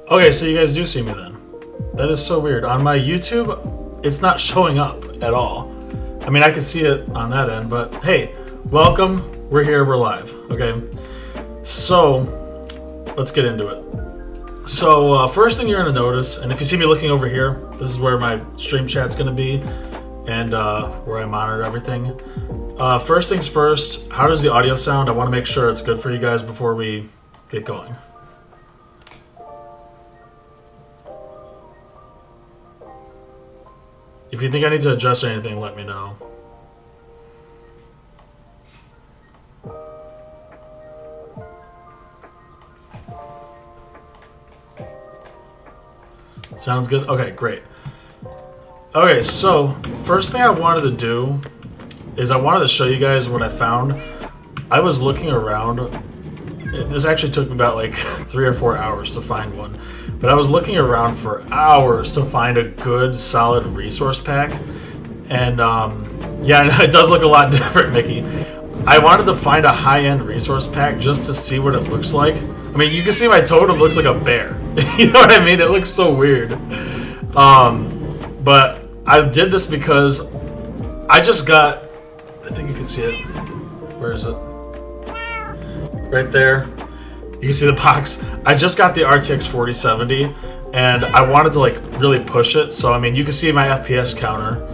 Okay, so you guys do see me then. That is so weird. On my YouTube, it's not showing up at all. I mean, I can see it on that end, but hey, welcome. We're here, we're live. Okay, so let's get into it. So first thing you're gonna notice, and if you see me looking over here, this is where my stream chat's gonna be, and where I monitor everything. First things first, how does the audio sound? I want to make sure it's good for you guys before we get going. If you think I need to adjust anything, let me know. Sounds good? Okay, great. Okay, so first thing I wanted to do is I wanted to show you guys what I found. I was looking around. This actually took me about like 3 or 4 hours to find one. But I was looking around for hours to find a good, solid resource pack. And yeah, it does look a lot different, Mickey. I wanted to find a high-end resource pack just to see what it looks like. I mean, you can see my totem looks like a bear. You know what I mean? It looks so weird. But I did this because I just got... I think you can see it. Where is it? Right there. You can see the box. I just got the RTX 4070, and I wanted to like really push it. So I mean, you can see my FPS counter.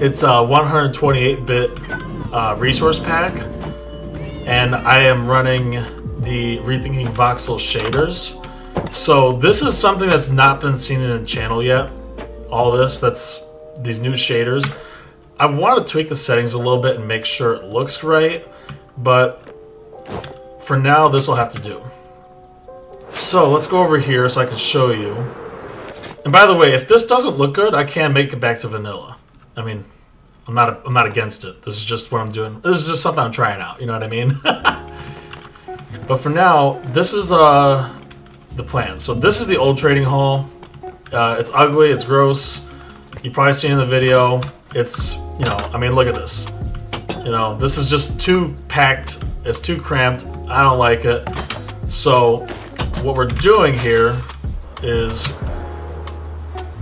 It's a 128-bit resource pack, and I am running the Rethinking Voxel shaders. So this is something that's not been seen in the channel yet. All this, that's these new shaders. I want to tweak the settings a little bit and make sure it looks right, but for now, this will have to do. So let's go over here so I can show you. And by the way, if this doesn't look good, I can make it back to vanilla. I mean, I'm not against it. This is just what I'm doing. This is just something I'm trying out. You know what I mean? But for now, this is the plan. So this is the old trading hall. It's ugly. It's gross. You've probably seen it in the video. It's, you know, I mean, look at this. You know, this is just too packed. It's too cramped. I don't like it. So what we're doing here is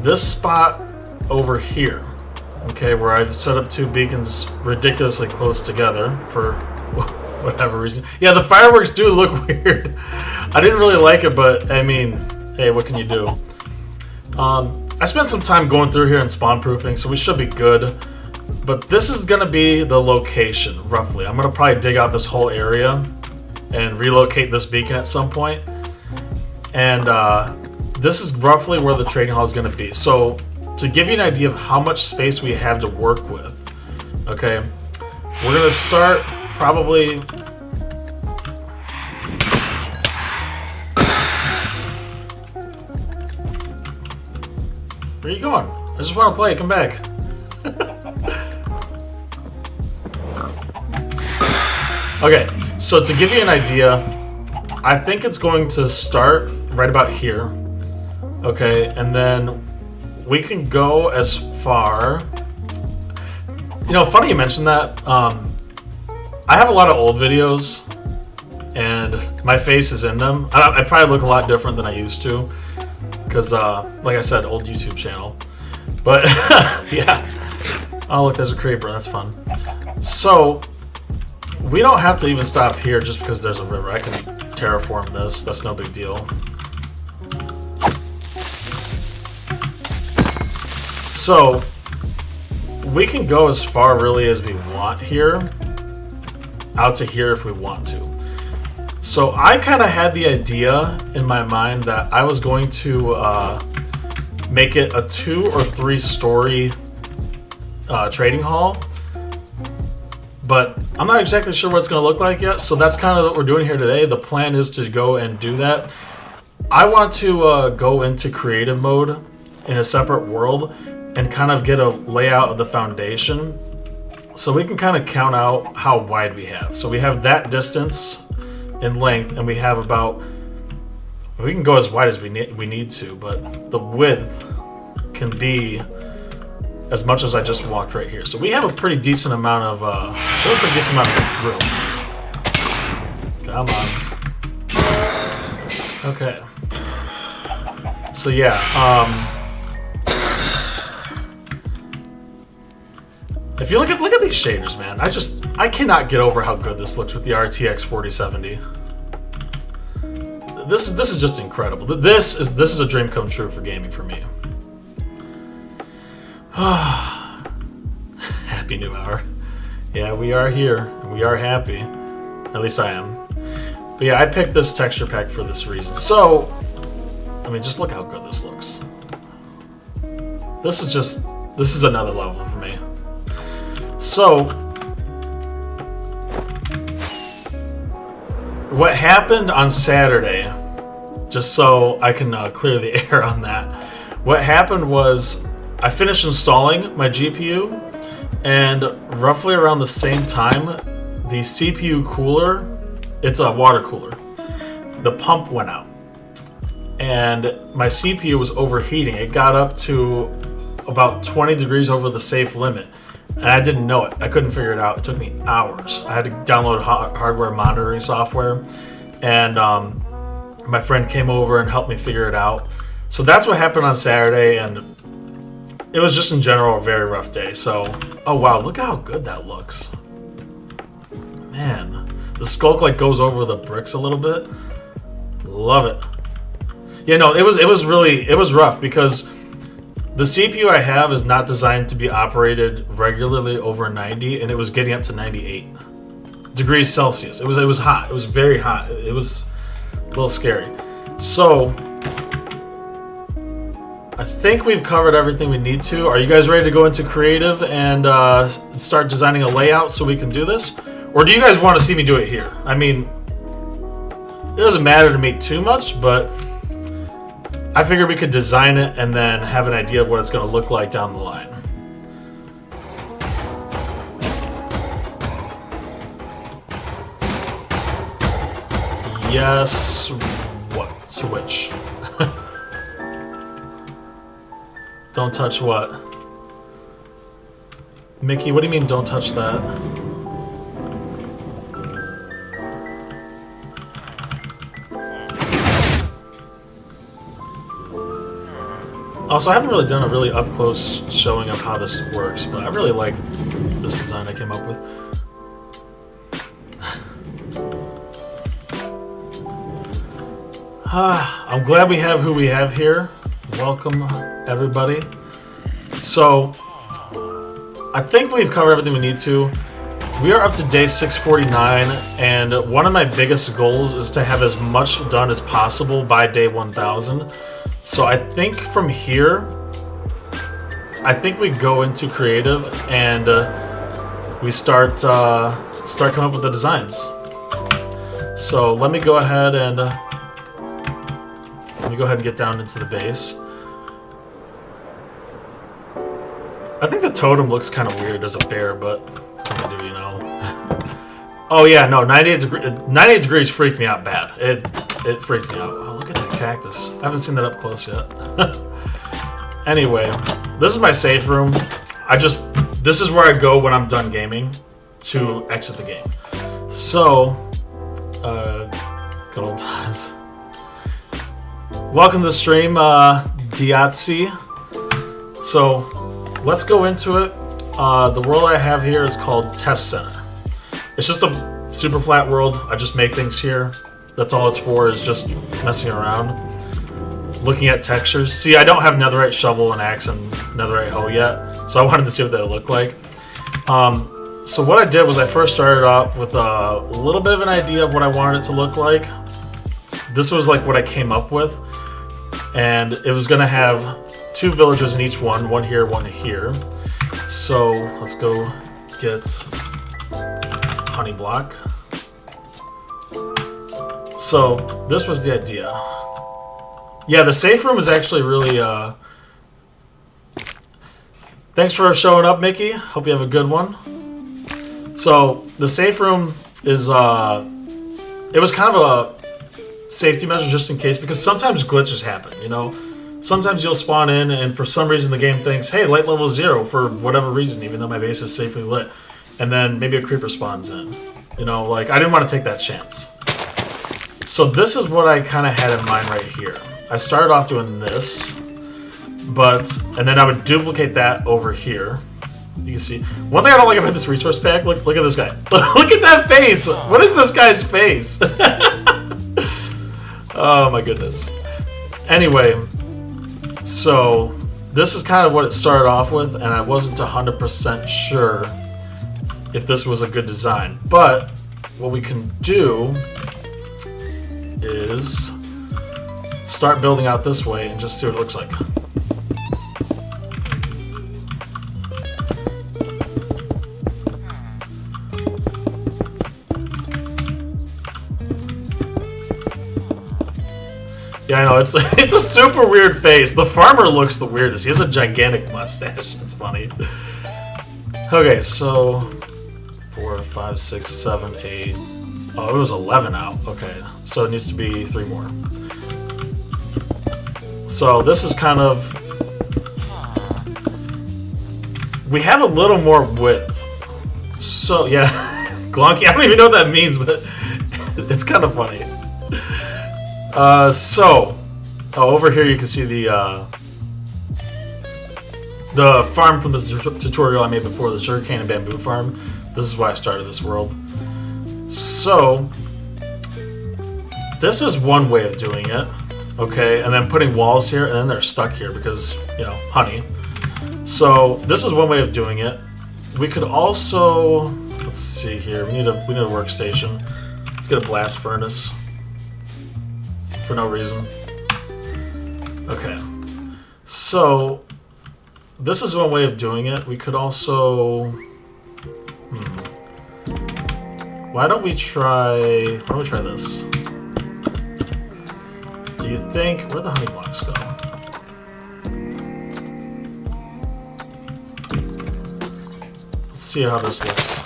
this spot over here, okay, where I've set up 2 beacons ridiculously close together for whatever reason. Yeah, the fireworks do look weird. I didn't really like it, but I mean, hey, what can you do? I spent some time going through here and spawn proofing, so we should be good. But this is gonna be the location, roughly. I'm gonna probably dig out this whole area and relocate this beacon at some point. And this is roughly where the trading hall is gonna be. So to give you an idea of how much space we have to work with, okay, we're gonna start probably... Where are you going? I just want to play. Come back. Okay, so to give you an idea, I think it's going to start right about here. Okay, and then we can go as far... You know, funny you mentioned that. I have a lot of old videos, and my face is in them. I probably look a lot different than I used to. Because, like I said, old YouTube channel. But, yeah. Oh, look, there's a creeper. That's fun. So, we don't have to even stop here just because there's a river. I can terraform this. That's no big deal. So, we can go as far, really, as we want here. Out to here if we want to. So I kind of had the idea in my mind that I was going to make it a 2 or 3 story trading hall, but I'm not exactly sure what it's going to look like yet. So that's kind of what we're doing here today. The plan is to go and do that. I want to go into creative mode in a separate world and kind of get a layout of the foundation, so we can kind of count out how wide we have. So we have that distance in length, and we have about, we can go as wide as we need to, but the width can be as much as I just walked right here. So we have a pretty decent amount of room. Come on. Okay. So yeah, if you look at these shaders, man, I cannot get over how good this looks with the RTX 4070. This is just incredible. This is a dream come true for gaming for me. Happy new hour. Yeah, we are here and we are happy. At least I am. But yeah, I picked this texture pack for this reason. So, I mean, just look how good this looks. This is another level for me. So, what happened on Saturday, just so I can clear the air on that, what happened was I finished installing my GPU, and roughly around the same time, the CPU cooler, it's a water cooler, the pump went out. And my CPU was overheating. It got up to about 20 degrees over the safe limit. And I didn't know it. I couldn't figure it out. It took me hours. I had to download hardware monitoring software. And my friend came over and helped me figure it out. So that's what happened on Saturday. And it was just in general a very rough day. So, oh wow, look how good that looks. Man, the sculk like goes over the bricks a little bit. Love it. Yeah, no, it was rough because the CPU I have is not designed to be operated regularly over 90, and it was getting up to 98 degrees Celsius. It was hot. It was very hot. It was a little scary. So I think we've covered everything we need to. Are you guys ready to go into creative and start designing a layout so we can do this? Or do you guys want to see me do it here? I mean, it doesn't matter to me too much, but I figured we could design it and then have an idea of what it's going to look like down the line. Yes, what? Switch. Don't touch what? Mickey, what do you mean don't touch that? Also, I haven't really done a really up-close showing of how this works, but I really like this design I came up with. I'm glad we have who we have here. Welcome, everybody. So, I think we've covered everything we need to. We are up to day 649, and one of my biggest goals is to have as much done as possible by day 1000. So I think from here, I think we go into creative and we start coming up with the designs. So let me go ahead and get down into the base. I think the totem looks kind of weird as a bear, but what do you know? Oh yeah, no, 98 degrees freaked me out bad. It freaked me out. Oh, look at that cactus. I haven't seen that up close yet. Anyway, this is my safe room. This is where I go when I'm done gaming to exit the game. So, good old times. Welcome to the stream, Diatzi. So, let's go into it. The world I have here is called Test Center. It's just a super flat world. I just make things here. That's all it's for, is just messing around. Looking at textures. See, I don't have netherite shovel and axe and netherite hoe yet, so I wanted to see what they look like. So what I did was I first started off with a little bit of an idea of what I wanted it to look like. This was like what I came up with. And it was going to have 2 villagers in each one here, one here. So let's go get honey block. So this was the idea. Yeah, the safe room is actually really thanks for showing up, Mickey. Hope you have a good one. So the safe room is it was kind of a safety measure just in case, because sometimes glitches happen, you know. Sometimes you'll spawn in and for some reason the game thinks, hey, light level 0 for whatever reason, even though my base is safely lit. And then maybe a creeper spawns in. You know, like, I didn't want to take that chance. So this is what I kind of had in mind right here. I started off doing this, and then I would duplicate that over here. You can see one thing I don't like about this resource pack. Look at this guy. Look at that face. What is this guy's face? Oh my goodness. Anyway, so this is kind of what it started off with, and I wasn't 100% sure if this was a good design. But what we can do is start building out this way and just see what it looks like. Yeah, I know, it's a super weird face. The farmer looks the weirdest. He has a gigantic mustache. It's funny. Okay, so 4, 5, 6, 7, 8. Oh, it was 11 out. Okay, so it needs to be 3 more. So this is kind of... We have a little more width. So, yeah. Glonky, I don't even know what that means, but it's kind of funny. Over here you can see the farm from the tutorial I made before, the sugarcane and bamboo farm. This is why I started this world. So, this is one way of doing it, okay? And then putting walls here, and then they're stuck here because, you know, honey. So, this is one way of doing it. We could also, let's see here, we need a workstation. Let's get a blast furnace. For no reason. Okay. So, this is one way of doing it. We could also... Why don't we try this? Do you think... Where'd the honey blocks go? Let's see how this looks.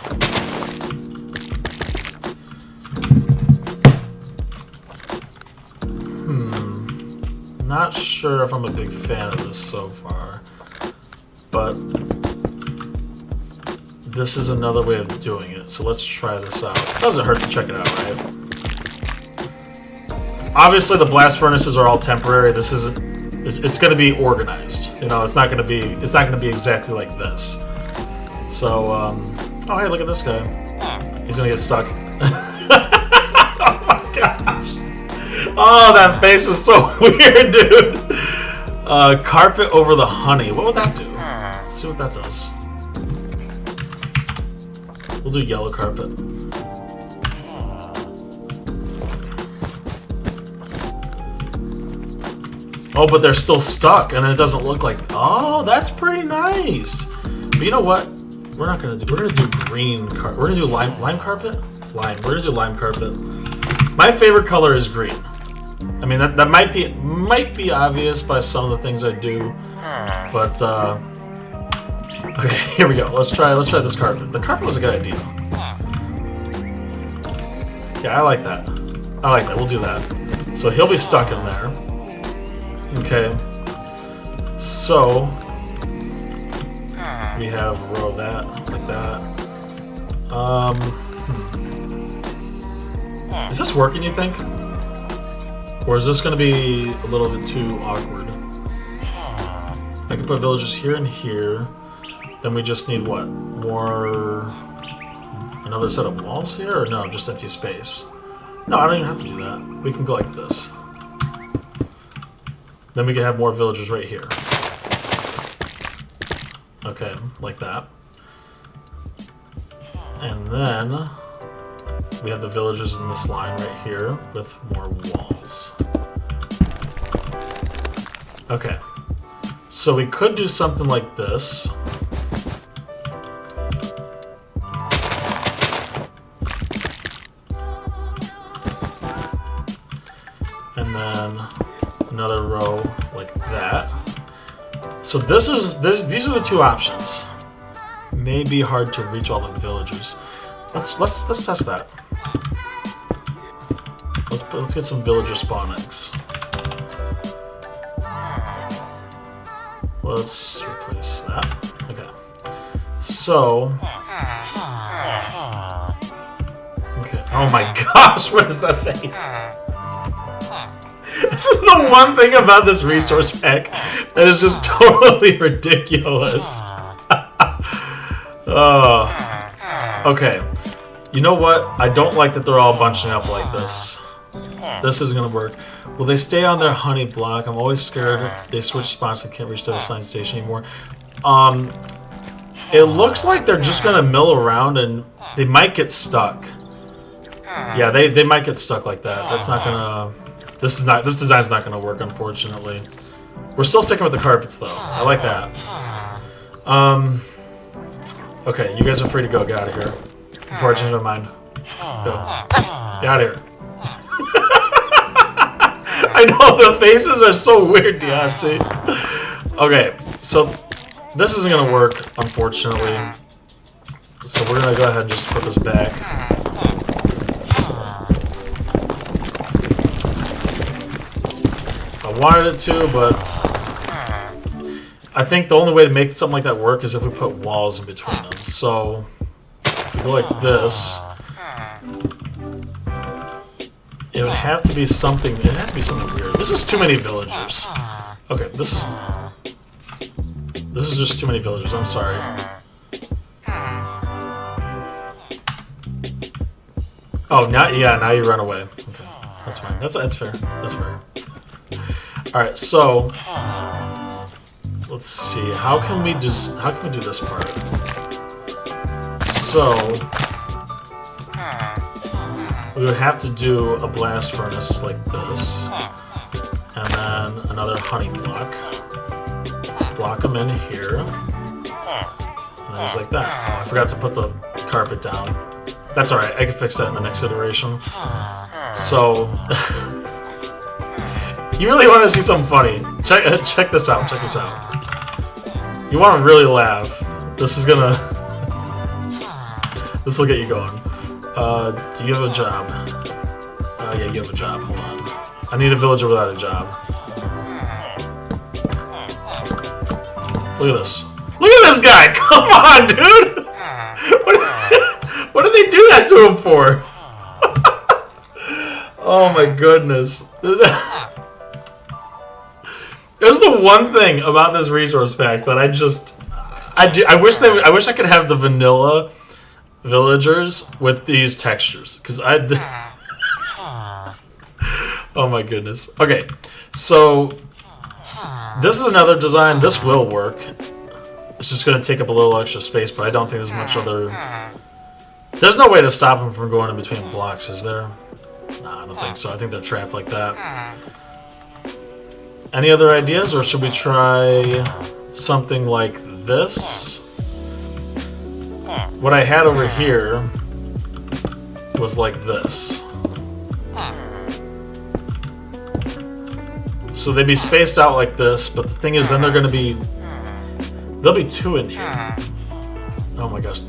Not sure if I'm a big fan of this so far, but this is another way of doing it, so let's try this out. Doesn't hurt to check it out, right? Obviously the blast furnaces are all temporary. This isn't, it's going to be organized. You know, it's not going to be exactly like this. So, oh hey, look at this guy. He's going to get stuck. Oh my gosh. Oh, that face is so weird, dude. Carpet over the honey. What would that do? Let's see what that does. We'll do yellow carpet. Oh, but they're still stuck, and it doesn't look like... Oh, that's pretty nice. But you know what? We're not gonna do... We're gonna do green carpet. We're gonna do lime carpet? Lime. We're gonna do lime carpet. My favorite color is green. I mean, that might be obvious by some of the things I do, but okay, here we go. Let's try this carpet. The carpet was a good idea. Yeah, I like that. We'll do that. So he'll be stuck in there. Okay. So we have row that like that. Is this working, you think? Or is this going to be a little bit too awkward? I can put villagers here and here. Then we just need what? More... Another set of walls here? Or no, just empty space? No, I don't even have to do that. We can go like this. Then we can have more villagers right here. Okay, like that. And then... we have the villagers in this line right here with more walls. Okay. So we could do something like this. And then another row like that. So these are the two options. May be hard to reach all the villagers. Let's test that. Let's get some villager spawn eggs. Let's replace that. Okay. So. Okay. Oh my gosh! What is that face? This is the one thing about this resource pack that is just totally ridiculous. Okay. You know what? I don't like that they're all bunching up like this. This isn't gonna work. Will they stay on their honey block? I'm always scared they switch spots and can't reach the science station anymore. It looks like they're just gonna mill around and they might get stuck. Yeah, they might get stuck like that. That's not gonna. This design's not gonna work, unfortunately. We're still sticking with the carpets though. I like that. Okay, you guys are free to go. Get out of here before I change my mind. Go. Get out of here. I know the faces are so weird, Deontay. Okay, so this isn't gonna work, unfortunately. So we're gonna go ahead and just put this back. I wanted it to, but I think the only way to make something like that work is if we put walls in between them. So if we go like this, it would have to be something. It would have to be something weird. This is too many villagers. Okay, this is just too many villagers. I'm sorry. Oh, now you run away. Okay, that's fine. That's fair. That's fair. All right, so let's see. How can we do this part? So we would have to do a blast furnace like this, and then another honey block. Block them in here, and then it's like that. Oh, I forgot to put the carpet down. That's all right. I can fix that in the next iteration. So. You really want to see something funny? Check this out. Check this out. You want to really laugh? This will get you going. Do you have a job? Yeah, you have a job. Hold on. I need a villager without a job. Look at this. Look at this guy! Come on, dude! What did they do that to him for? Oh my goodness. There's the one thing about this resource pack that I wish I could have the vanilla villagers with these textures, because oh my goodness. Okay, so this is another design. This will work. It's just going to take up a little extra space, but I don't think there's much other. There's no way to stop them from going in between blocks, is there? Nah, I don't think so. I think they're trapped like that. Any other ideas, or should we try something like this? What I had over here was like this. So they'd be spaced out like this, but the thing is, then there'll be two in here. Oh my gosh!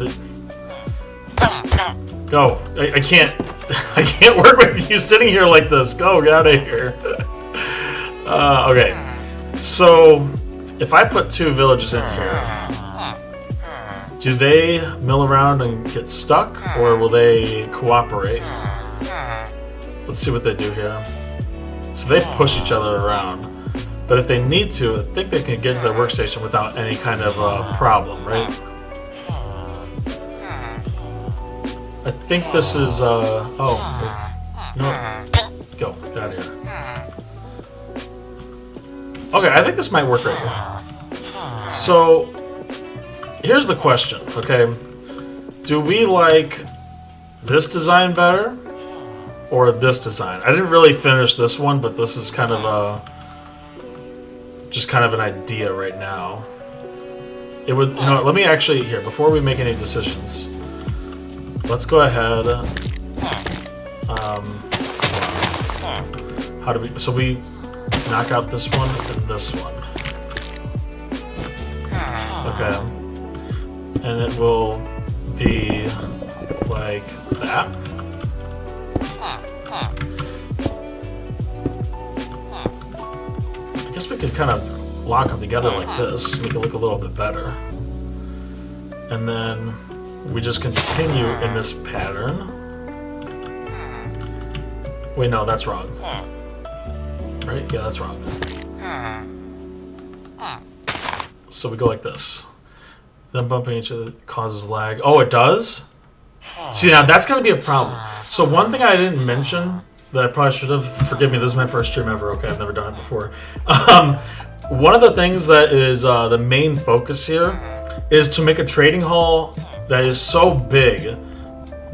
Go! I can't work with you sitting here like this. Go! Get out of here! Okay, so if I put two villagers in here, do they mill around and get stuck, or will they cooperate? Let's see what they do here. So they push each other around, but if they need to, I think they can get to their workstation without any kind of problem, right? I think this is, oh, no, go, get out of here. Okay, I think this might work right here. So, here's the question, okay? Do we like this design better or this design? I didn't really finish this one, but this is kind of just kind of an idea right now. It would, you know, let me actually, here, before we make any decisions, let's go ahead. How do we, so we knock out this one and this one. Okay. And it will be like that. I guess we could kind of lock them together like this, make it look a little bit better. And then we just continue in this pattern. Wait, no, that's wrong. Right? Yeah, that's wrong. So we go like this. Then bumping each other causes lag. Oh, it does? See, now that's going to be a problem. So one thing I didn't mention that I probably should have, forgive me, this is my first stream ever, okay, I've never done it before. One of the things that is the main focus here is to make a trading hall that is so big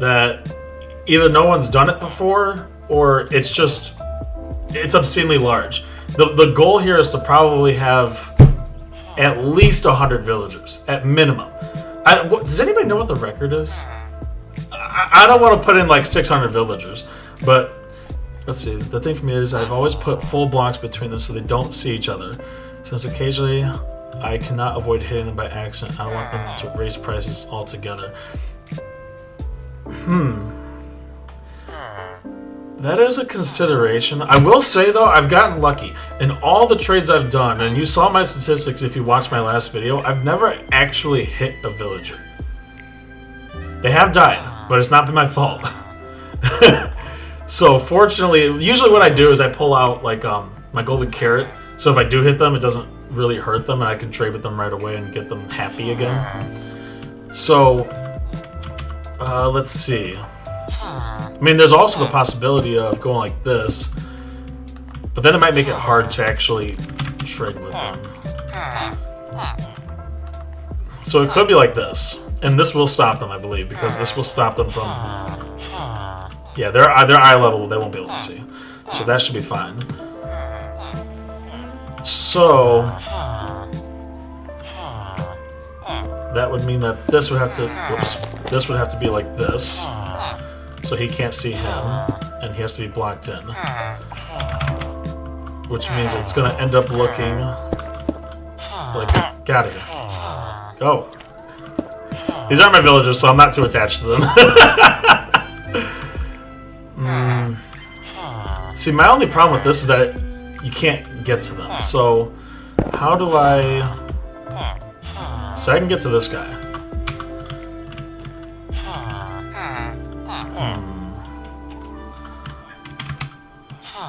that either no one's done it before or it's obscenely large. The goal here is to probably have at least 100 villagers, at minimum. Does anybody know what the record is? I don't want to put in like 600 villagers, but let's see. The thing for me is I've always put full blocks between them so they don't see each other. Since occasionally I cannot avoid hitting them by accident, I don't want them to raise prices altogether. That is a consideration. I will say though, I've gotten lucky. In all the trades I've done, and you saw my statistics if you watched my last video, I've never actually hit a villager. They have died, but it's not been my fault. So fortunately, usually what I do is I pull out like my golden carrot. So if I do hit them, it doesn't really hurt them, and I can trade with them right away and get them happy again. So let's see. I mean, there's also the possibility of going like this, but then it might make it hard to actually trade with them. So it could be like this, and this will stop them, I believe, because this will stop them from... Yeah, their eye level they won't be able to see, so that should be fine. So that would mean that this would have to... Whoops. This would have to be like this. So he can't see him, and he has to be blocked in. Which means it's going to end up looking like... Get out of here. Oh. These aren't my villagers, so I'm not too attached to them. See, my only problem with this is that you can't get to them. So, how do I... So I can get to this guy.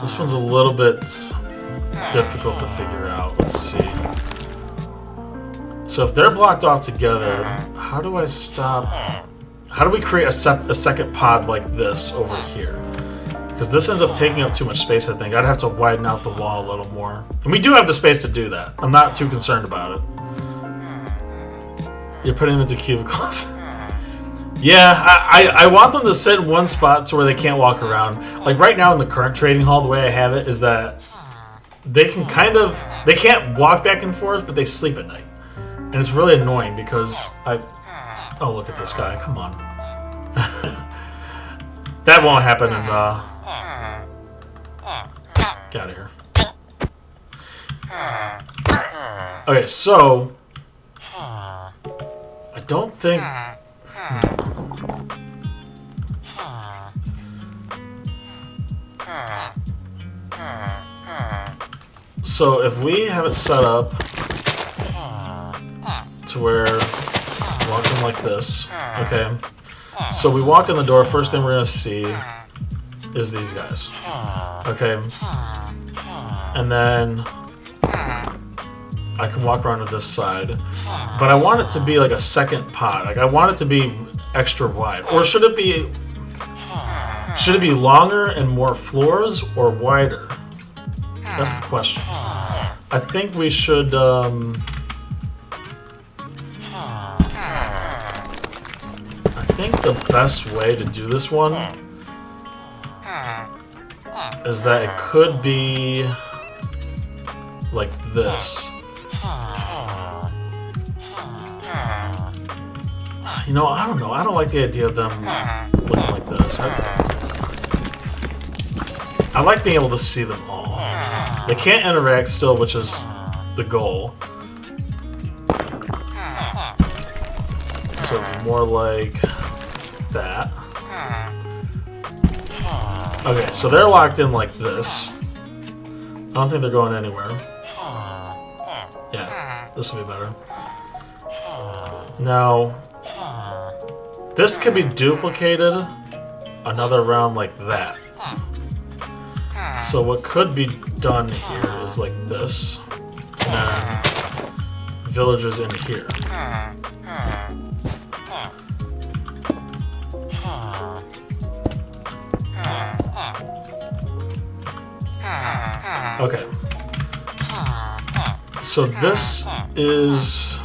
This one's a little bit difficult to figure out. Let's see. So if they're blocked off together, how do I stop? How do we create a second pod like this over here? Because this ends up taking up too much space, I think. I'd have to widen out the wall a little more. And we do have the space to do that. I'm not too concerned about it. You're putting them into cubicles. Yeah, I want them to sit in one spot to where they can't walk around. Like right now in the current trading hall, the way I have it is that they can they can't walk back and forth, but they sleep at night. And it's really annoying because oh, look at this guy, come on. That won't happen in, get out of here. Okay, so, I don't think... So if we have it set up to where walk in like this, okay. So we walk in the door. First thing we're gonna see is these guys, okay. And then I can walk around to this side, but I want it to be like a second pod. Like I want it to be extra wide, or should it be? Should it be longer and more floors, or wider? That's the question. I think we should. I think the best way to do this one is that it could be like this. You know, I don't know. I don't like the idea of them looking like this. I like being able to see them all. They can't interact still, which is the goal. So more like that. Okay, so they're locked in like this. I don't think they're going anywhere. Yeah, this will be better. Now, this can be duplicated another round like that. So what could be done here is like this. And then villagers in here. Okay. So this is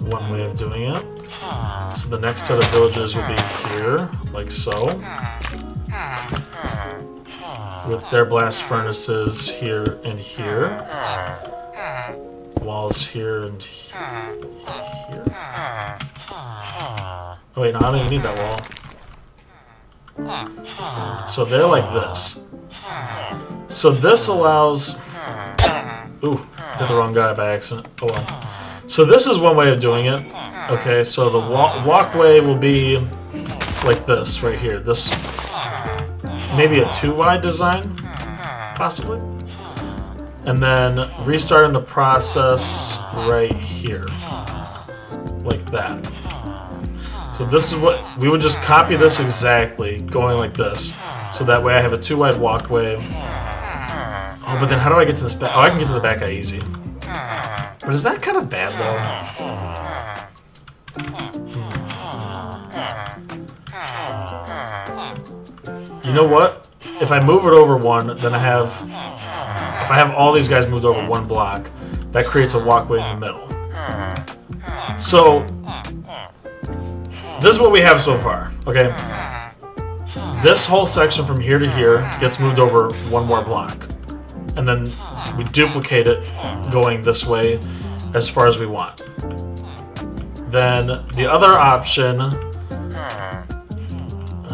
one way of doing it. So the next set of villagers will be here, like so. With their blast furnaces here and here. Walls here and here. Oh wait, no, I don't even need that wall. So they're like this. So this allows... Ooh, hit the wrong guy by accident. Oh well. So this is one way of doing it. Okay, so the walkway will be like this right here. This, maybe a 2-wide design, possibly. And then restarting the process right here, like that. So this is what, we would just copy this exactly, going like this. So that way I have a 2-wide walkway. Oh, but then how do I get to this back? Oh, I can get to the back guy easy. But is that kind of bad, though? You know what? If I move it over one, then I have... If I have all these guys moved over one block, that creates a walkway in the middle. So, this is what we have so far, okay? This whole section from here to here gets moved over one more block. And then we duplicate it going this way as far as we want. Then the other option...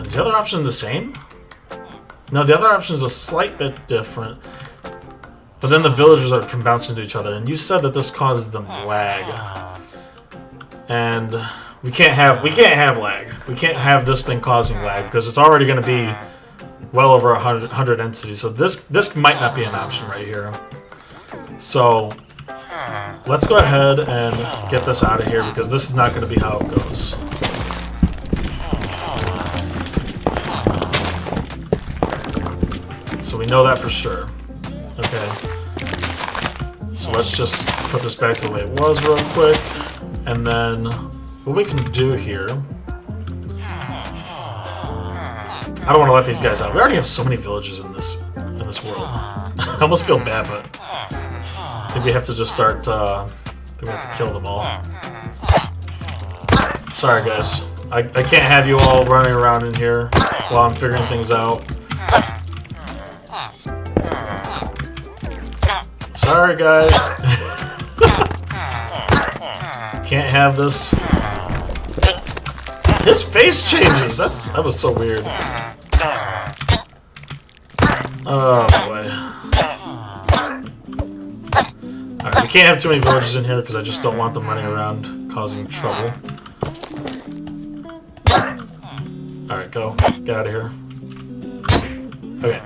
Is the other option the same? No, the other option is a slight bit different. But then the villagers can bounce into each other. And you said that this causes them lag. And we can't have lag. We can't have this thing causing lag because it's already going to be well over 100 entities. So this might not be an option right here. So let's go ahead and get this out of here because this is not going to be how it goes. So we know that for sure. Okay. So let's just put this back to the way it was real quick. And then what we can do here... I don't want to let these guys out. We already have so many villages in this world. I almost feel bad, but I think we have to just start... I think we have to kill them all. Sorry, guys. I can't have you all running around in here while I'm figuring things out. Sorry, guys. Can't have this. His face changes. That was so weird. Oh boy. Alright, we can't have too many villagers in here because I just don't want them running around causing trouble. Alright, go. Get out of here. Okay.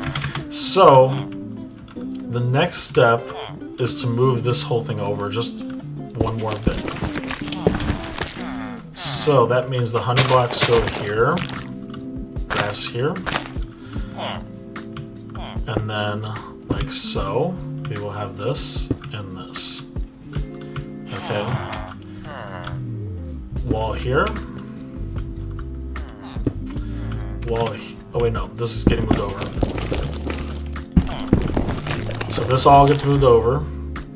So the next step is to move this whole thing over just one more bit. So that means the honey blocks go here, grass here, and then like so, we will have this and this. Okay. Wall here. Wall. Oh wait, no, this is getting moved over. So this all gets moved over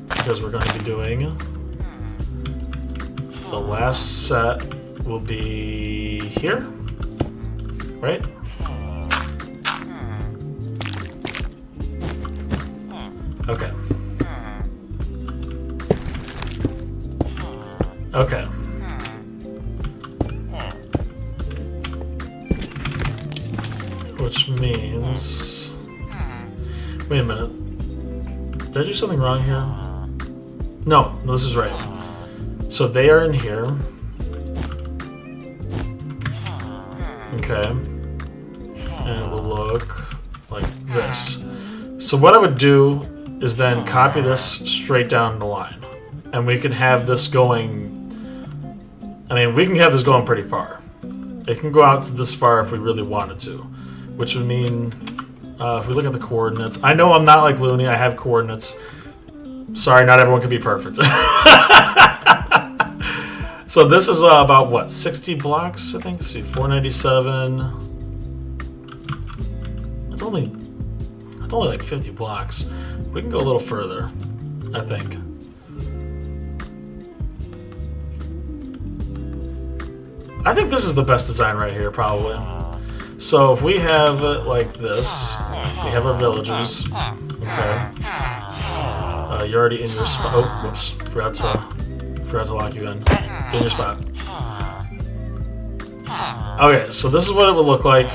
because we're going to be doing the last set will be here, right? Okay. Okay. Which means... Wait a minute. Did I do something wrong here? No, this is right. So they are in here. Okay. And it will look like this. So what I would do is then copy this straight down the line. And we can have this going... I mean, we can have this going pretty far. It can go out to this far if we really wanted to. Which would mean... If we look at the coordinates, I know I'm not like Looney. I have coordinates. Sorry, not everyone can be perfect. So this is about what, 60 blocks? I think. Let's see, 497. It's only like 50 blocks. We can go a little further, I think. I think this is the best design right here, probably. So if we have it like this, we have our villagers. Okay. You're already in your spot. Oh, whoops! Forgot to lock you in. Get in your spot. Okay, so this is what it would look like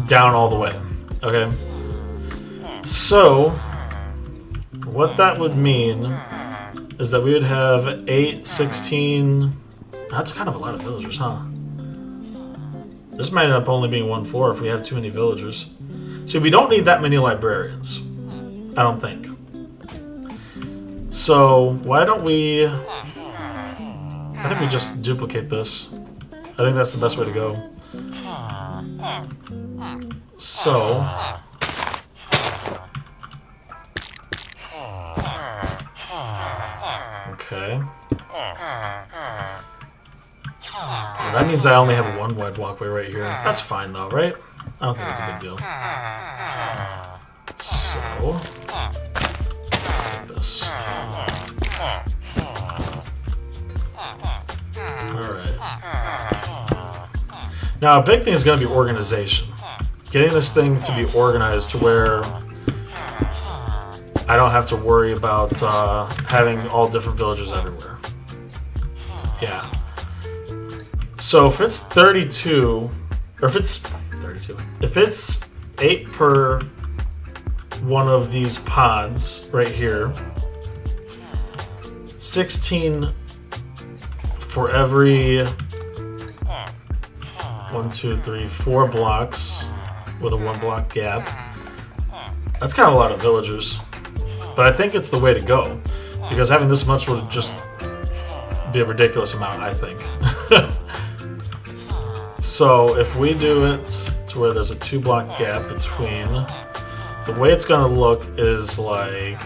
down all the way. Okay. So what that would mean is that we would have 8, 16. That's kind of a lot of villagers, huh? This might end up only being one floor if we have too many villagers. See, we don't need that many librarians. I don't think. So, why don't we... I think we just duplicate this. I think that's the best way to go. So... Okay. Well, that means I only have one wide walkway right here. That's fine though, right? I don't think that's a big deal. So... like this. Alright. Now, a big thing is going to be organization. Getting this thing to be organized to where I don't have to worry about having all different villagers everywhere. Yeah. So if it's 32, or if it's 32, if it's 8 per one of these pods right here, 16 for every 1, 2, 3, 4 blocks with a 1 block gap. That's kind of a lot of villagers, but I think it's the way to go because having this much would just be a ridiculous amount, I think. So if we do it to where there's a 2 block gap between, the way it's gonna look is like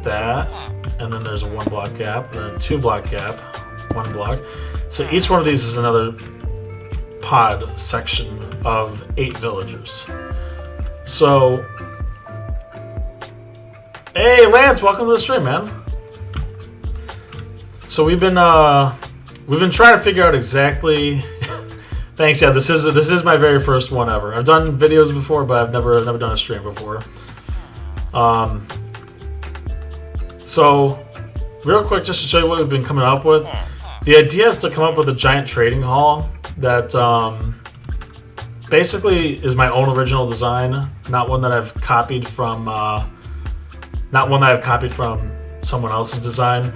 that, and then there's a 1 block gap, and then a 2 block gap, 1 block. So each one of these is another pod section of 8 villagers. So, hey Lance, welcome to the stream, man. So we've been trying to figure out exactly. Thanks. Yeah, this is my very first one ever. I've done videos before, but I've never done a stream before. So, real quick, just to show you what we've been coming up with. The idea is to come up with a giant trading hall that basically is my own original design, not one that I've copied from, someone else's design.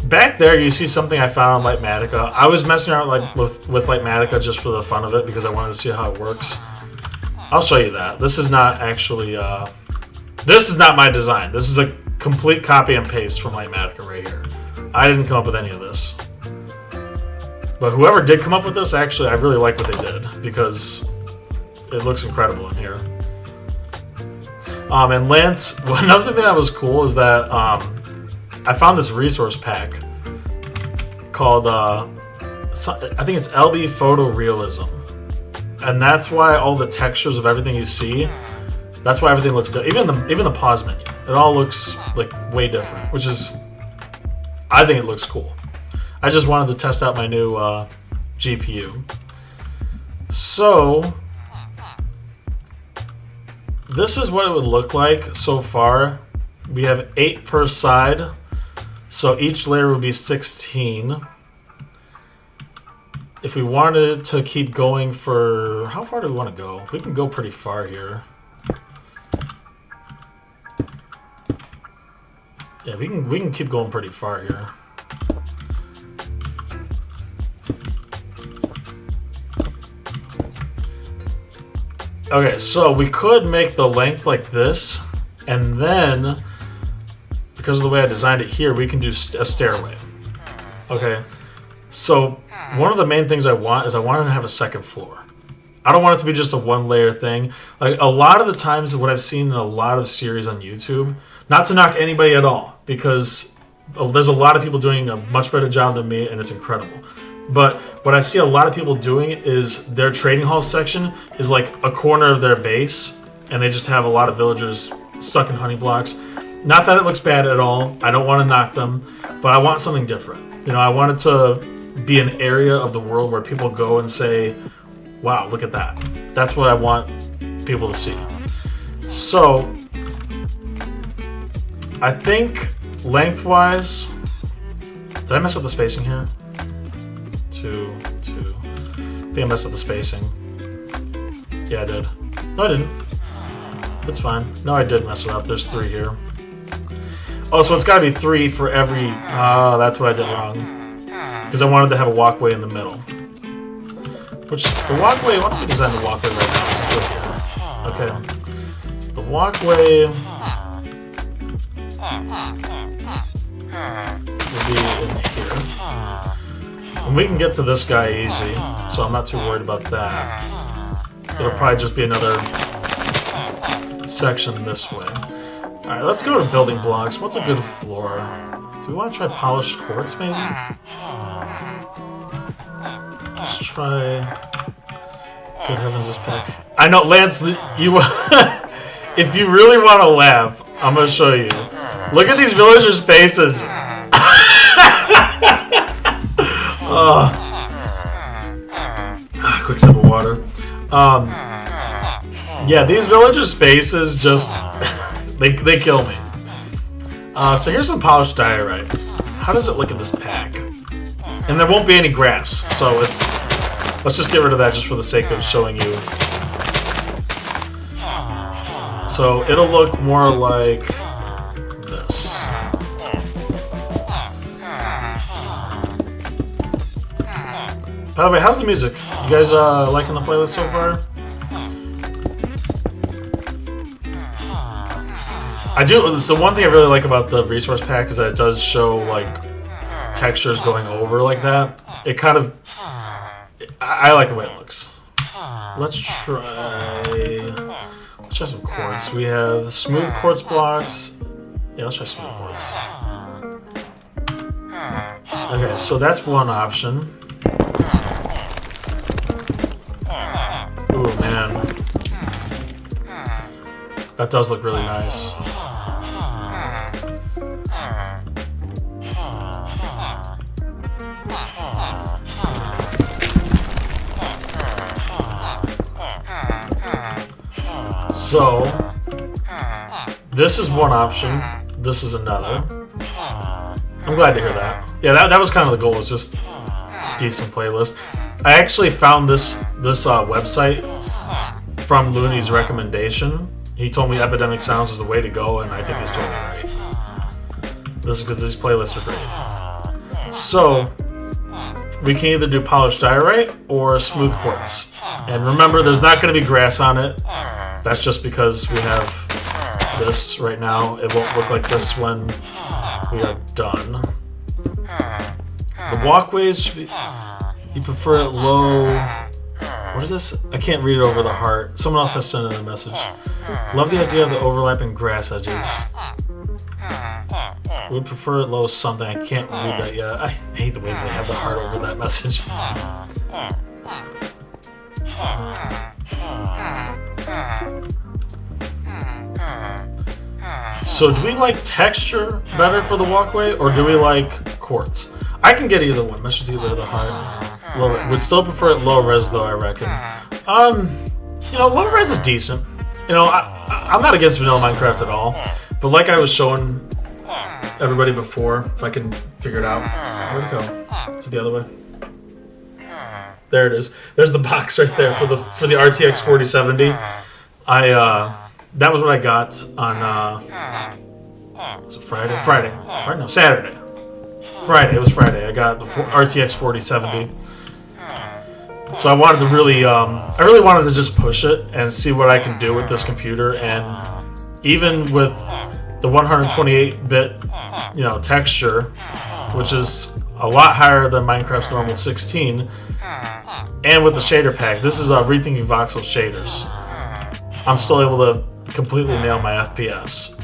Back there, you see something I found on Litematica. I was messing around with Litematica just for the fun of it because I wanted to see how it works. I'll show you that. This is not actually, this is not my design. This is a complete copy and paste from Litematica right here. I didn't come up with any of this. But whoever did come up with this, actually, I really like what they did because it looks incredible in here. And Lance, another thing that was cool is that I found this resource pack called, I think it's LB Photorealism. And that's why all the textures of everything you see, that's why everything looks different. Even the pause menu, it all looks like way different, which is, I think it looks cool. I just wanted to test out my new GPU. So, this is what it would look like so far. We have 8 per side. So each layer would be 16. If we wanted to keep going for... How far do we want to go? We can go pretty far here. Yeah, we can keep going pretty far here. Okay, so we could make the length like this, and then... because of the way I designed it here, we can do a stairway. Okay, so one of the main things I want is I want to have a second floor. I don't want it to be just a one-layer thing. Like, a lot of the times, what I've seen in a lot of series on YouTube, not to knock anybody at all, because there's a lot of people doing a much better job than me, and it's incredible. But what I see a lot of people doing is their trading hall section is like a corner of their base, and they just have a lot of villagers stuck in honey blocks. Not that it looks bad at all. I don't want to knock them, but I want something different. You know, I want it to be an area of the world where people go and say, wow, look at that. That's what I want people to see. So, I think lengthwise, did I mess up the spacing here? 2, 2. I think I messed up the spacing. Yeah, I did. No, I didn't. That's fine. No, I did mess it up. There's 3 here. Oh, so it's got to be 3 for every... that's what I did wrong. Because I wanted to have a walkway in the middle. Which, the walkway... Why don't we design the walkway right now? Since we're here. Okay. The walkway... will be in here. And we can get to this guy easy, so I'm not too worried about that. It'll probably just be another section this way. Alright, let's go to building blocks. What's a good floor? Do we want to try polished quartz, maybe? Let's try... Good heavens, this pack. I know, Lance, you... if you really want to laugh, I'm going to show you. Look at these villagers' faces. Quick sip of water. Yeah, these villagers' faces just... they kill me. So here's some polished diorite. How does it look in this pack? And there won't be any grass, so let's just get rid of that just for the sake of showing you. So it'll look more like this. By the way, how's the music? You guys liking the playlist so far? I do. So one thing I really like about the resource pack is that it does show like textures going over like that. It kind of, I like the way it looks. Let's try some quartz. We have smooth quartz blocks. Yeah, let's try smooth quartz. Okay, so that's one option. Ooh, man. That does look really nice. So, this is one option. This is another. I'm glad to hear that. Yeah, that was kind of the goal. Was just decent playlist. I actually found this website from Looney's recommendation. He told me Epidemic Sounds was the way to go, and I think he's totally right. This is because these playlists are great. So, we can either do polished diorite or smooth quartz. And remember, there's not going to be grass on it. That's just because we have this right now. It won't look like this when we are done. The walkways should be... You prefer it low... What is this? I can't read it over the heart. Someone else has sent in a message. Love the idea of the overlapping grass edges. Would prefer it low something. I can't read that yet. I hate the way they have the heart over that message. So do we like texture better for the walkway, or do we like quartz? I can get either one. Let's just get rid of the heart. Would still prefer it low res though, I reckon. You know, low res is decent. You know, I'm not against vanilla Minecraft at all, but like I was showing everybody before, if I can figure it out. Where'd it go? Is it the other way? There it is. There's the box right there for the RTX 4070. That was what I got on was it Friday? Friday. No, Saturday. Friday. It was Friday. I got the RTX 4070. So I wanted to really, I really wanted to just push it and see what I can do with this computer. And even with the 128-bit, you know, texture, which is a lot higher than Minecraft's normal 16, And with the shader pack, this is Rethinking Voxel Shaders. I'm still able to completely nail my FPS,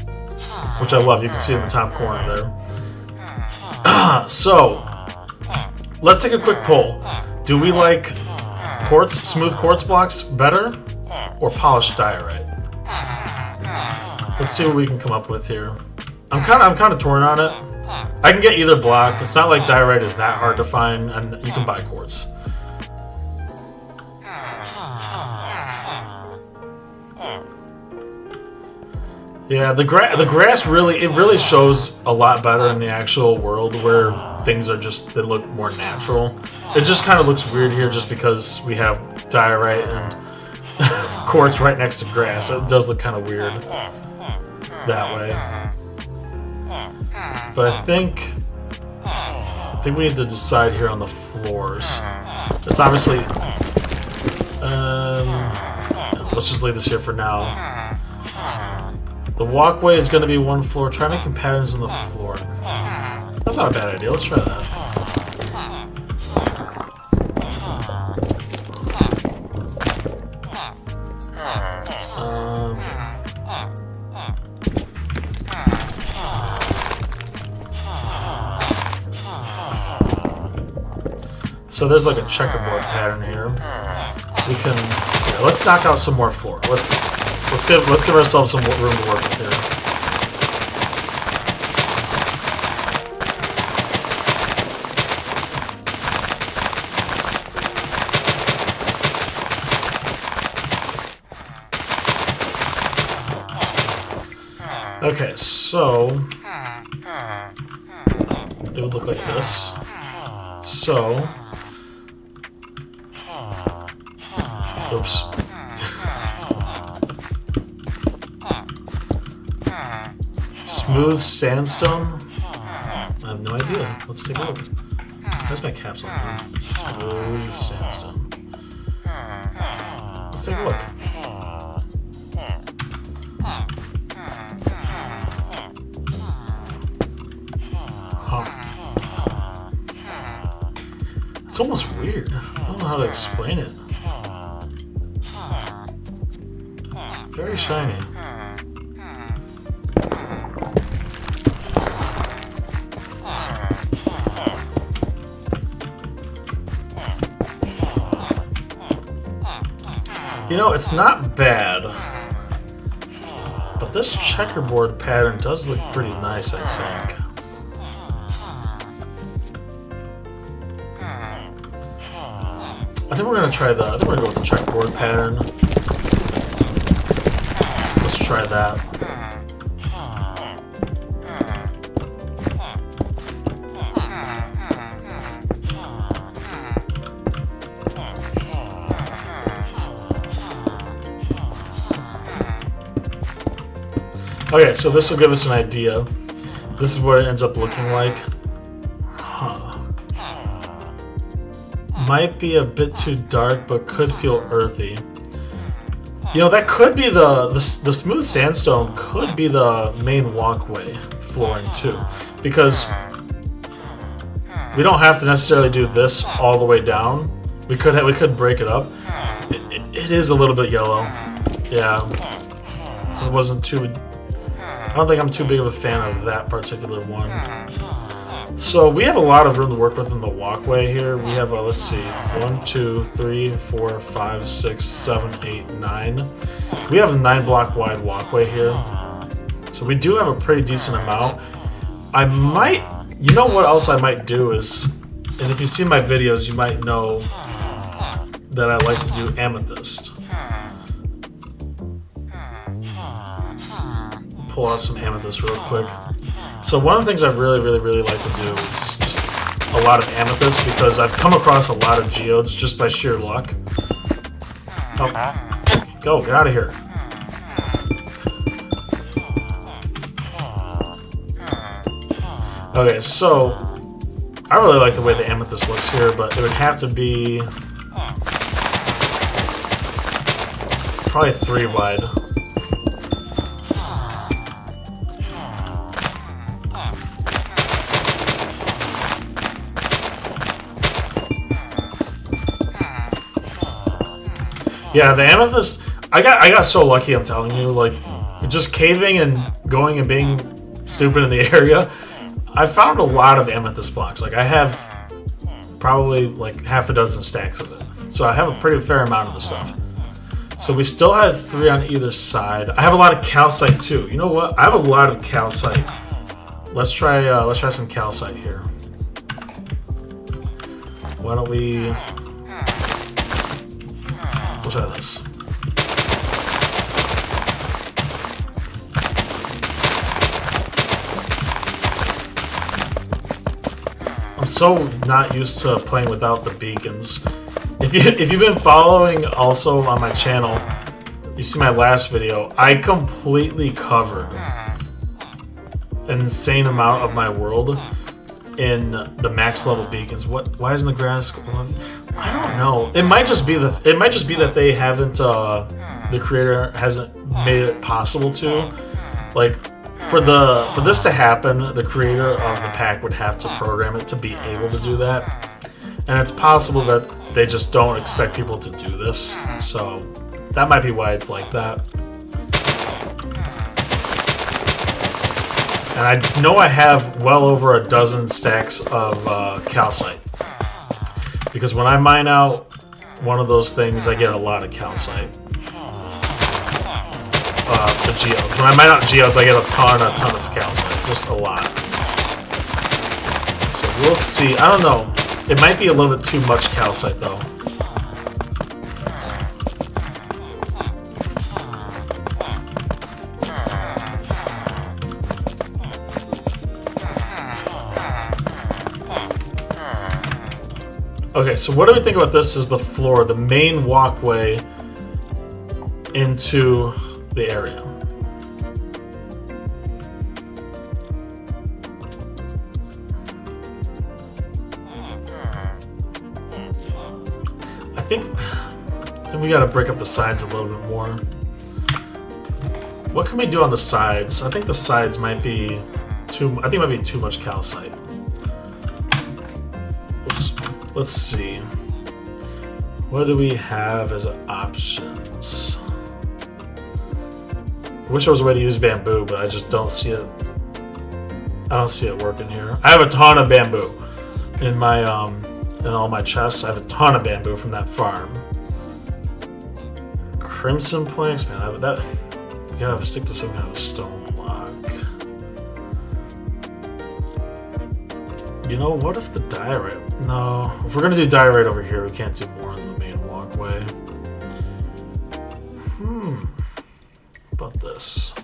which I love. You can see in the top corner there. So, let's take a quick poll. Do we like smooth quartz blocks better, or polished diorite? Let's see what we can come up with here. I'm kind of torn on it. I can get either block. It's not like diorite is that hard to find, and you can buy quartz. Yeah, the grass really shows a lot better in the actual world where things they look more natural. It just kind of looks weird here just because we have diorite and quartz right next to grass. It does look kind of weird that way. But I think we need to decide here on the floors. It's obviously let's just leave this here for now. The walkway is going to be one floor. Try making patterns on the floor. That's not a bad idea. Let's try that. So there's like a checkerboard pattern here. We can let's knock out some more floor. Let's give ourselves some room to work with here. Okay, so it would look like this. So, oops. Smooth sandstone? I have no idea. Let's take a look. Where's my caps on here? Smooth sandstone. Let's take a look. Huh. It's almost weird. I don't know how to explain it. Very shiny. You know, it's not bad, but this checkerboard pattern does look pretty nice, I think. I think we're gonna try that. I think we're gonna go with the checkerboard pattern. Let's try that. Okay, so this will give us an idea. This is what it ends up looking like. Huh. Might be a bit too dark, but could feel earthy. You know, that could be the smooth sandstone could be the main walkway flooring too, because we don't have to necessarily do this all the way down. We could break it up. It is a little bit yellow. Yeah, it wasn't too. I don't think I'm too big of a fan of that particular one. So we have a lot of room to work with in the walkway here. We have a, let's see, 1, 2, 3, 4, 5, 6, 7, 8, 9. We have a 9-block wide walkway here. So we do have a pretty decent amount. I might, you know what else I might do is, and if you see my videos, you might know that I like to do amethyst. Pull out some amethyst real quick. So one of the things I really like to do is just a lot of amethyst, because I've come across a lot of geodes just by sheer luck. Oh, go, get out of here. Okay, so I really like the way the amethyst looks here, but it would have to be probably 3 wide. Yeah, the amethyst. I got so lucky. I'm telling you, like, just caving and going and being stupid in the area. I found a lot of amethyst blocks. Like, I have probably like half a dozen stacks of it. So I have a pretty fair amount of the stuff. So we still have 3 on either side. I have a lot of calcite too. You know what? I have a lot of calcite. Let's try some calcite here. Why don't we'll try this. I'm so not used to playing without the beacons. If you've been following also on my channel, you see my last video, I completely covered an insane amount of my world in the max level beacons. Why isn't the grass? I don't know. It might just be that they haven't the creator hasn't made it possible to. Like for this to happen, the creator of the pack would have to program it to be able to do that. And it's possible that they just don't expect people to do this. So that might be why it's like that. And I know I have well over a dozen stacks of calcite. Because when I mine out one of those things, I get a lot of calcite. The geodes. When I mine out geodes, I get a ton of calcite. Just a lot. So we'll see. I don't know. It might be a little bit too much calcite, though. Okay, so what do we think about this as the floor, the main walkway into the area? I think we gotta break up the sides a little bit more. What can we do on the sides? I think the sides might be too much calcite. Oops. Let's see. What do we have as options? I wish there was a way to use bamboo, but I just don't see it. I don't see it working here. I have a ton of bamboo in my in all my chests. I have a ton of bamboo from that farm. Crimson planks, man. We gotta stick to some kind of stone block. You know, what if the diorite? No, if we're gonna do diorite over here, we can't do more on the main walkway. About this.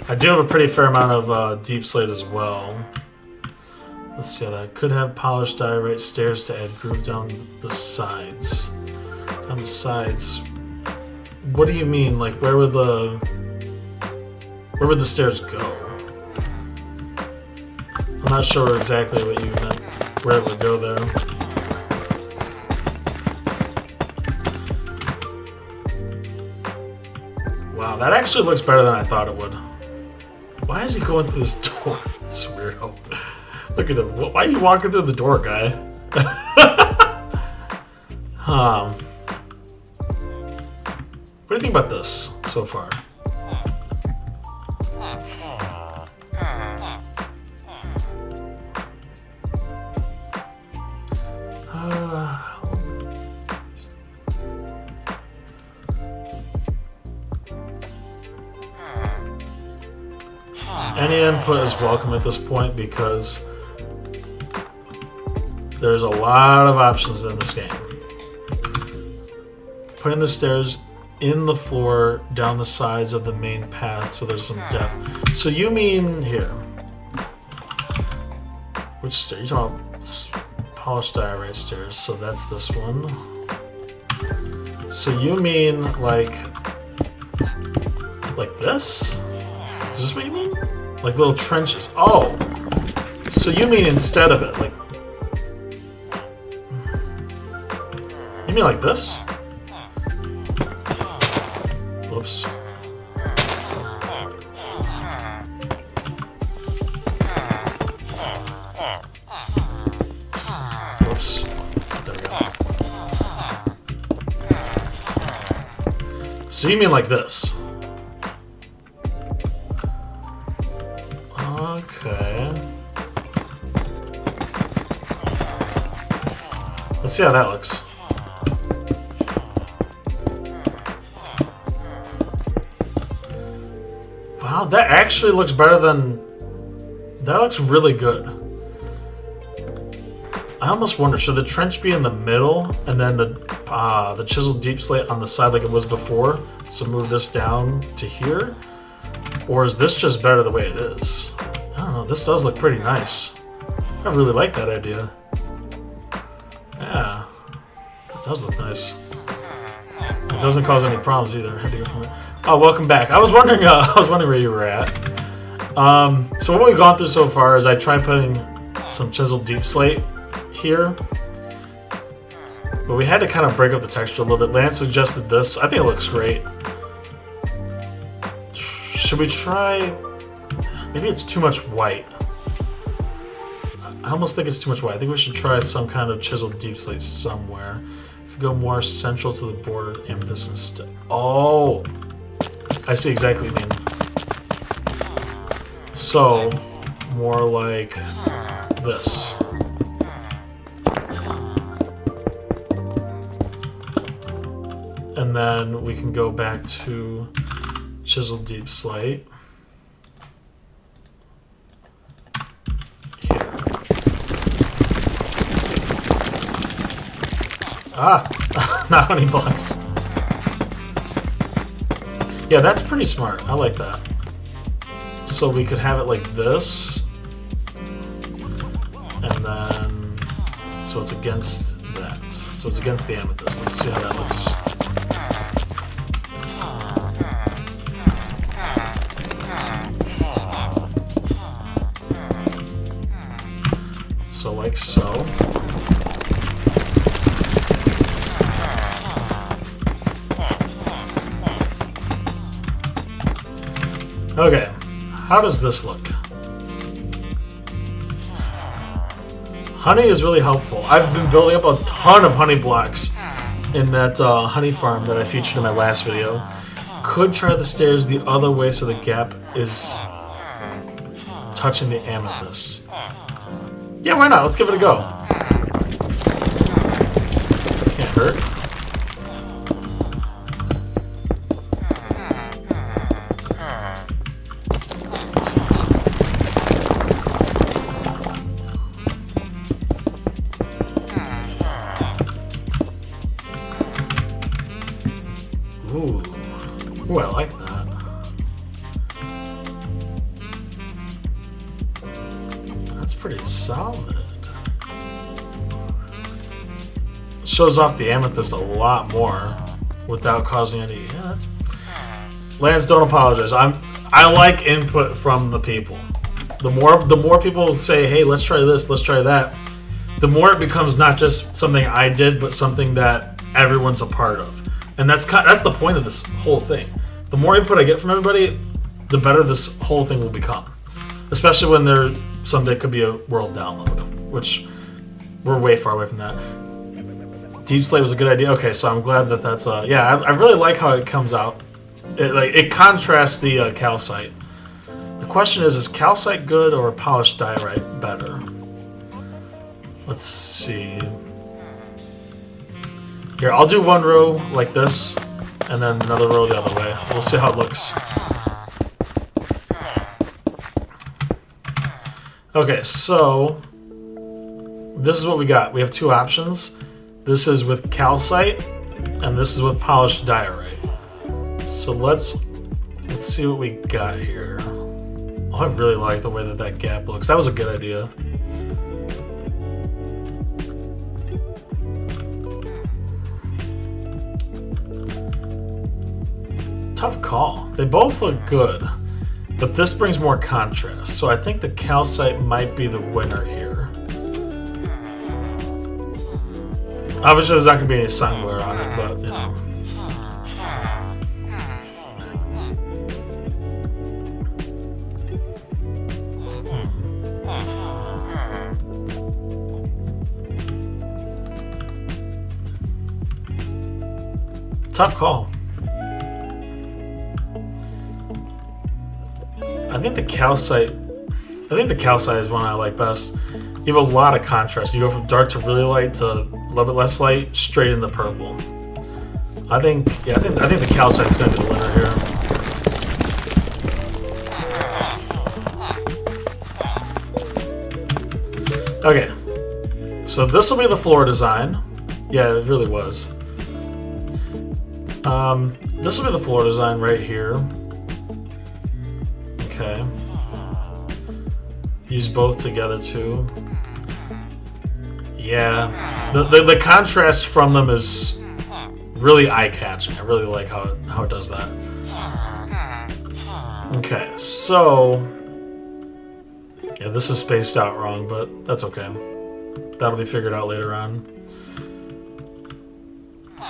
I do have a pretty fair amount of deep slate as well. Let's see how that could have polished diorite stairs to add groove down the sides. On the sides. What do you mean? Like where would the stairs go? I'm not sure exactly what you meant. Where it would go there. Wow, that actually looks better than I thought it would. Why is he going through this door? This weirdo. Look at him. Why are you walking through the door, guy? What do you think about this so far? Any input is welcome at this point because there's a lot of options in this game. Putting the stairs in the floor down the sides of the main path so there's some depth. So you mean here? Which stair? You're talking about polished diorite stairs, so that's this one. So you mean like this? Is this what you mean? Like little trenches. Oh! So you mean instead of it, like... You mean like this? Whoops. So you mean like this? Okay. Let's see how that looks. Wow, that actually looks better than... That looks really good. I almost wonder, should the trench be in the middle and then the chiseled deep slate on the side like it was before? So move this down to here? Or is this just better the way it is? I don't know, this does look pretty nice. I really like that idea. Yeah, it does look nice. It doesn't cause any problems either. I had to go from it. Oh, welcome back. I was wondering where you were at. So what we've gone through so far is I tried putting some chiseled deep slate here, but we had to kind of break up the texture a little bit. Lance suggested this. I think it looks great. Should we try? Maybe it's too much white. I almost think it's too much white. I think we should try some kind of chiseled deep slate somewhere. Could go more central to the border amethyst instead. Oh, I see exactly what you mean. So, more like this. And then we can go back to chiseled deep slate. Here. Ah, not honey blocks. Yeah, that's pretty smart. I like that. So we could have it like this, and then so it's against that. So it's against the amethyst. Let's see how that looks. So like so. Okay. How does this look? Honey is really helpful. I've been building up a ton of honey blocks in that honey farm that I featured in my last video. Could try the stairs the other way so the gap is touching the amethyst. Yeah, why not? Let's give it a go. Can't hurt. Ooh, I like that. That's pretty solid. Shows off the amethyst a lot more without causing any. Yeah, that's. Lance, don't apologize. I like input from the people. The more people say, hey, let's try this, let's try that, the more it becomes not just something I did, but something that everyone's a part of. And that's the point of this whole thing. The more input I get from everybody, the better this whole thing will become. Especially when there someday could be a world download, which we're way far away from that. Deep slate was a good idea. Okay, so I'm glad that that's yeah. I really like how it comes out. It contrasts the calcite. The question is calcite good or polished diorite better? Let's see. Here, I'll do one row like this, and then another row the other way. We'll see how it looks. Okay, so this is what we got. We have two options. This is with calcite, and this is with polished diorite. So let's see what we got here. Oh, I really like the way that gap looks. That was a good idea. Tough call. They both look good, but this brings more contrast. So I think the calcite might be the winner here. Obviously, there's not going to be any sun glare on it, but you know. Tough call. think the calcite. I think the calcite is one I like best. You have a lot of contrast. You go from dark to really light to a little bit less light, straight into purple. I think the calcite's gonna be the winner here. Okay, so this will be the floor design. Yeah, it really was. This will be the floor design right here. Okay. Use both together too. Yeah, the contrast from them is really eye-catching. I really like how it does that. Okay, so yeah, this is spaced out wrong, but that's okay. That'll be figured out later on.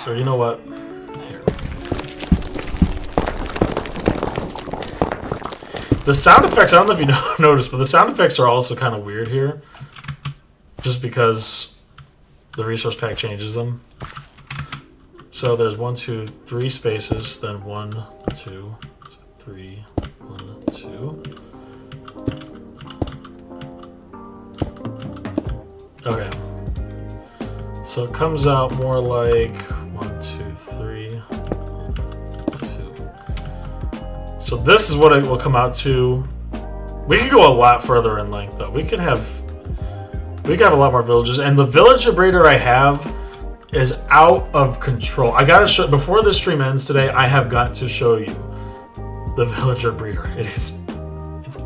Or you know what? Here. The sound effects, I don't know if you noticed, but the sound effects are also kind of weird here. Just because the resource pack changes them. So there's 1, 2, 3 spaces, then 1, 2, 3, 1, 2. Okay. So it comes out more like 1, 2, 3, 2. So this is what it will come out to. We could go a lot further in length, though. We could have a lot more villages, and the villager breeder I have is out of control. I gotta show before the stream ends today. I have got to show you the villager breeder. It's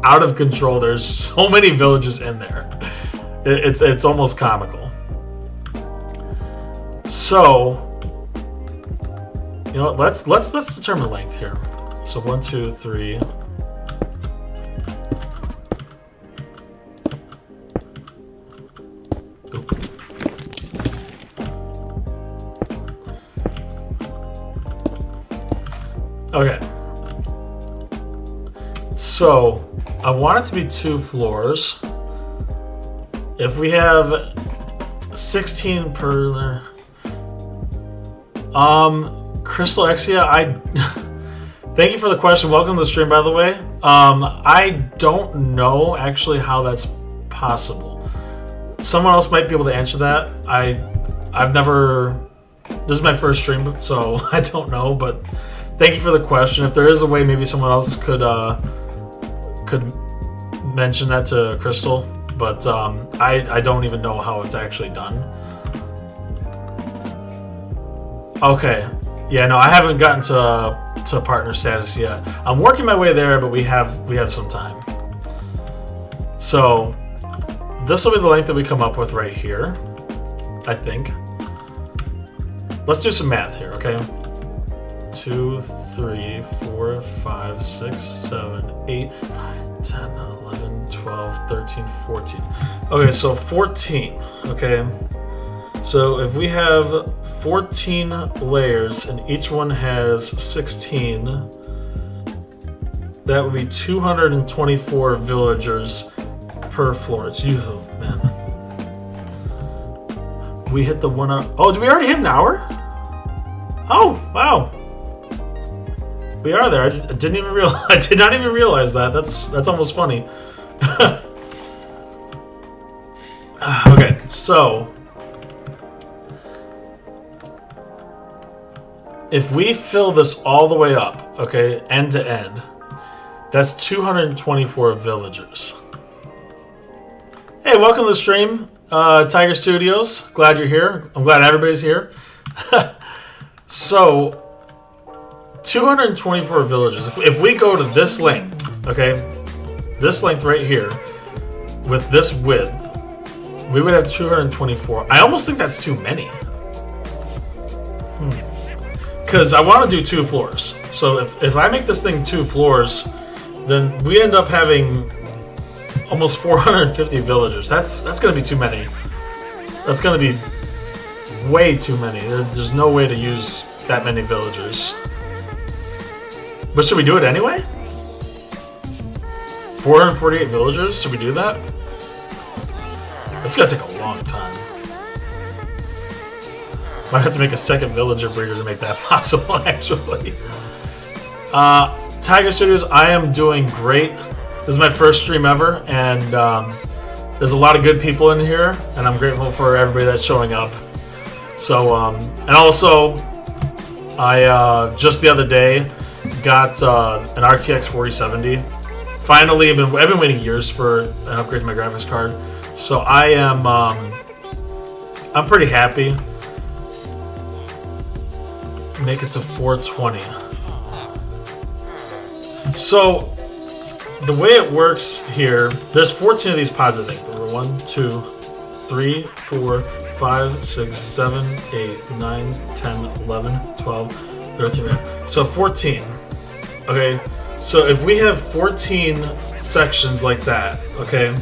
out of control. There's so many villages in there. It's almost comical. So you know what? Let's determine length here. So 1, 2, 3. Okay. So I want it to be 2 floors. If we have 16 per Crystal Exia, thank you for the question. Welcome to the stream, by the way. I don't know actually how that's possible. Someone else might be able to answer that. I've never. This is my first stream, so I don't know. But thank you for the question. If there is a way, maybe someone else could mention that to Crystal. But I don't even know how it's actually done. Okay. Yeah, no, I haven't gotten to partner status yet. I'm working my way there, but we have some time. So this will be the length that we come up with right here, I think. Let's do some math here, okay? 2, 3, 4, 5, 6, 7, 8, 9, 10, 11, 12, 13, 14. Okay, so 14, okay? So if we have 14 layers and each one has 16, that would be 224 villagers per floor. It's you, man. We hit the 1 hour. Oh, did we already hit an hour? Oh, wow. We are there. I didn't even realize. I did not even realize that. That's almost funny. Okay, so if we fill this all the way up, okay, end to end, that's 224 villagers. Hey, welcome to the stream, Tiger Studios. Glad you're here. I'm glad everybody's here. So 224 villagers. If we go to this length, okay, this length right here, with this width, we would have 224. I almost think that's too many. Because I want to do 2 floors. So if I make this thing 2 floors, then we end up having almost 450 villagers. That's going to be too many. That's going to be way too many. There's no way to use that many villagers. But should we do it anyway? 448 villagers? Should we do that? It's gonna take a long time. Might have to make a second villager breeder to make that possible, actually. Tiger Studios, I am doing great. This is my first stream ever, and there's a lot of good people in here, and I'm grateful for everybody that's showing up. So, and also, I just the other day got an RTX 4070. Finally, I've been waiting years for an upgrade to my graphics card, so I am I'm pretty happy. Make it to 420. So the way it works here, there's 14 of these pods, I think. There were 1, 2, 3, 4, 5, 6, 7, 8, 9, 10, 11, 12, 13. So 14. Okay, so if we have 14 sections like that, okay,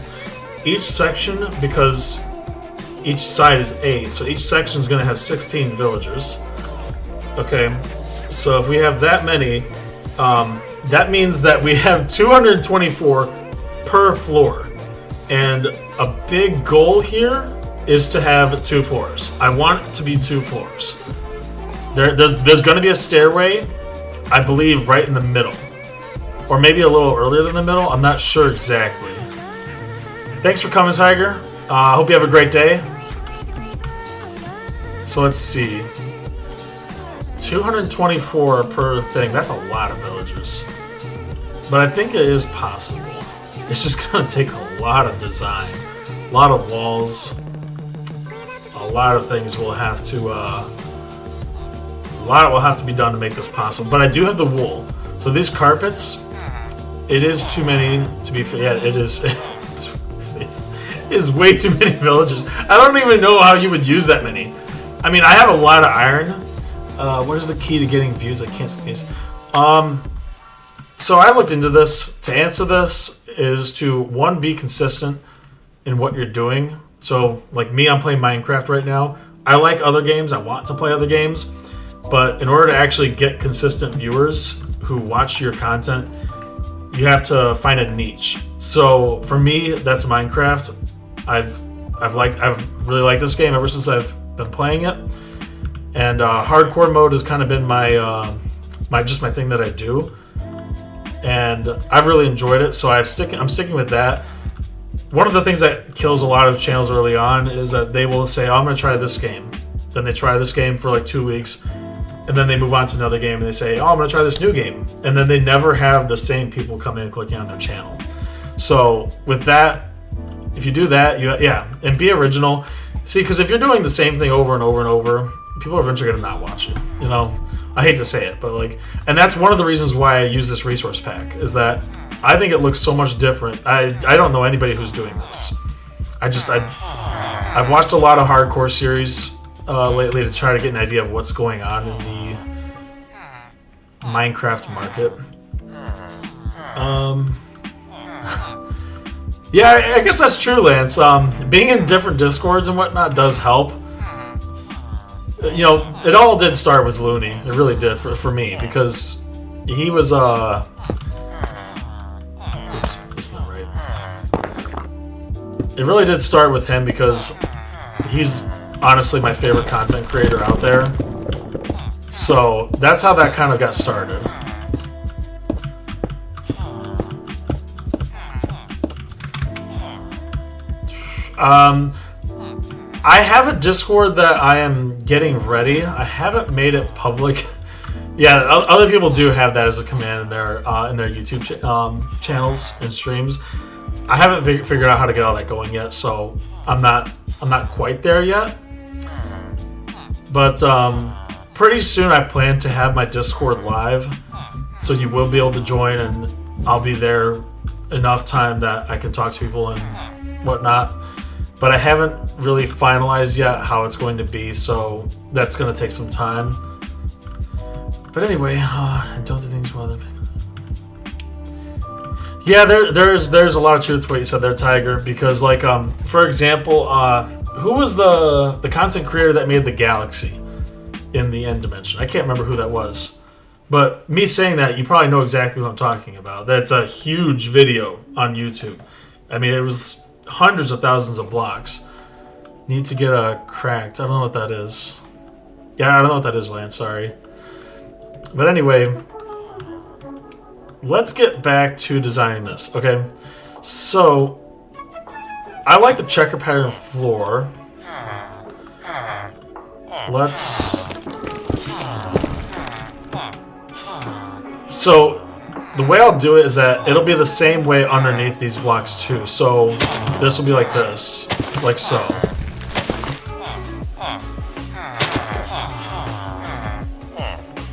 each section, because each side is 8, so each section is going to have 16 villagers. Okay, so if we have that many, that means that we have 224 per floor. And a big goal here is to have 2 floors. I want it to be 2 floors. There's going to be a stairway, I believe, right in the middle. Or maybe a little earlier than the middle. I'm not sure exactly. Thanks for coming, Tiger. I hope you have a great day. So let's see. 224 per thing. That's a lot of villagers. But I think it is possible. It's just going to take a lot of design. A lot of walls. A lot of things will have to... a lot will have to be done to make this possible. But I do have the wool. So these carpets... It is too many to be... Yeah, it is... It is way too many villagers. I don't even know how you would use that many. I mean, I have a lot of iron. What is the key to getting views? I can't see these. So I looked into this. To answer this is to, one, be consistent in what you're doing. So, like me, I'm playing Minecraft right now. I like other games. I want to play other games. But in order to actually get consistent viewers who watch your content, you have to find a niche. So for me, that's Minecraft. I've really liked this game ever since I've been playing it. And hardcore mode has kind of been my my thing that I do, and I've really enjoyed it. So I'm sticking with that. One of the things that kills a lot of channels early on is that they will say, "Oh, I'm going to try this game." Then they try this game for like 2 weeks, and then they move on to another game and they say, "Oh, I'm going to try this new game," and then they never have the same people come in and clicking on their channel. So with that, if you do that, and be original. See, because if you're doing the same thing over and over and over, people are eventually going to not watch it. You know, I hate to say it, but like, and that's one of the reasons why I use this resource pack, is that I think it looks so much different. I don't know anybody who's doing this. I've watched a lot of hardcore series lately to try to get an idea of what's going on in the Minecraft market. Yeah, I guess that's true, Lance. Being in different Discords and whatnot does help. You know, it all did start with Looney. It really did for me, because he was oops, that's not right. It really did start with him because he's honestly my favorite content creator out there. So that's how that kind of got started. I have a Discord that I am getting ready. I haven't made it public. Yeah, other people do have that as a command in their YouTube channels and streams. I haven't figured out how to get all that going yet, so I'm not quite there yet. But pretty soon I plan to have my Discord live, so you will be able to join, and I'll be there enough time that I can talk to people and whatnot. But I haven't really finalized yet how it's going to be, so that's going to take some time. But anyway, don't do things while they're... Yeah, there's a lot of truth to what you said there, Tiger, because like for example, who was the content creator that made the galaxy in the End Dimension? I can't remember who that was. But me saying that, you probably know exactly what I'm talking about. That's a huge video on YouTube. I mean, it was hundreds of thousands of blocks. Need to get a cracked. I don't know what that is. Yeah, I don't know what that is, Lance. Sorry. But anyway, let's get back to designing this. Okay, so I like the checker pattern floor. So the way I'll do it is that it'll be the same way underneath these blocks too. So this will be like this, like so.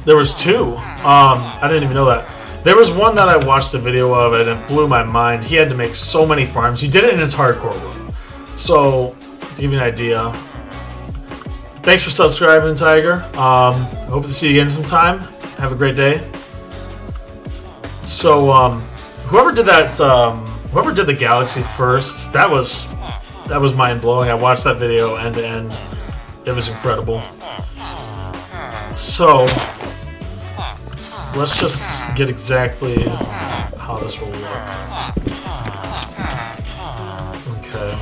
There was two. I didn't even know that. There was one that I watched a video of and it blew my mind. He had to make so many farms. He did it in his hardcore world. So to give you an idea. Thanks for subscribing, Tiger. Hope to see you again sometime. Have a great day. So whoever did that, whoever did the galaxy first, that was mind blowing. I watched that video end to end. It was incredible. So let's just get exactly how this will look. Okay.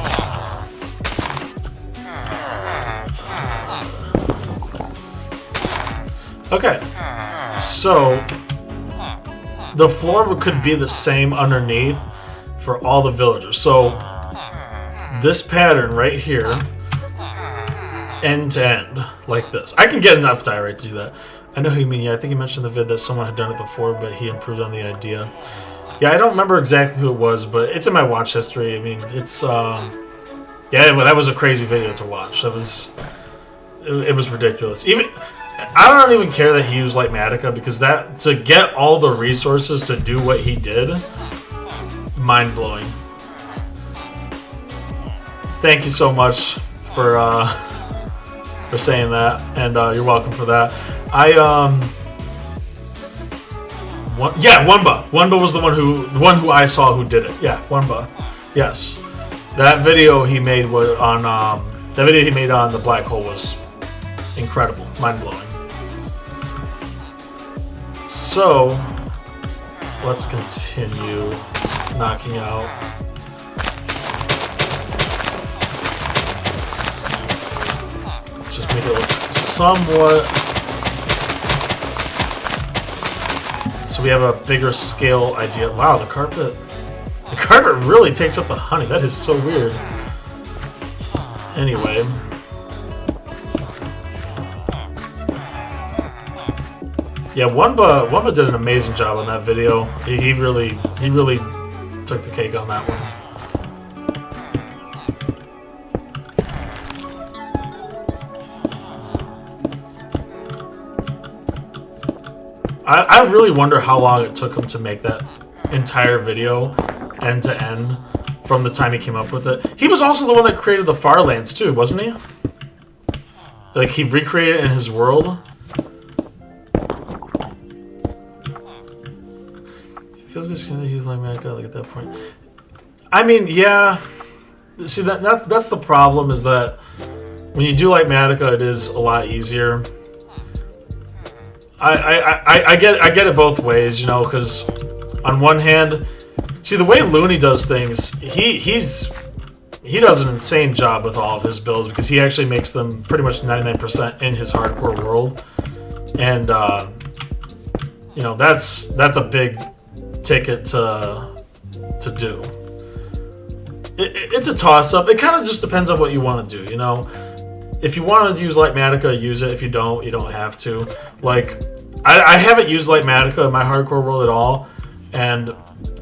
Okay. So the floor could be the same underneath for all the villagers. So this pattern right here, end to end, like this. I can get enough diorite to do that. I know who you mean. Yeah, I think you mentioned in the vid that someone had done it before, but he improved on the idea. Yeah, I don't remember exactly who it was, but it's in my watch history. I mean, it's yeah, well, that was a crazy video to watch. That was it was ridiculous. Even I don't even care that he used Lightmatica, because that, to get all the resources to do what he did, mind blowing. Thank you so much for saying that, and you're welcome for that. Yeah, Wumba. Wumba was the one who I saw who did it. Yeah, Wumba. Yes, that video he made was on that video he made on the black hole was incredible, mind blowing. So let's continue knocking out. Just make it look somewhat. So we have a bigger scale idea. Wow, the carpet really takes up the honey. That is so weird. Anyway. Yeah, Wumba did an amazing job on that video. He really took the cake on that one. I really wonder how long it took him to make that entire video, end to end, from the time he came up with it. He was also the one that created the Farlands too, wasn't he? Like, he recreated it in his world. Feels a bit scary to use Lightmatica like at that point. I mean, yeah. See, that's the problem, is that when you do Lightmatica, it is a lot easier. I get it both ways, you know, because on one hand, see, the way Looney does things, he does an insane job with all of his builds, because he actually makes them pretty much 99% in his hardcore world, and you know, that's a big ticket to do. It's a toss-up. It kind of just depends on what you want to do, you know. If you want to use Lightmatica, use it. If you don't have to. Like, I haven't used Lightmatica in my hardcore world at all, and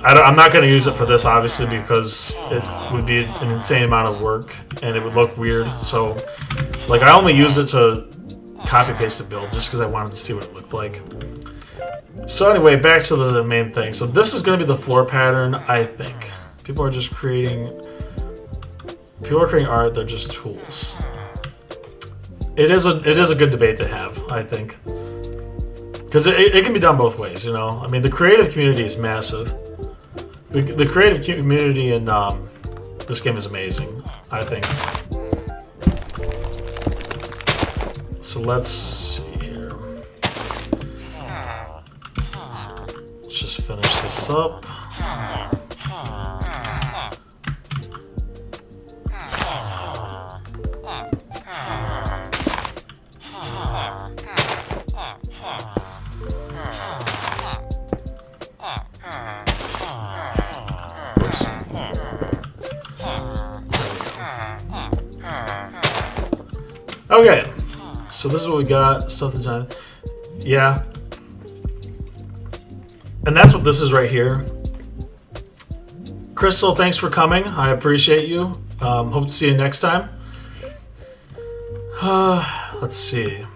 I'm not going to use it for this, obviously, because it would be an insane amount of work, and it would look weird. So, like, I only used it to copy-paste a build, just because I wanted to see what it looked like. So anyway, back to the main thing. So this is going to be the floor pattern, I think. People are creating art, they're just tools. It is a good debate to have, I think. Because it can be done both ways, you know? I mean, the creative community is massive. The creative community in this game is amazing, I think. So let's see here. Let's just finish this up. Okay, so this is what we got. Stuff design. Yeah. And that's what this is right here. Crystal, thanks for coming. I appreciate you. Hope to see you next time. Let's see.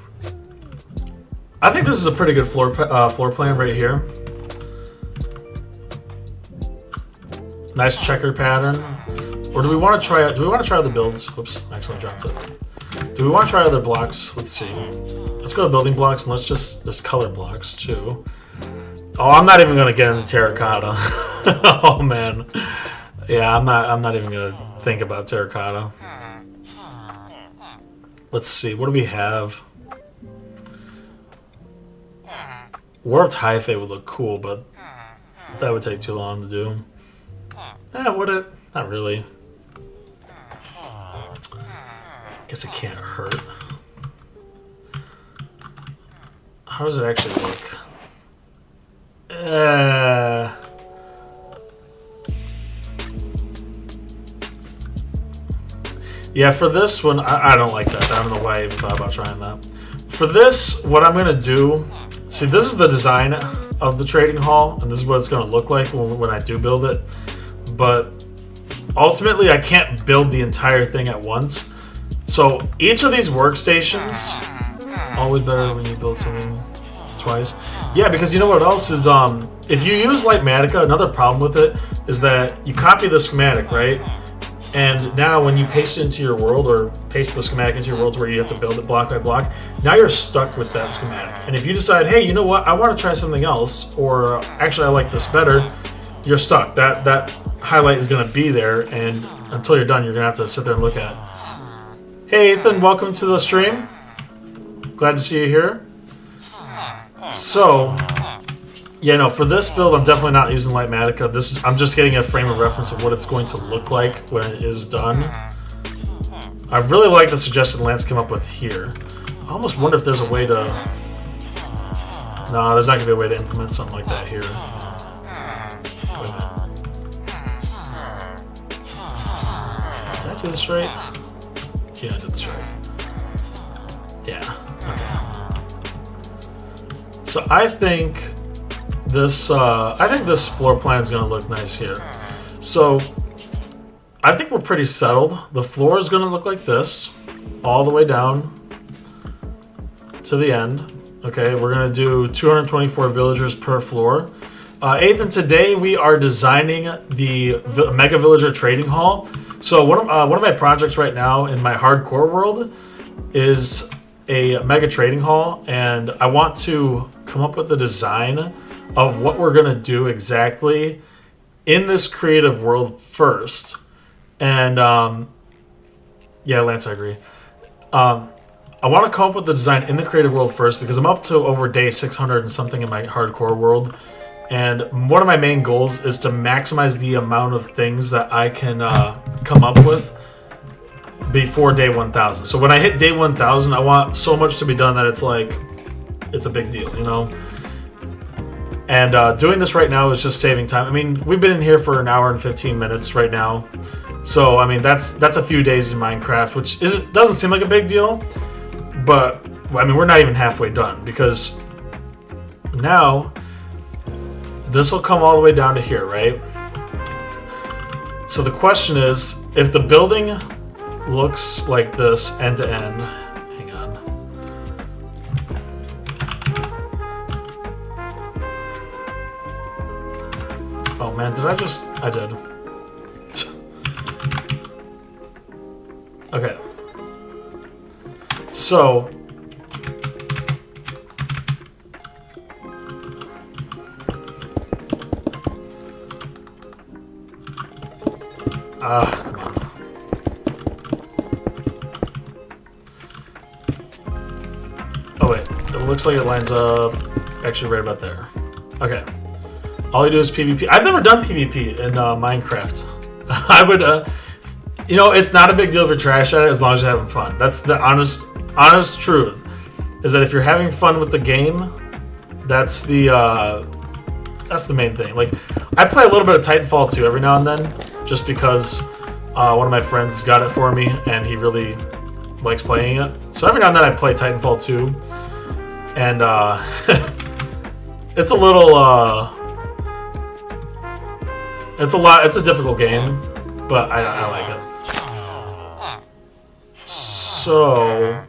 I think this is a pretty good floor plan right here. Nice checkered pattern. Or do we want to try? Do we want to try other builds? Whoops, I accidentally dropped it. Do we want to try other blocks? Let's see. Let's go to building blocks and let's just color blocks too. Oh, I'm not even gonna get into terracotta. Oh man. Yeah, I'm not even gonna think about terracotta. Let's see. What do we have? Warped hyphae would look cool, but that would take too long to do. Would it? Not really. Guess it can't hurt. How does it actually look? Yeah, for this one, I don't like that. I don't know why I even thought about trying that. For this, what I'm gonna do, see, this is the design of the trading hall, and this is what it's gonna look like when I do build it. But ultimately, I can't build the entire thing at once. So each of these workstations, always better when you build something twice. Yeah, because you know what else is, if you use Litematica, another problem with it is that you copy the schematic, right? And now when you paste it into your world, or paste the schematic into your world where you have to build it block by block, now you're stuck with that schematic. And if you decide, hey, you know what, I want to try something else, or actually I like this better, you're stuck. That highlight is going to be there, and until you're done, you're going to have to sit there and look at it. Hey, Ethan, welcome to the stream. Glad to see you here. So, yeah, no, for this build, I'm definitely not using Litematica. I'm just getting a frame of reference of what it's going to look like when it is done. I really like the suggested lands came up with here. I almost wonder if there's a way to... No, there's not going to be a way to implement something like that here. Wait a minute. Did I do this right? Yeah, I did this right. Yeah, okay. So I think this floor plan is going to look nice here. So I think we're pretty settled. The floor is going to look like this, all the way down to the end. Okay, we're going to do 224 villagers per floor. Ethan, today we are designing the Mega Villager Trading Hall. So one of my projects right now in my hardcore world is a Mega Trading Hall, and I want to come up with the design of what we're going to do exactly in this creative world first. And yeah, Lance, I agree. I want to come up with the design in the creative world first because I'm up to over day 600 and something in my hardcore world. And one of my main goals is to maximize the amount of things that I can come up with before day 1000. So when I hit day 1000, I want so much to be done that it's like, it's a big deal, you know? And doing this right now is just saving time. I mean, we've been in here for an hour and 15 minutes right now. So, I mean, that's a few days in Minecraft, which doesn't seem like a big deal. But, I mean, we're not even halfway done because now this will come all the way down to here, right? So the question is, if the building looks like this end to end, hang on. Oh man, I did. Okay. So, come on. Oh wait, it looks like it lines up actually right about there. Okay. All you do is PvP. I've never done PvP in Minecraft. I would, you know, it's not a big deal if you're trash at it as long as you're having fun. That's the honest truth. Is that if you're having fun with the game, that's the main thing. Like, I play a little bit of Titanfall 2 every now and then, just because one of my friends got it for me, and he really likes playing it. So every now and then I play Titanfall 2, and it's a little it's a difficult game, but I like it. So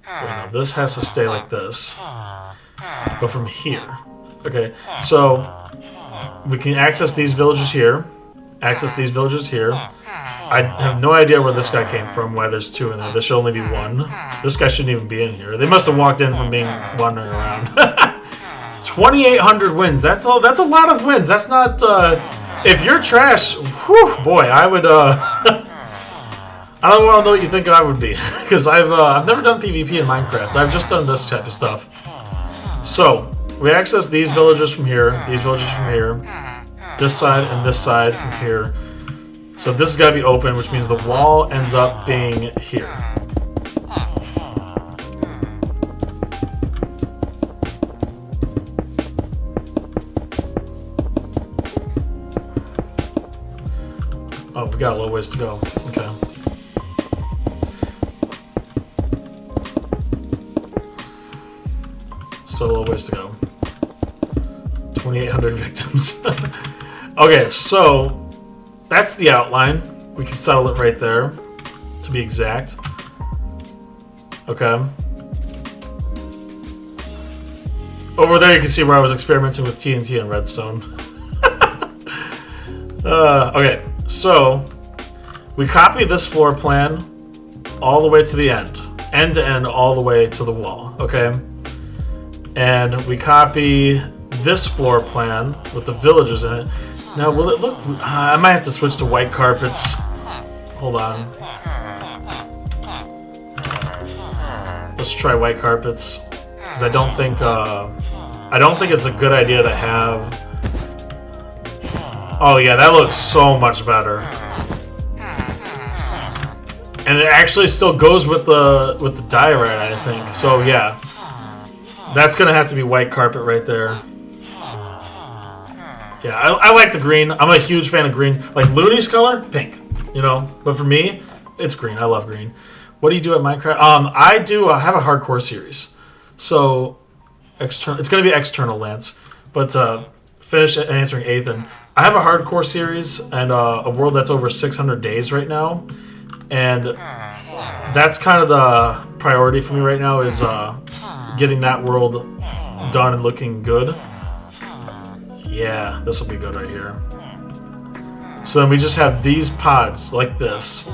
wait, no, this has to stay like this, but from here. Okay, so we can access these villagers here, access these villagers here. I have no idea where this guy came from, why there's two in there. There should only be one. This guy shouldn't even be in here. They must have walked in from being wandering around. 2,800 wins. That's a lot of wins. That's not. If you're trash, whew, boy, I would. I don't want to know what you think I would be, because I've never done PvP in Minecraft. I've just done this type of stuff. So we access these villagers from here, these villagers from here, this side and this side from here. So this has got to be open, which means the wall ends up being here. Oh, we got a little ways to go. Okay. Still a little ways to go. 2,800 victims. Okay, so that's the outline. We can settle it right there, to be exact. Okay. Over there you can see where I was experimenting with TNT and redstone. Okay, so we copy this floor plan all the way to the end to end, all the way to the wall, okay? And we copy this floor plan with the villagers in it. Now, will it look... I might have to switch to white carpets. Hold on. Let's try white carpets, because I don't think it's a good idea to have... Oh yeah, that looks so much better. And it actually still goes with the diorite, I think. So yeah, that's gonna have to be white carpet right there. Yeah, I like the green. I'm a huge fan of green. Like Looney's color, pink. You know, but for me, it's green. I love green. What do you do at Minecraft? I have a hardcore series. So external. It's gonna be external, Lance. But finish answering Ethan. I have a hardcore series and a world that's over 600 days right now, and that's kind of the priority for me right now is getting that world done and looking good. Yeah, this will be good right here. So then we just have these pods like this,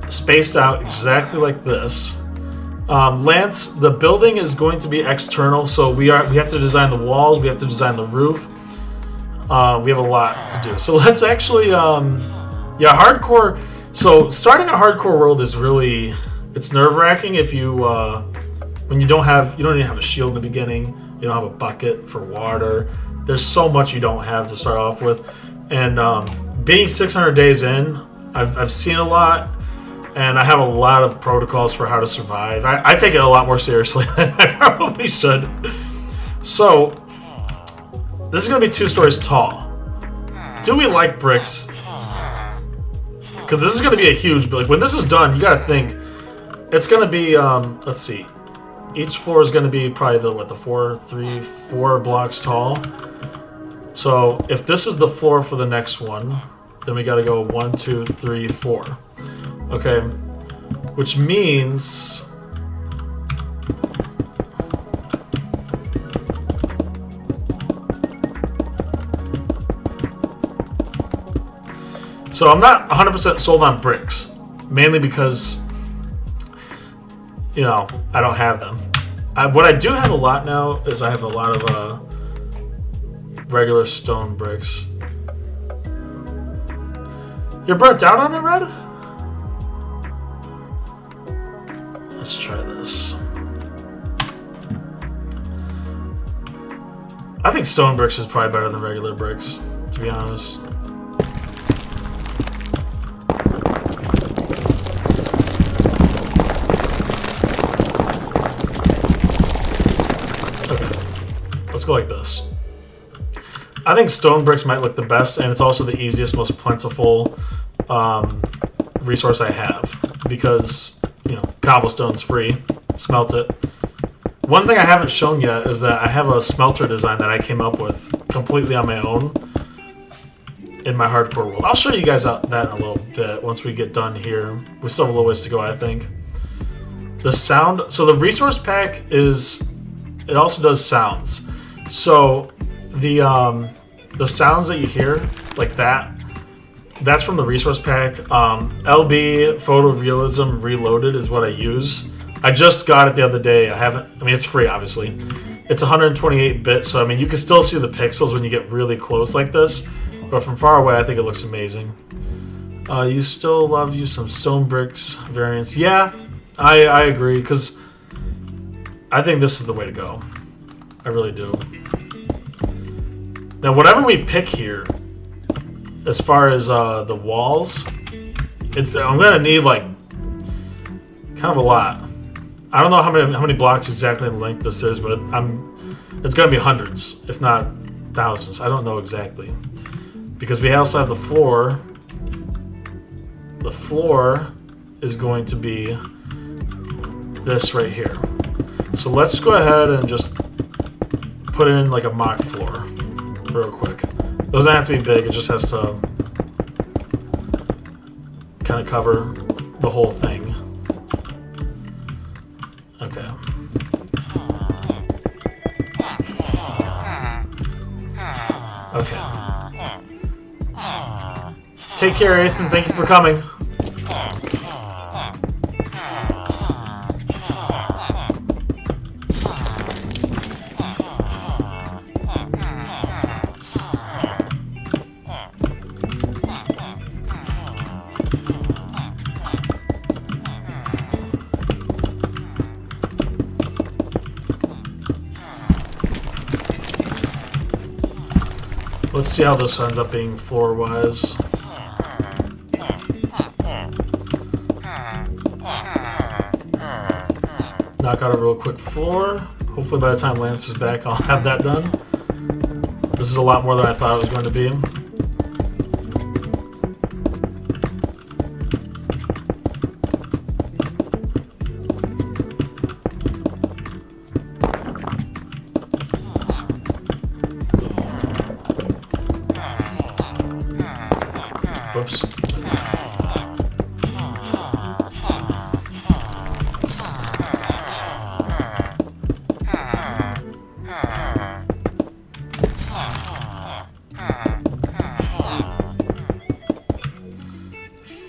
spaced out exactly like this. Lance, the building is going to be external, so we have to design the walls, we have to design the roof. We have a lot to do. So let's actually, yeah, hardcore. So starting a hardcore world is really, it's nerve-wracking if you, when you don't even have a shield in the beginning. You don't have a bucket for water. There's so much you don't have to start off with. And being 600 days in, I've seen a lot, and I have a lot of protocols for how to survive. I take it a lot more seriously than I probably should. So, this is going to be 2 stories tall. Do we like bricks? Because this is going to be a huge building. When this is done, you got to think, it's going to be, let's see. Each floor is going to be probably the 4 blocks tall. So if this is the floor for the next one, then we got to go 1, 2, 3, 4. Okay, which means so I'm not 100% sold on bricks, mainly because, you know, I don't have them. What I do have a lot now is I have a lot of regular stone bricks. You're burnt out on it, Red? Let's try this. I think stone bricks is probably better than regular bricks, to be honest. Let's go like this. I think stone bricks might look the best, and it's also the easiest, most plentiful resource I have because, you know, cobblestone's free. Smelt it. One thing I haven't shown yet is that I have a smelter design that I came up with completely on my own in my hardcore world. I'll show you guys that in a little bit once we get done here. We still have a little ways to go, I think. The sound... So the resource pack is... It also does sounds. So the sounds that you hear, like that, that's from the resource pack. LB Photorealism Reloaded is what I use. I just got it the other day. I mean, it's free, obviously. It's 128-bit, so I mean, you can still see the pixels when you get really close like this. But from far away, I think it looks amazing. You still love you some stone bricks variants. Yeah, I agree, because I think this is the way to go. I really do. Now, whatever we pick here, as far as the walls, I'm going to need, like, kind of a lot. I don't know how many blocks exactly in length this is, but it's going to be hundreds, if not thousands. I don't know exactly. Because we also have the floor. The floor is going to be this right here. So let's go ahead and just put in like a mock floor real quick. It doesn't have to be big, it just has to kind of cover the whole thing. Okay. Okay. Take care, Ethan. Thank you for coming. Let's see how this ends up being floor-wise. Knock out a real quick floor. Hopefully by the time Lance is back, I'll have that done. This is a lot more than I thought it was going to be. Whoops.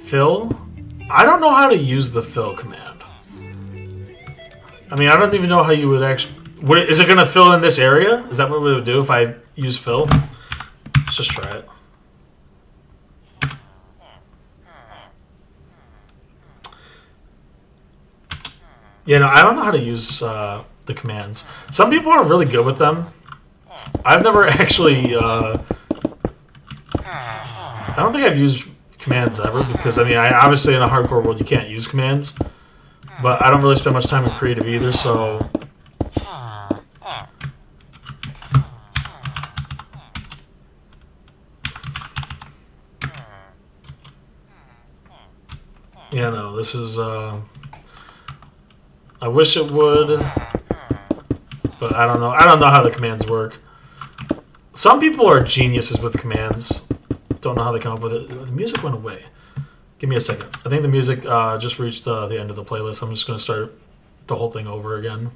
Fill? I don't know how to use the fill command. I mean, I don't even know how you would actually... Is it going to fill in this area? Is that what it would do if I use fill? Let's just try it. Yeah, no, I don't know how to use the commands. Some people are really good with them. I've never actually... I don't think I've used commands ever, because, I mean, obviously in a hardcore world you can't use commands. But I don't really spend much time in creative either, so... Yeah, no, this is... I wish it would, but I don't know. I don't know how the commands work. Some people are geniuses with commands. Don't know how they come up with it. The music went away. Give me a second. I think the music just reached the end of the playlist. I'm just going to start the whole thing over again.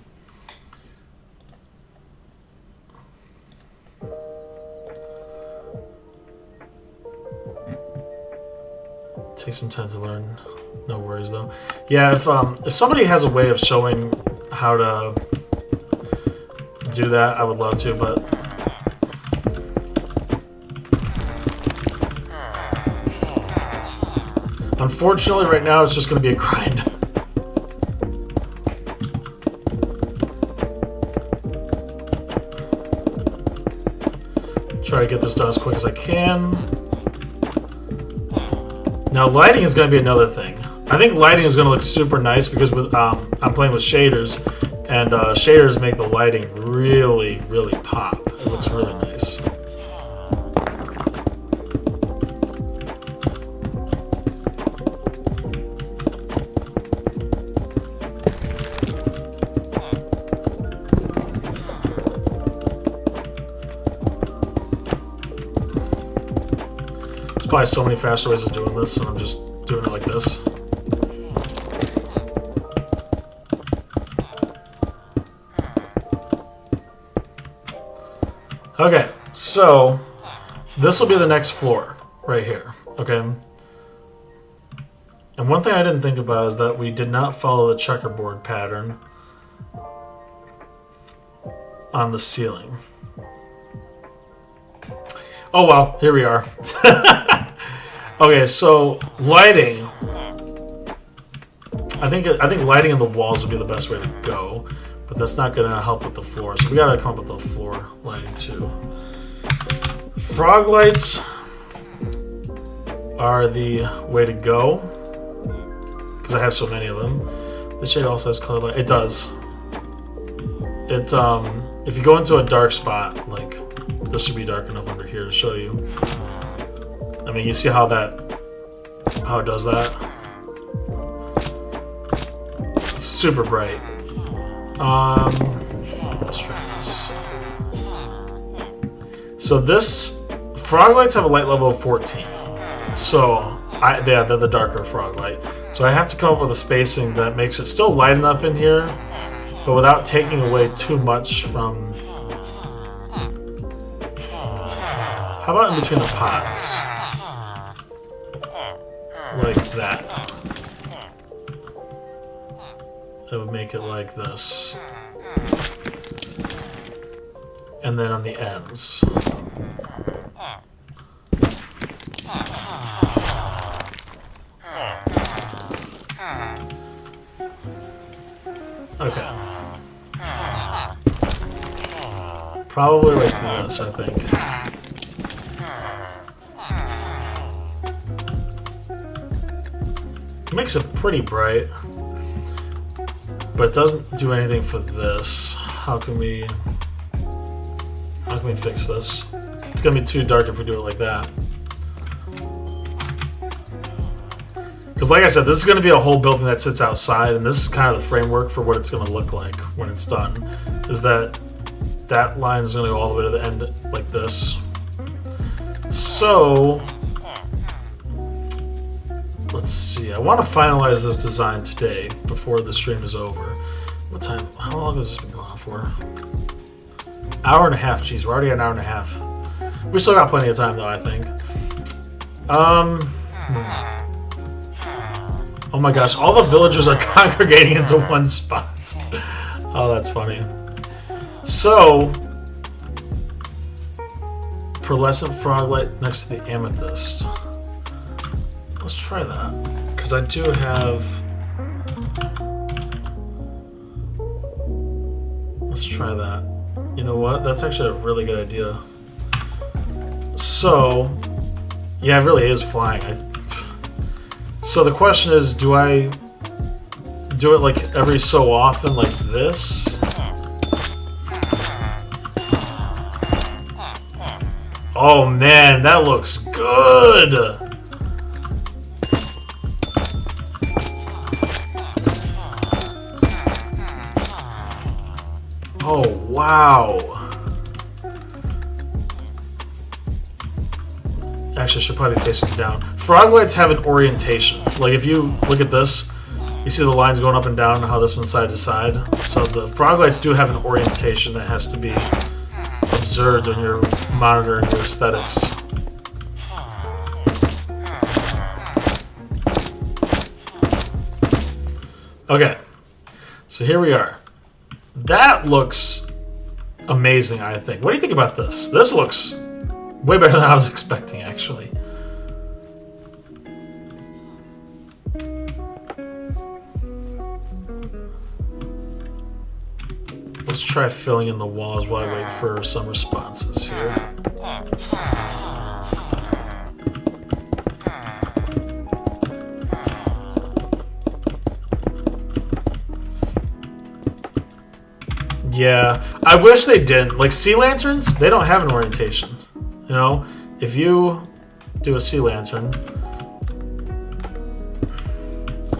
Take some time to learn. No worries though. Yeah, if somebody has a way of showing how to do that, I would love to, but unfortunately right now it's just going to be a grind. Try to get this done as quick as I can. Now lighting is going to be another thing. I think lighting is going to look super nice because with I'm playing with shaders, and shaders make the lighting really, really pop. It looks really nice. probably so many faster ways of doing this, and I'm just doing it like this. Okay, so this will be the next floor right here. Okay. And one thing I didn't think about is that we did not follow the checkerboard pattern on the ceiling. Oh well, here we are. Okay, so lighting. I think lighting in the walls would be the best way to go, but that's not gonna help with the floor. So we gotta come up with the floor lighting too. Frog lights are the way to go because I have so many of them. This shade also has color light. It does. It if you go into a dark spot, like this should be dark enough under here to show you. I mean, you see how it does that? It's super bright. Let's try this. So this frog lights have a light level of 14. So they're the darker frog light. So I have to come up with a spacing that makes it still light enough in here, but without taking away too much from. How about in between the pots? Like that. It would make it like this. And then on the ends. Okay. Probably like this, I think. It makes it pretty bright, but it doesn't do anything for this. How can we fix this? It's gonna be too dark if we do it like that. Because like I said, this is gonna be a whole building that sits outside, and this is kind of the framework for what it's gonna look like when it's done. Is that line is gonna go all the way to the end like this. So let's see. I want to finalize this design today before the stream is over. What time? How long has this been going on for? Hour and a half. Jeez, we're already at an hour and a half. We still got plenty of time though, I think. Oh my gosh, all the villagers are congregating into one spot. Oh, that's funny. So, pearlescent frog light next to the amethyst. Let's try that, because I do have. Let's try that. You know what? That's actually a really good idea. So, yeah, it really is flying. So the question is, do I do it like every so often, like this? Oh man, that looks good! Oh, wow. Actually, I should probably be facing down. Frog lights have an orientation. Like, if you look at this, you see the lines going up and down and how this one's side to side. So the frog lights do have an orientation that has to be observed when you're monitoring your aesthetics. Okay, so here we are. That looks amazing, I think. What do you think about this? This looks way better than I was expecting, actually. Let's try filling in the walls while I wait for some responses here. Yeah, I wish they didn't. Like, sea lanterns, they don't have an orientation. You know, if you do a sea lantern,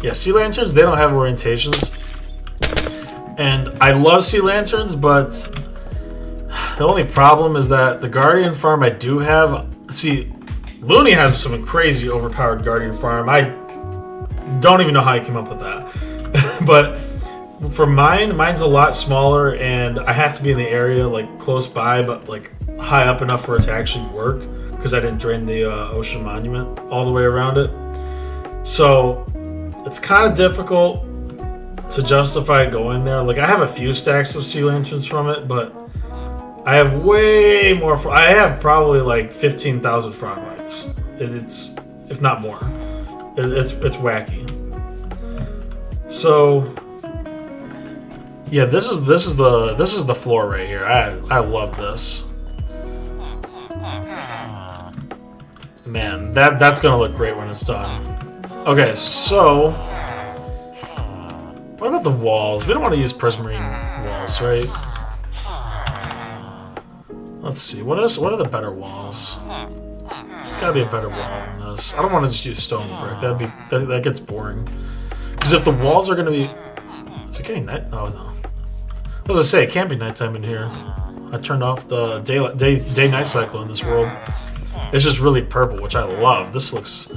yeah, sea lanterns, they don't have orientations. And I love sea lanterns, but the only problem is that the Guardian farm I do have, see, Looney has some crazy overpowered Guardian farm. I don't even know how he came up with that. But for mine's a lot smaller, and I have to be in the area like close by, but like high up enough for it to actually work because I didn't drain the Ocean Monument all the way around it. So it's kind of difficult to justify going there. Like I have a few stacks of sea lanterns from it, but I have way more. I have probably like 15,000 frog lights. It's if not more. It's wacky. So yeah, this is the floor right here. I love this. Man, that's gonna look great when it's done. Okay, so what about the walls? We don't want to use prismarine walls, right? Let's see. What are the better walls? There's gotta be a better wall than this. I don't want to just use stone brick. That gets boring. Because if the walls are gonna be, is it getting night? Oh no. I was gonna say it can't be nighttime in here. I turned off the day-night cycle in this world. It's just really purple, which I love. This looks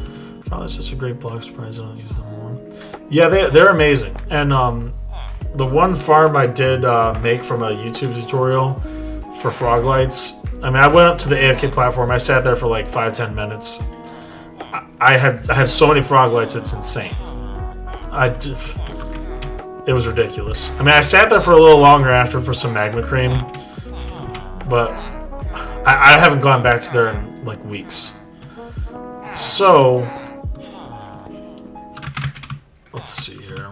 probably such a great block surprise. I don't use them more. Yeah, they're amazing. And the one farm I did make from a YouTube tutorial for frog lights. I mean, I went up to the AFK platform. I sat there for like 5-10 minutes. I have so many frog lights, it's insane. It was ridiculous. I mean, I sat there for a little longer after for some magma cream, but I haven't gone back to there in like weeks. So let's see here.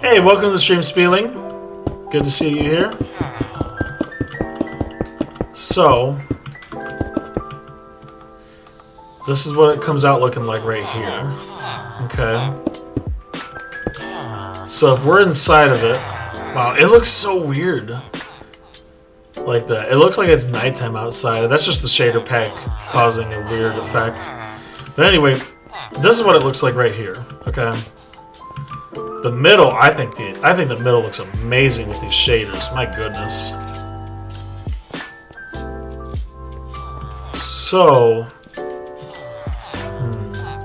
Hey, welcome to the stream, Spieling. Good to see you here. So, this is what it comes out looking like right here. Okay. So if we're inside of it, wow, it looks so weird. Like that. It looks like it's nighttime outside. That's just the shader pack causing a weird effect. But anyway, this is what it looks like right here. Okay. The middle, I think the middle looks amazing with these shaders. My goodness. So,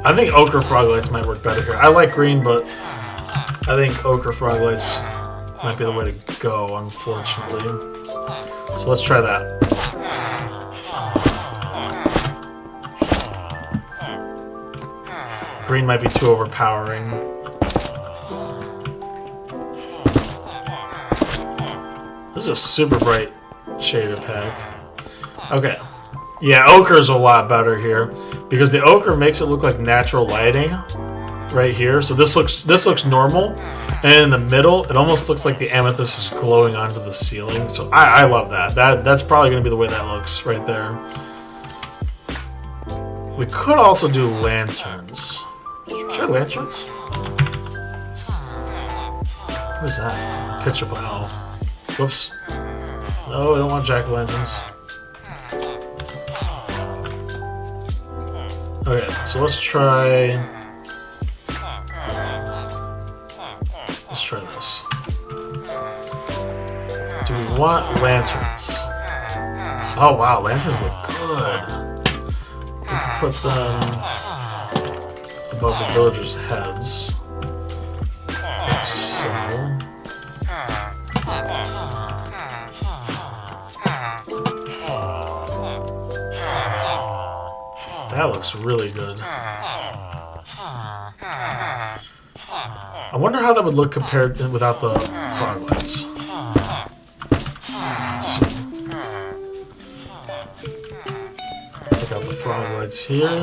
I think ochre frog lights might work better here. I like green, but I think ochre frog lights might be the way to go, unfortunately. So let's try that. Green might be too overpowering. This is a super bright shader pack. Okay. Yeah, ochre is a lot better here because the ochre makes it look like natural lighting right here. So this looks normal, and in the middle, it almost looks like the amethyst is glowing onto the ceiling. So I love that. That's probably going to be the way that looks right there. We could also do lanterns. Should we try lanterns? What is that? Picture ball. Whoops. No, I don't want jack-o'-lanterns. Okay, so let's try this. Do we want lanterns? Oh wow, lanterns look good. We can put them above the villagers' heads. Like so. That looks really good. I wonder how that would look compared without the frog lights. Let's see. Take out the frog lights here.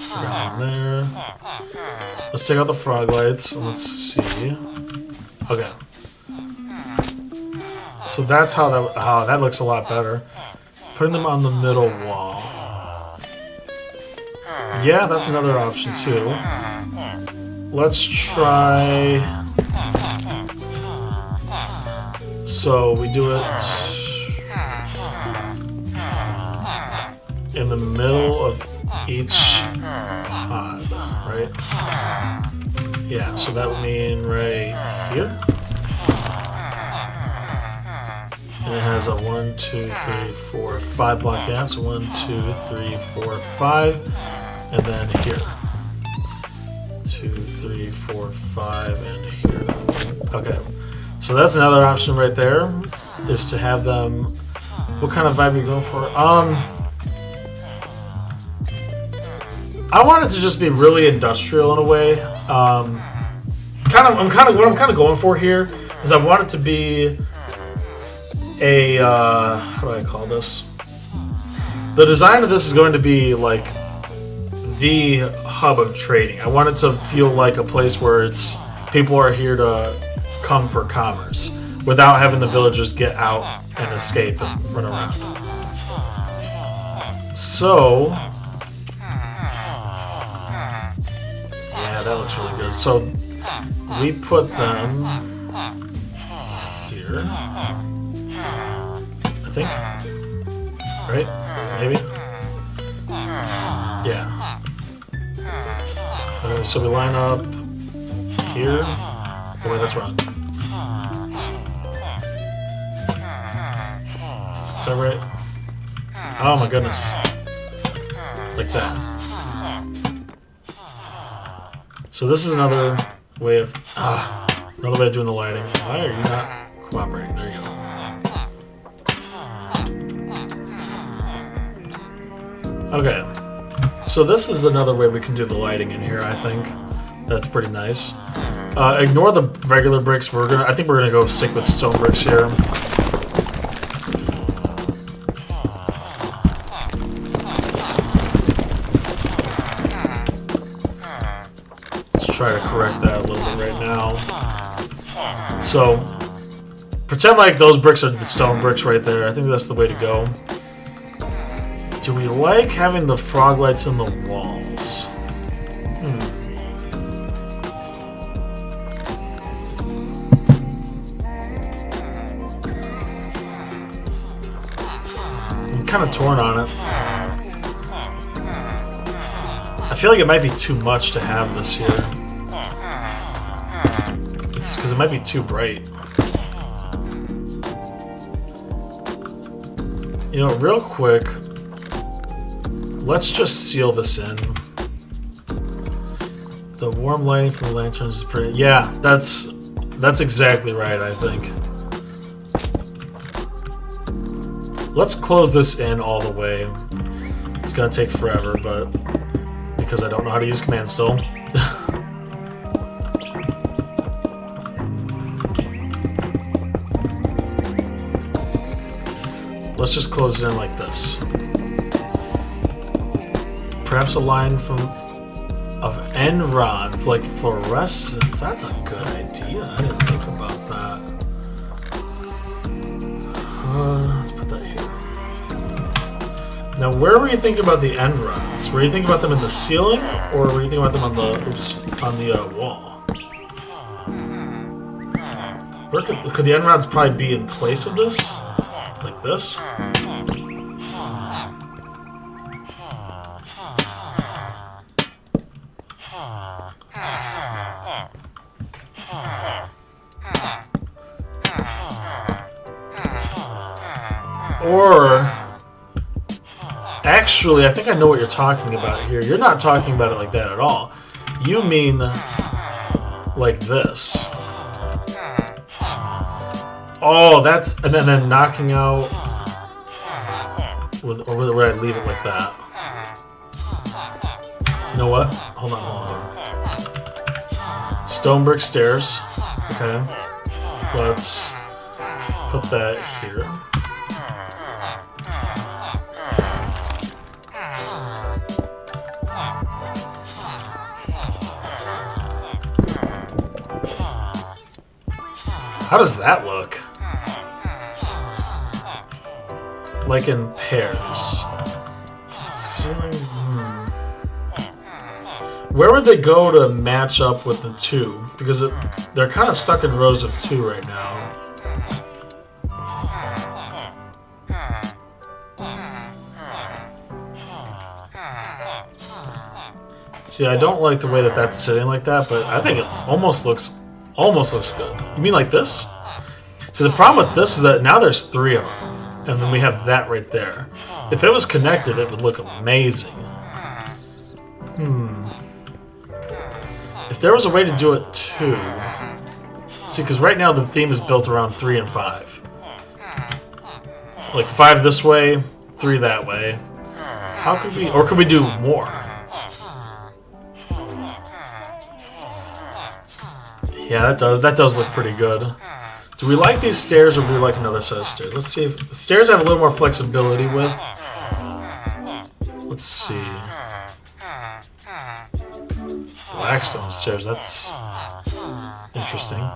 Down there. Let's take out the frog lights and let's see. Okay. So that's how that looks a lot better. Putting them on the middle wall. Yeah, that's another option too. Let's try. So we do it in the middle of each pod, right? Yeah, so that would mean right here. And it has a 1, 2, 3, 4, 5 block gap. So 1, 2, 3, 4, 5. And then here. 2, 3, 4, 5, and here. Okay. So that's another option right there, is to have them. What kind of vibe are you going for? I want it to just be really industrial in a way. What I'm kind of going for here is I want it to be a how do I call this? The design of this is going to be like the hub of trading. I want it to feel like a place where people are here to come for commerce without having the villagers get out and escape and run around. So yeah, that looks really good. So we put them here, I think. Right? Maybe? Yeah. So we line up here. Oh wait, that's wrong. Is that right? Oh my goodness. Like that. So this is another way of doing the lighting. Why are you not cooperating? There you go. Okay. So this is another way we can do the lighting in here, I think. That's pretty nice. Ignore the regular bricks. I think we're gonna go stick with stone bricks here. Try to correct that a little bit right now. So pretend like those bricks are the stone bricks right there. I think that's the way to go. Do we like having the frog lights in the walls? I'm kind of torn on it. I feel like it might be too much to have this here. It's because it might be too bright. You know, real quick, let's just seal this in. The warm lighting from the lanterns is pretty. Yeah, that's exactly right, I think. Let's close this in all the way. It's gonna take forever, but because I don't know how to use command still. Let's just close it in like this. Perhaps a line of end rods like fluorescence. That's a good idea. I didn't think about that. Let's put that here. Now, where were you thinking about the end rods? Were you thinking about them in the ceiling, or were you thinking about them on the wall? Where could the end rods probably be in place of this? Like this? Or, actually, I think I know what you're talking about here. You're not talking about it like that at all. You mean like this. Oh, that's, and then knocking out, or would I leave it like that? You know what? Hold on. Stone brick stairs. Okay. Let's put that here. How does that look? Like in pairs. Ceiling. Where would they go to match up with the two? Because they're kind of stuck in rows of two right now. See, I don't like the way that that's sitting like that, but I think it almost looks good. You mean like this? So the problem with this is that now there's 3 of them, and then we have that right there. If it was connected, it would look amazing. If there was a way to do it too... See, because right now the theme is built around 3 and 5. Like 5 this way, 3 that way. How could we... Or could we do more? Yeah, that does look pretty good. Do we like these stairs or do we like another set of stairs? Let's see if... Stairs I have a little more flexibility with. Let's see. Blackstone stairs, that's interesting.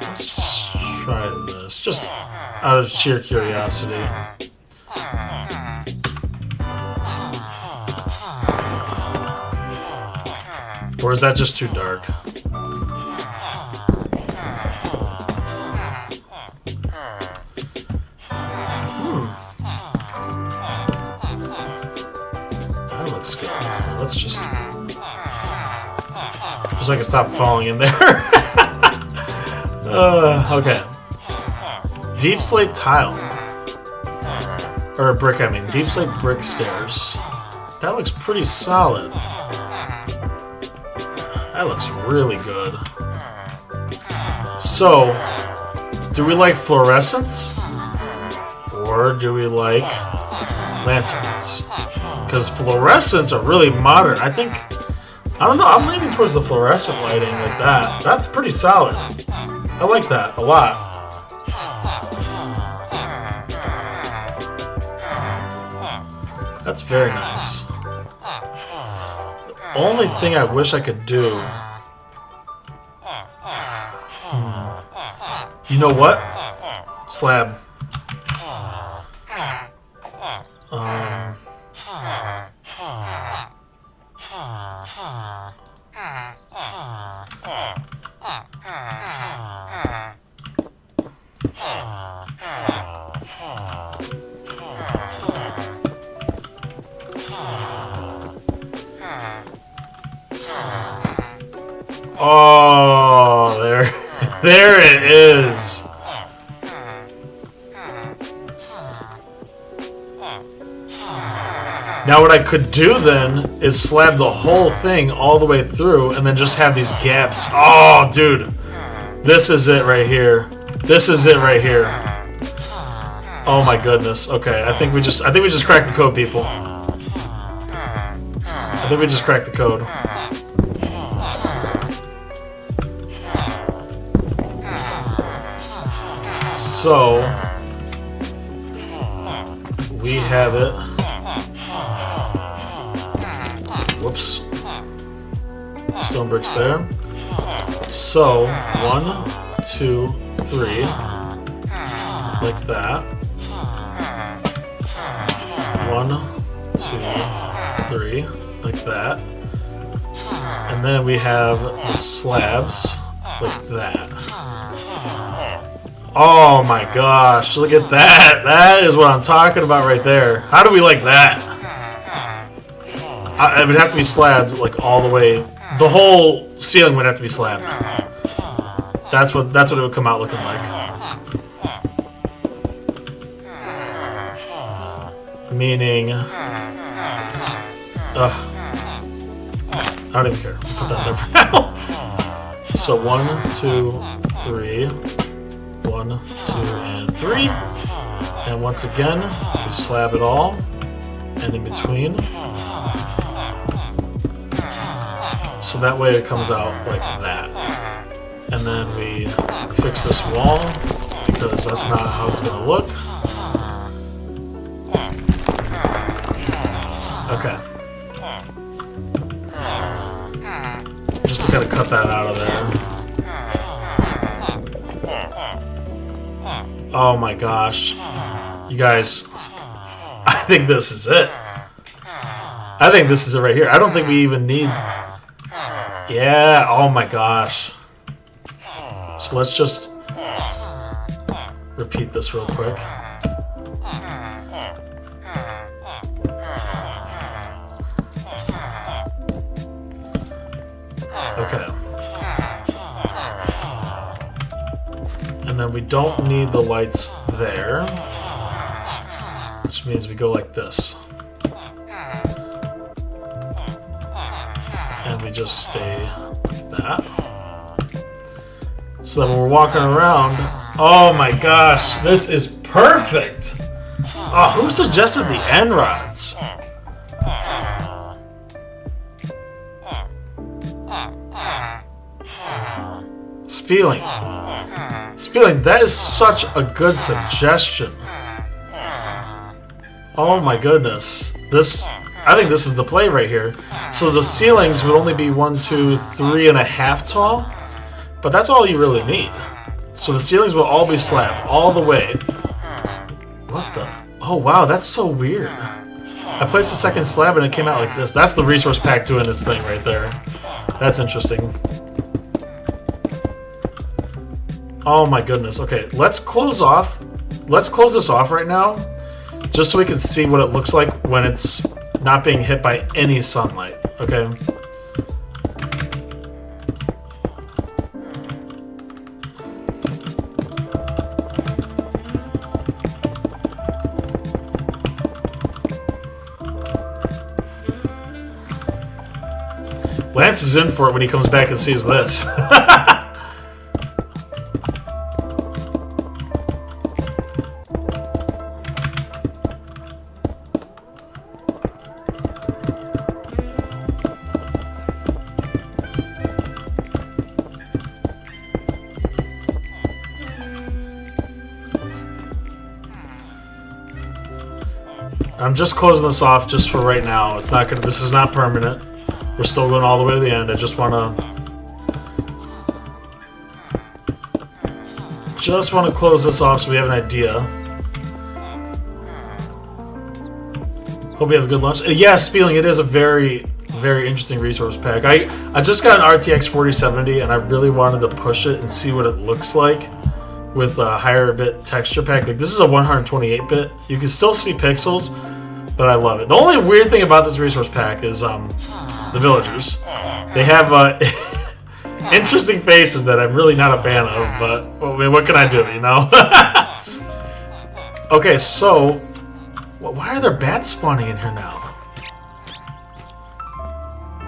Let's just try this, just out of sheer curiosity. Or is that just too dark? That looks good. Let's just so I can stop falling in there. Okay. Deep slate tile. Or brick, I mean. Deep slate brick stairs. That looks pretty solid. That looks really good. So, do we like fluorescents? Or do we like lanterns? Because fluorescents are really modern. I don't know, I'm leaning towards the fluorescent lighting like that. That's pretty solid. I like that a lot. That's very nice. The only thing I wish I could do... You know what? Slab. Oh, there it is. Now what I could do then is slab the whole thing all the way through and then just have these gaps. Oh, dude. This is it right here. This is it right here. Oh my goodness. Okay, I think we just cracked the code, people. I think we just cracked the code. So we have it. Whoops. Stone bricks there. So 1, 2, 3, like that. 1, 2, 3, like that. And then we have the slabs like that. Oh my gosh, look at that. That is what I'm talking about right there. How do we like that? It would have to be slabbed like all the way. The whole ceiling would have to be slabbed. That's what it would come out looking like. Meaning, I don't even care. Put that there for now. So 1, 2, 3. 1, 2, and 3. And once again, we slab it all. And in between. So that way it comes out like that. And then we fix this wall, because that's not how it's going to look. Okay. Just to kind of cut that out of there. Oh my gosh. You guys, I think this is it. I think this is it right here. I don't think we even need... Yeah, oh my gosh. So let's just repeat this real quick. And then we don't need the lights there, which means we go like this. And we just stay like that. So that when we're walking around, oh my gosh, this is perfect! Oh, who suggested the end rods? Spieling. Spieling, that is such a good suggestion. Oh my goodness. I think this is the play right here. So the ceilings would only be 1, 2, 3.5 tall, but that's all you really need. So the ceilings will all be slab, all the way. What the? Oh wow, that's so weird. I placed the second slab and it came out like this. That's the resource pack doing its thing right there. That's interesting. Oh my goodness. Okay, let's close off. Let's close this off right now, just so we can see what it looks like when it's not being hit by any sunlight. Okay. Lance is in for it when he comes back and sees this. I'm just closing this off just for right now. It's not gonna. This is not permanent. We're still going all the way to the end. I just want to close this off so we have an idea. Hope you have a good lunch. Yeah, Spieling, it is a very, very interesting resource pack. I just got an RTX 4070 and I really wanted to push it and see what it looks like with a higher bit texture pack. Like, this is a 128-bit. You can still see pixels, but I love it. The only weird thing about this resource pack is the villagers. They have interesting faces that I'm really not a fan of, but I mean, what can I do, you know? Okay, so why are there bats spawning in here now?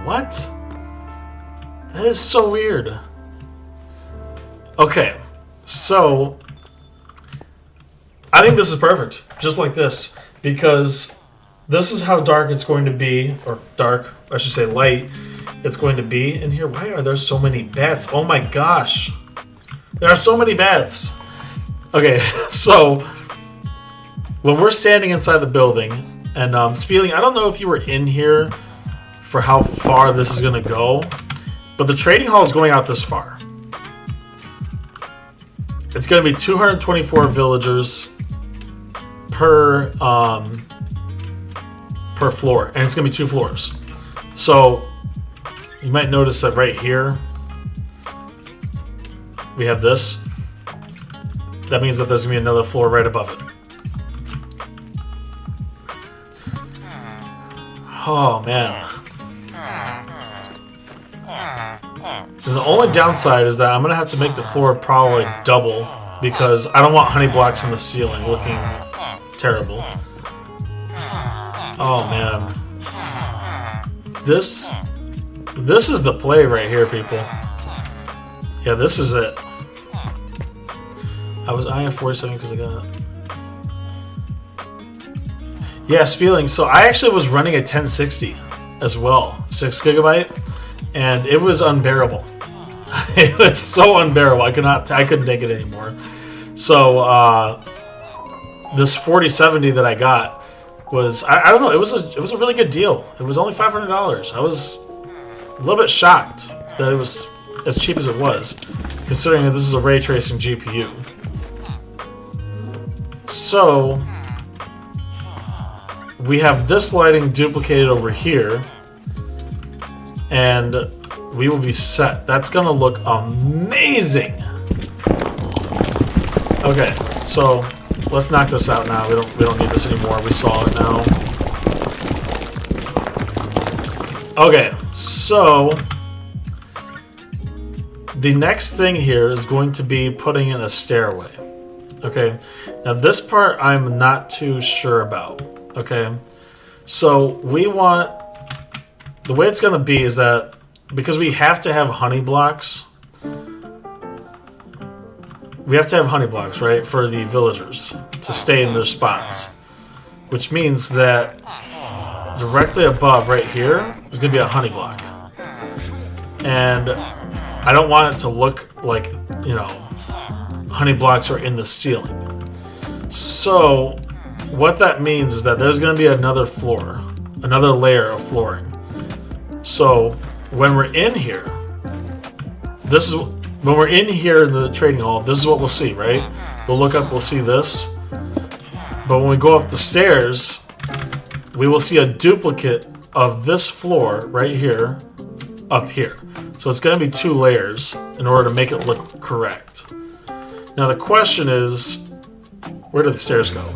What? That is so weird. Okay, so I think this is perfect, just like this, because this is how dark it's going to be, or dark, I should say light, it's going to be in here. Why are there so many bats? Oh my gosh. There are so many bats. Okay, so when we're standing inside the building, and Spieling, I don't know if you were in here for how far this is going to go, but the trading hall is going out this far. It's going to be 224 villagers per floor, and it's going to be 2 floors. So you might notice that right here we have this. That means that there's going to be another floor right above it. Oh man. And the only downside is that I'm going to have to make the floor probably double, because I don't want honey blocks in the ceiling looking terrible. Oh man. This is the play right here, people. Yeah, this is it. I have 47 because I got it. Yeah, Spieling. So I actually was running a 1060 as well, 6 gigabyte, and it was unbearable. It was so unbearable. I couldn't take it anymore. So this 4070 that I got was, I don't know, it was a really good deal. It was only $500. I was a little bit shocked that it was as cheap as it was, considering that this is a ray tracing GPU. So we have this lighting duplicated over here, and we will be set. That's gonna look amazing. Okay, so let's knock this out now. We don't need this anymore. We saw it now. Okay, so the next thing here is going to be putting in a stairway. Okay, now this part I'm not too sure about. Okay, so we want, the way it's going to be is that because we have to have honey blocks, right, for the villagers to stay in their spots, which means that directly above right here is going to be a honey block, and I don't want it to look like, you know, honey blocks are in the ceiling. So what that means is that there's going to be another floor, another layer of flooring. So when we're in here, when we're in here in the trading hall, this is what we'll see, right? We'll look up, we'll see this. But when we go up the stairs, we will see a duplicate of this floor right here, up here. So it's going to be 2 layers in order to make it look correct. Now the question is, where do the stairs go?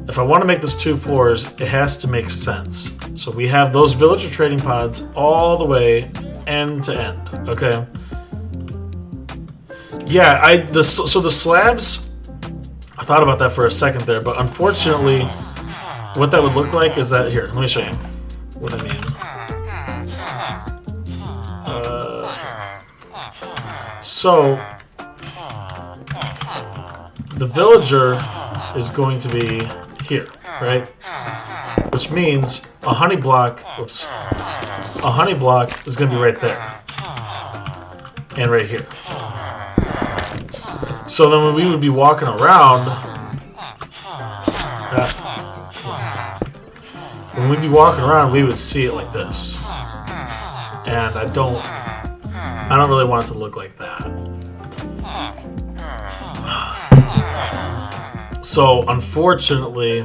If I want to make this 2 floors, it has to make sense. So we have those villager trading pods all the way end to end, okay? Yeah, so the slabs, I thought about that for a second there, but unfortunately, what that would look like is that, here, let me show you what I mean. So the villager is going to be here, right? Which means a honey block, whoops, a honey block is going to be right there and right here. So then when we would be walking around, we would see it like this, and I don't really want it to look like that. So unfortunately,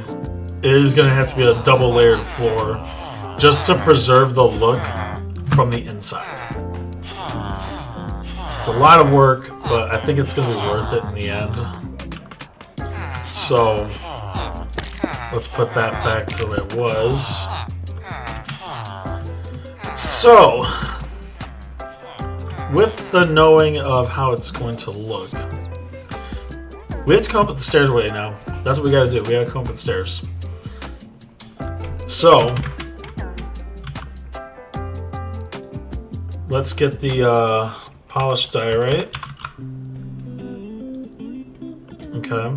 it is going to have to be a double layered floor just to preserve the look from the inside. It's a lot of work, but I think it's going to be worth it in the end. So let's put that back to the way it was. So with the knowing of how it's going to look, we have to come up with the stairs way now. That's what we gotta do. We gotta come up with stairs. So let's get the polished diorite. Okay.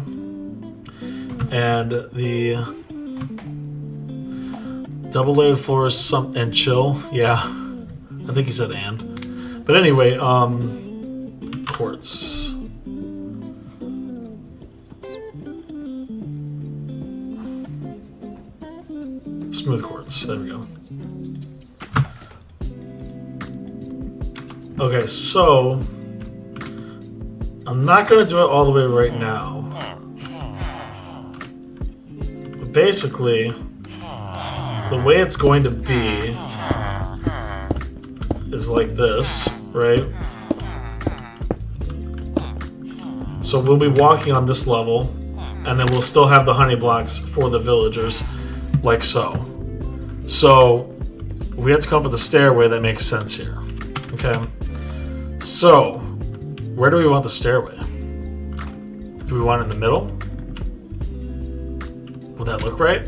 And the double layered floors and chill. Yeah. I think he said and. But anyway, quartz. Smooth quartz. There we go. Okay, so I'm not going to do it all the way right now. But basically, the way it's going to be is like this, right? So we'll be walking on this level, and then we'll still have the honey blocks for the villagers, like so. So we have to come up with a stairway that makes sense here. Okay. So where do we want the stairway? Do we want it in the middle? Will that look right?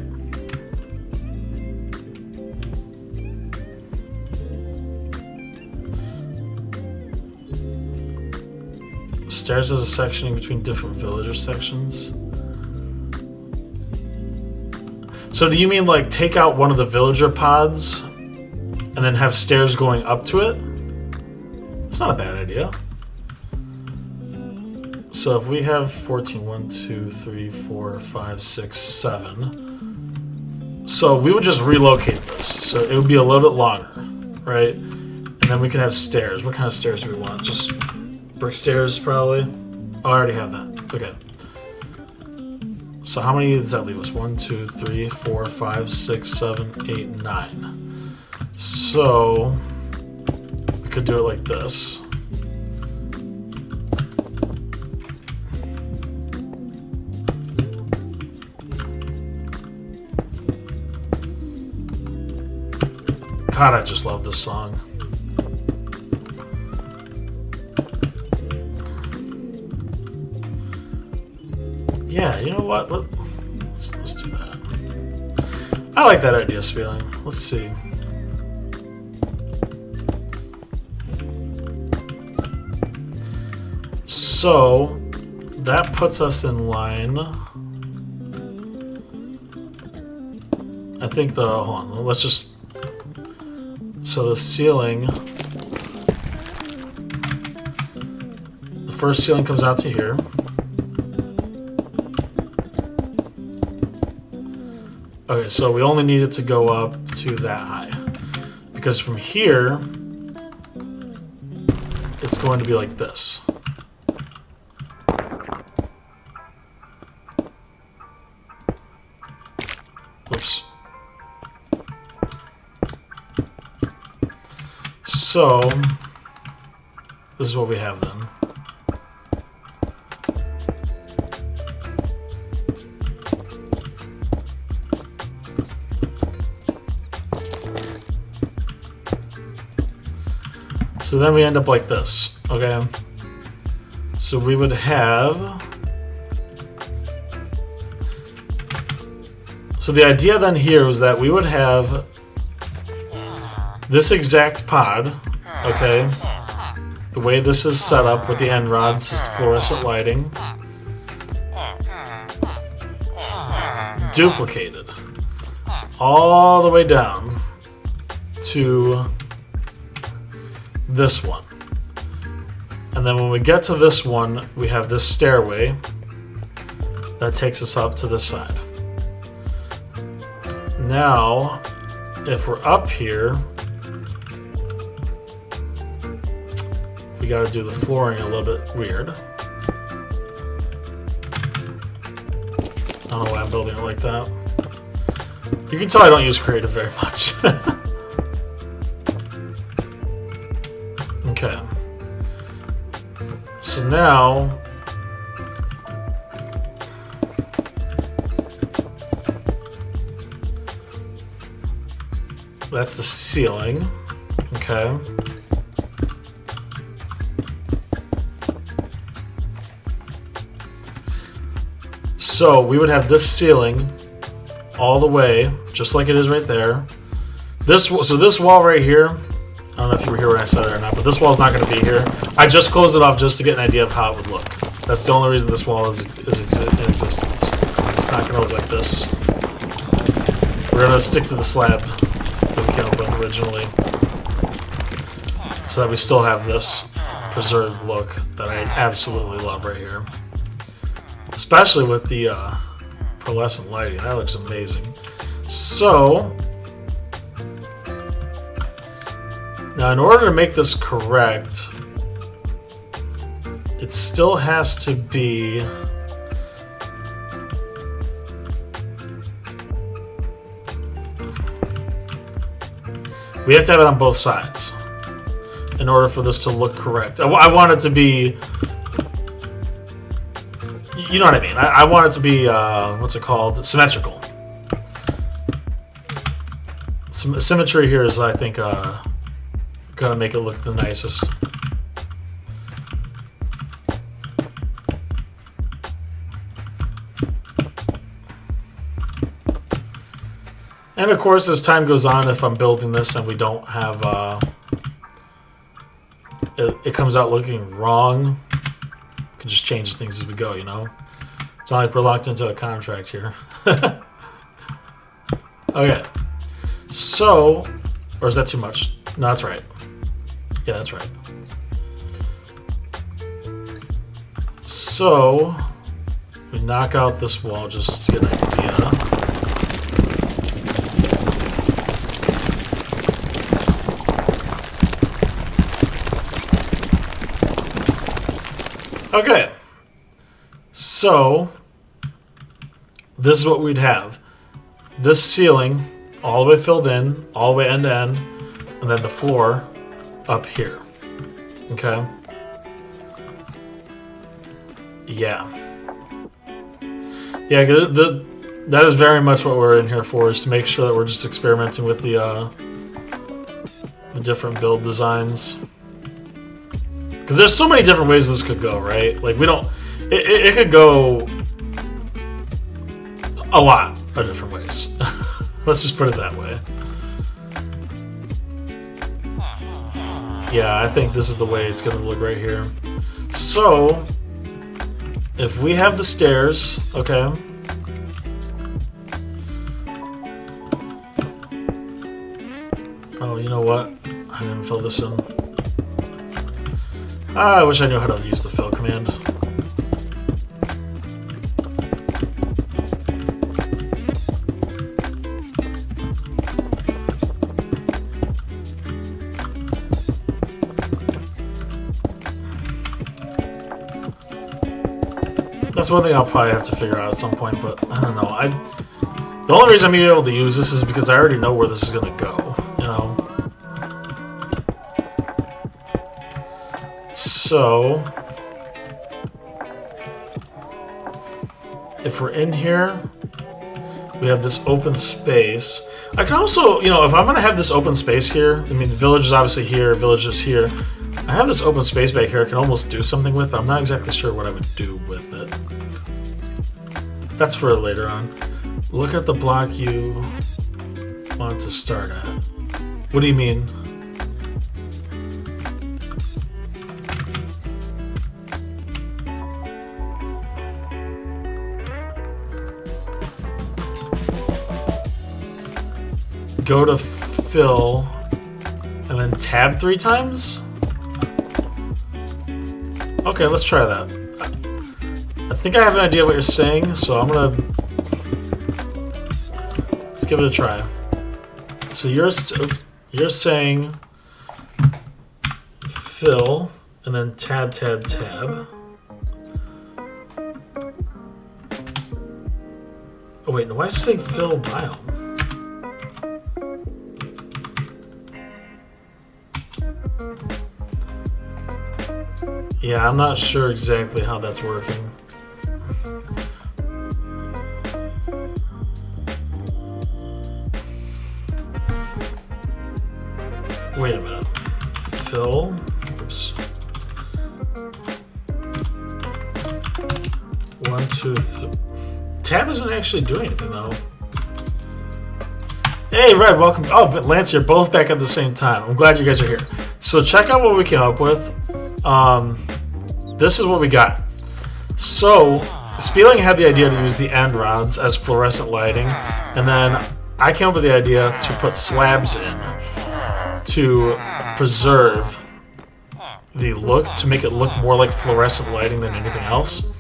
Stairs is a sectioning between different villager sections. So do you mean like take out one of the villager pods and then have stairs going up to it? It's not a bad idea. So if we have 14, 1, 2, 3, 4, 5, 6, 7. So we would just relocate this. So it would be a little bit longer, right? And then we can have stairs. What kind of stairs do we want? Just brick stairs, probably. Oh, I already have that. Okay. So how many does that leave us? 1, 2, 3, 4, 5, 6, 7, 8, 9. So we could do it like this. God, I just love this song. Yeah, you know what? Let's do that. I like that idea, Spieling. Let's see. So that puts us in line. I think hold on, let's just, so the ceiling, the first ceiling comes out to here. Okay, so we only need it to go up to that high, because from here, it's going to be like this. Whoops. So, this is what we have then. So then we end up like this, okay? So we would have... So the idea then here was that we would have this exact pod, okay? The way this is set up with the end rods, is fluorescent lighting. Duplicated. All the way down to this one. And then when we get to this one, we have this stairway that takes us up to this side. Now, if we're up here, we gotta do the flooring a little bit weird. I don't know why I'm building it like that. You can tell I don't use creative very much. Okay. So now, that's the ceiling. Okay. So we would have this ceiling all the way, just like it is right there. So this wall right here, I don't know if you were here when I said it or not, but this wall's not going to be here. I just closed it off just to get an idea of how it would look. That's the only reason this wall is in existence. It's not going to look like this. We're going to stick to the slab that we came up with originally, so that we still have this preserved look that I absolutely love right here. Especially with the pearlescent lighting. That looks amazing. So, now in order to make this correct, it still has to be... We have to have it on both sides in order for this to look correct. I want it to be... You know what I mean. I want it to be, what's it called? Symmetrical. Symmetry here is, I think, gonna make it look the nicest. And of course, as time goes on, if I'm building this and we don't have, it comes out looking wrong, we can just change things as we go, you know? It's not like we're locked into a contract here. Okay. So, or is that too much? No, that's right. Yeah, that's right. So, we knock out this wall just to get an idea. Okay. So, this is what we'd have. This ceiling, all the way filled in, all the way end to end, and then the floor up here. Okay? Yeah. Yeah, that is very much what we're in here for, is to make sure that we're just experimenting with the different build designs. Because there's so many different ways this could go, right? Like, we don't... It could go a lot of different ways. Let's just put it that way. Yeah, I think this is the way it's going to look right here. So, if we have the stairs, okay. Oh, you know what? I didn't fill this in. I wish I knew how to use the fill command. That's one thing I'll probably have to figure out at some point, but I don't know. The only reason I'm being able to use this is because I already know where this is going to go, you know? So, if we're in here, we have this open space. I can also, you know, if I'm going to have this open space here, I mean, the village is obviously here, village is here. I have this open space back here I can almost do something with, but I'm not exactly sure what I would do with it. That's for later on. Look at the block you want to start at. What do you mean? Go to fill and then tab 3 times? Okay, let's try that. I think I have an idea what you're saying, so I'm gonna... Let's give it a try. So you're saying fill and then tab, tab, tab. Oh wait, no, why is it saying fill biome? Yeah, I'm not sure exactly how that's working. Wait a minute. Fill. Oops. 1, 2, 3. Tab isn't actually doing anything though. Hey, Red, welcome. Oh, but Lance, you're both back at the same time. I'm glad you guys are here. So check out what we came up with. This is what we got. So, Spieling had the idea to use the end rods as fluorescent lighting, and then I came up with the idea to put slabs in to preserve the look, to make it look more like fluorescent lighting than anything else.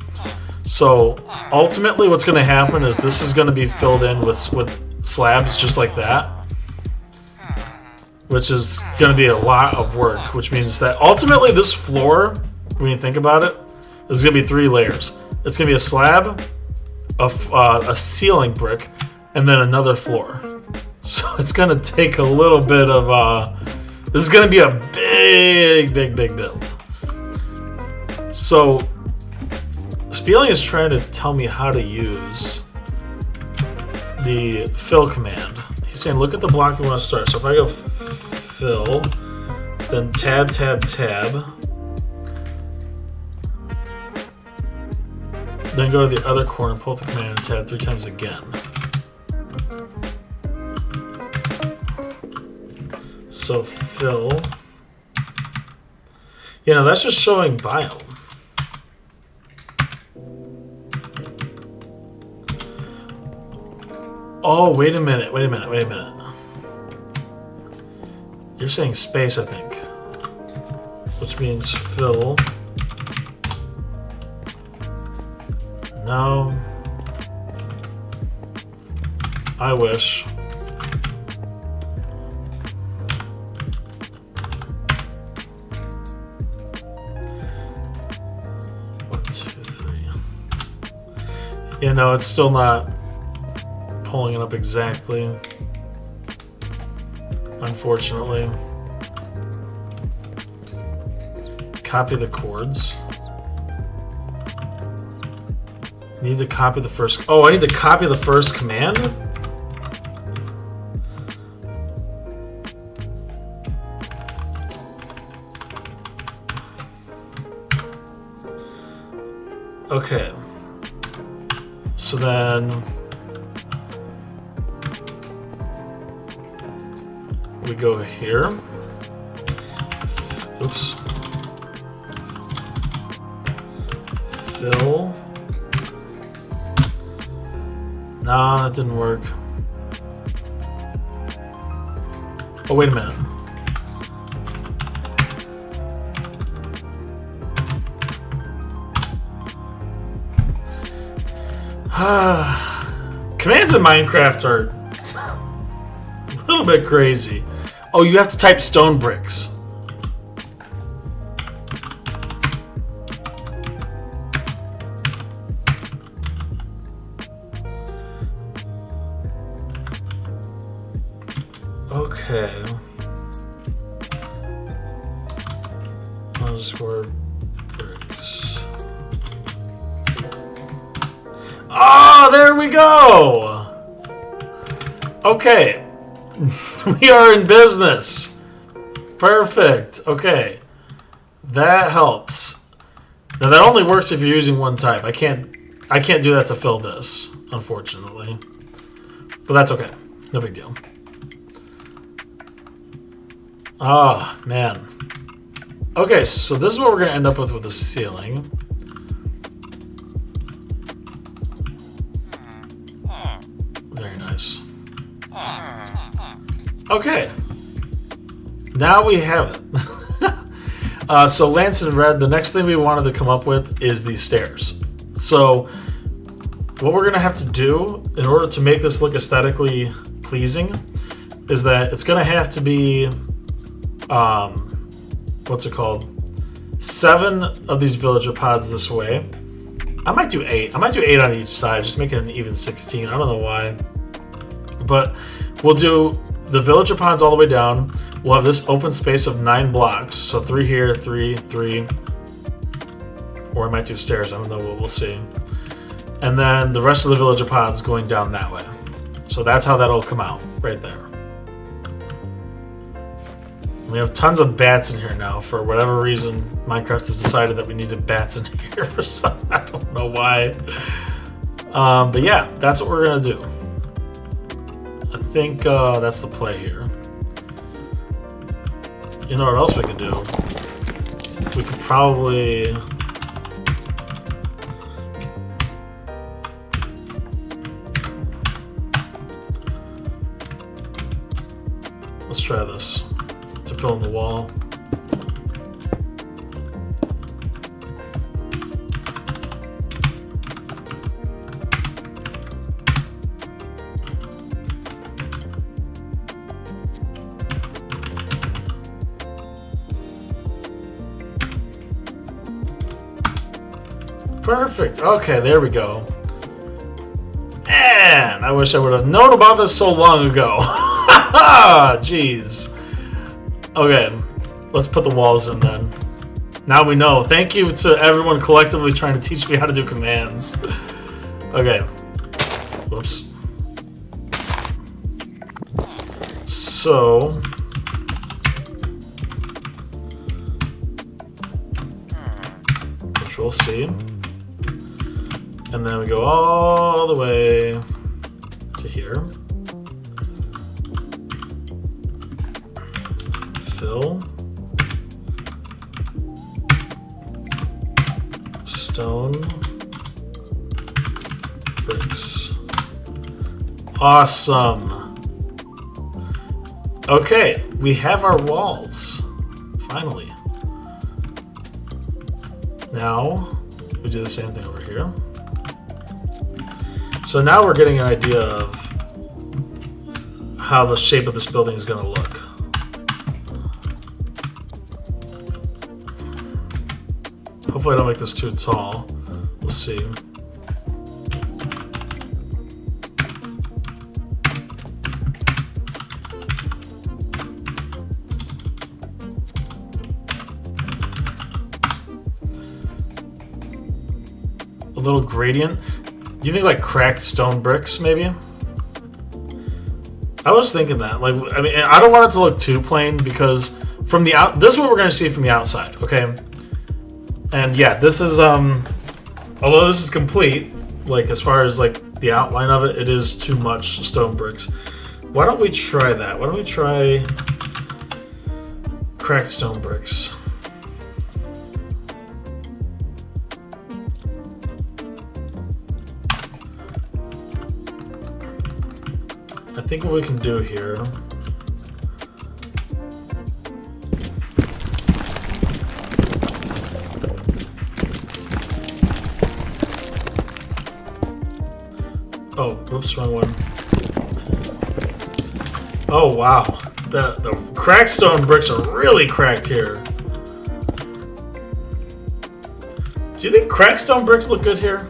So, ultimately what's going to happen is this is going to be filled in with slabs just like that, which is going to be a lot of work, which means that ultimately this floor, when you think about it, is going to be 3 layers. It's going to be a slab, a ceiling brick, and then another floor. So it's going to take a little bit of... this is going to be a big, big, big build. So Spieling is trying to tell me how to use the fill command. He's saying, look at the block you want to start. So if I go fill, then tab, tab, tab, then go to the other corner, pull the command, and tab 3 times again. So fill. You know, that's just showing biome. Oh, wait a minute, wait a minute, wait a minute. You're saying space, I think. Which means fill. No. I wish. One, 2, 3. Yeah, no, it's still not pulling it up exactly. Unfortunately. Copy the chords. Need to copy the first... Oh, I need to copy the first command? Okay. So then... we go here. Oops. Fill. No, that didn't work. Oh, wait a minute. Commands in Minecraft are a little bit crazy. Oh, you have to type stone bricks. Okay. Underscore bricks. Oh, there we go! Okay. We are in business. Perfect. Okay. That helps. Now that only works if you're using one type. I can't do that to fill this, unfortunately. But that's okay. No big deal. Ah, man. Okay, so this is what we're going to end up with the ceiling. Very nice. Okay. Now we have it. So Lance and Red, the next thing we wanted to come up with is these stairs. So what we're going to have to do in order to make this look aesthetically pleasing is that it's going to have to be what's it called? 7 of these villager pods this way. I might do 8. I might do 8 on each side, just make it an even 16. I don't know why. But we'll do the villager pods all the way down. We'll have this open space of 9 blocks. So 3 here, 3, 3. Or I might do stairs. I don't know. We'll see. And then the rest of the villager pods going down that way. So that's how that'll come out, right there. We have tons of bats in here now. For whatever reason, Minecraft has decided that we needed bats in here for some. I don't know why. But yeah, that's what we're gonna do. I think that's the play here. You know what else we could do? We could probably... Let's try this. To fill in the wall. Perfect. Okay, there we go. Man, I wish I would have known about this so long ago. Jeez. Okay, let's put the walls in then. Now we know. Thank you to everyone collectively trying to teach me how to do commands. Okay. Whoops. So... Control C. And then we go all the way to here. Fill. Stone. Bricks. Awesome. Okay, we have our walls. Finally. Now, we do the same thing over here. So now we're getting an idea of how the shape of this building is going to look. Hopefully I don't make this too tall. We'll see. A little gradient. Do you think like cracked stone bricks, maybe? I was thinking that. Like, I mean, I don't want it to look too plain because from the out, this is what we're going to see from the outside, okay? And yeah, this is although this is complete, like as far as like the outline of it, it is too much stone bricks. Why don't we try that? Why don't we try cracked stone bricks. I think what we can do here. Oh, whoops, wrong one. Oh wow, the cracked stone bricks are really cracked here. Do you think cracked stone bricks look good here?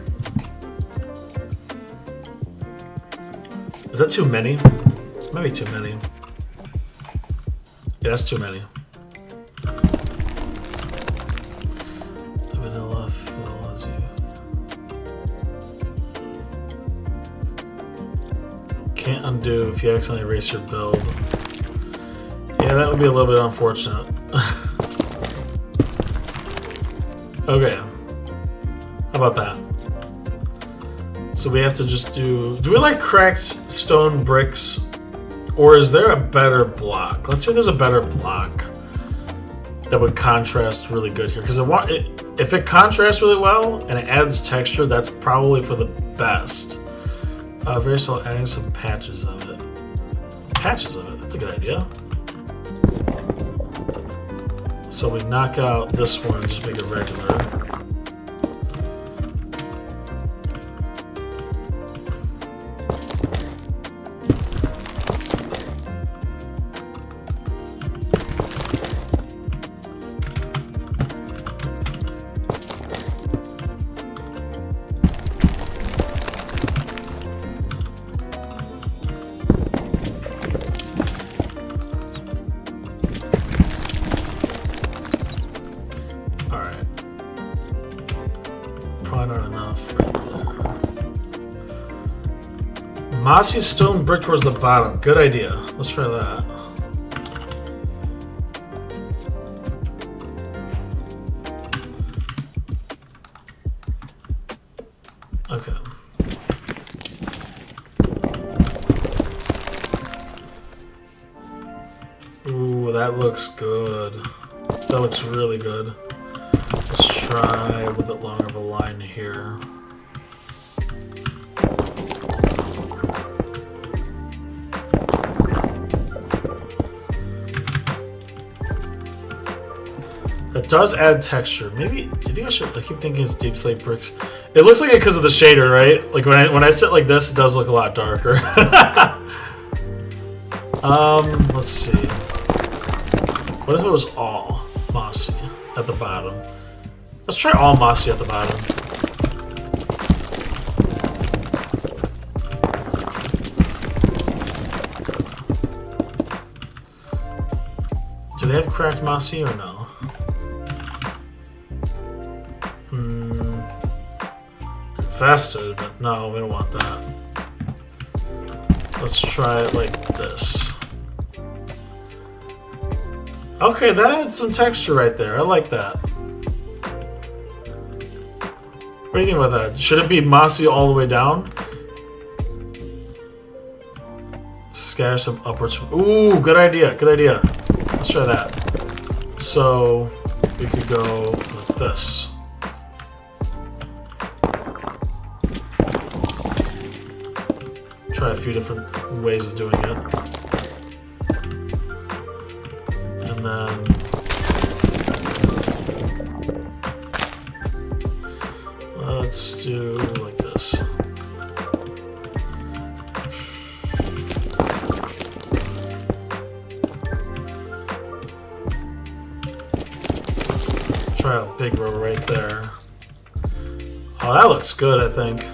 Is that too many? Maybe too many. Yeah, that's too many. The vanilla fill as you can't undo if you accidentally erase your build. Yeah, that would be a little bit unfortunate. Okay. How about that? So we have to just do we like cracked stone bricks, or is there a better block? Let's say there's a better block that would contrast really good here. Because if it contrasts really well and it adds texture, that's probably for the best. Very slow, adding some patches of it. Patches of it, that's a good idea. So we knock out this one and just make it regular. Mossy stone brick towards the bottom. Good idea. Let's try that. Okay. Ooh, that looks good. That looks really good. Let's try a little bit longer of a line here. It does add texture. Maybe, do you think I should? I keep thinking it's deep slate bricks. It looks like it because of the shader, right? Like when I sit like this, it does look a lot darker. Let's see. What if it was all mossy at the bottom? Let's try all mossy at the bottom. Do they have cracked mossy or no? Infested, but no, we don't want that. Let's try it like this. Okay, that adds some texture right there. I like that. What do you think about that? Should it be mossy all the way down? Scatter some upwards. Ooh, good idea, good idea. Let's try that. So we could go with this. Try a few different ways of doing it. And then let's do like this. Try a big row right there. Oh, that looks good, I think.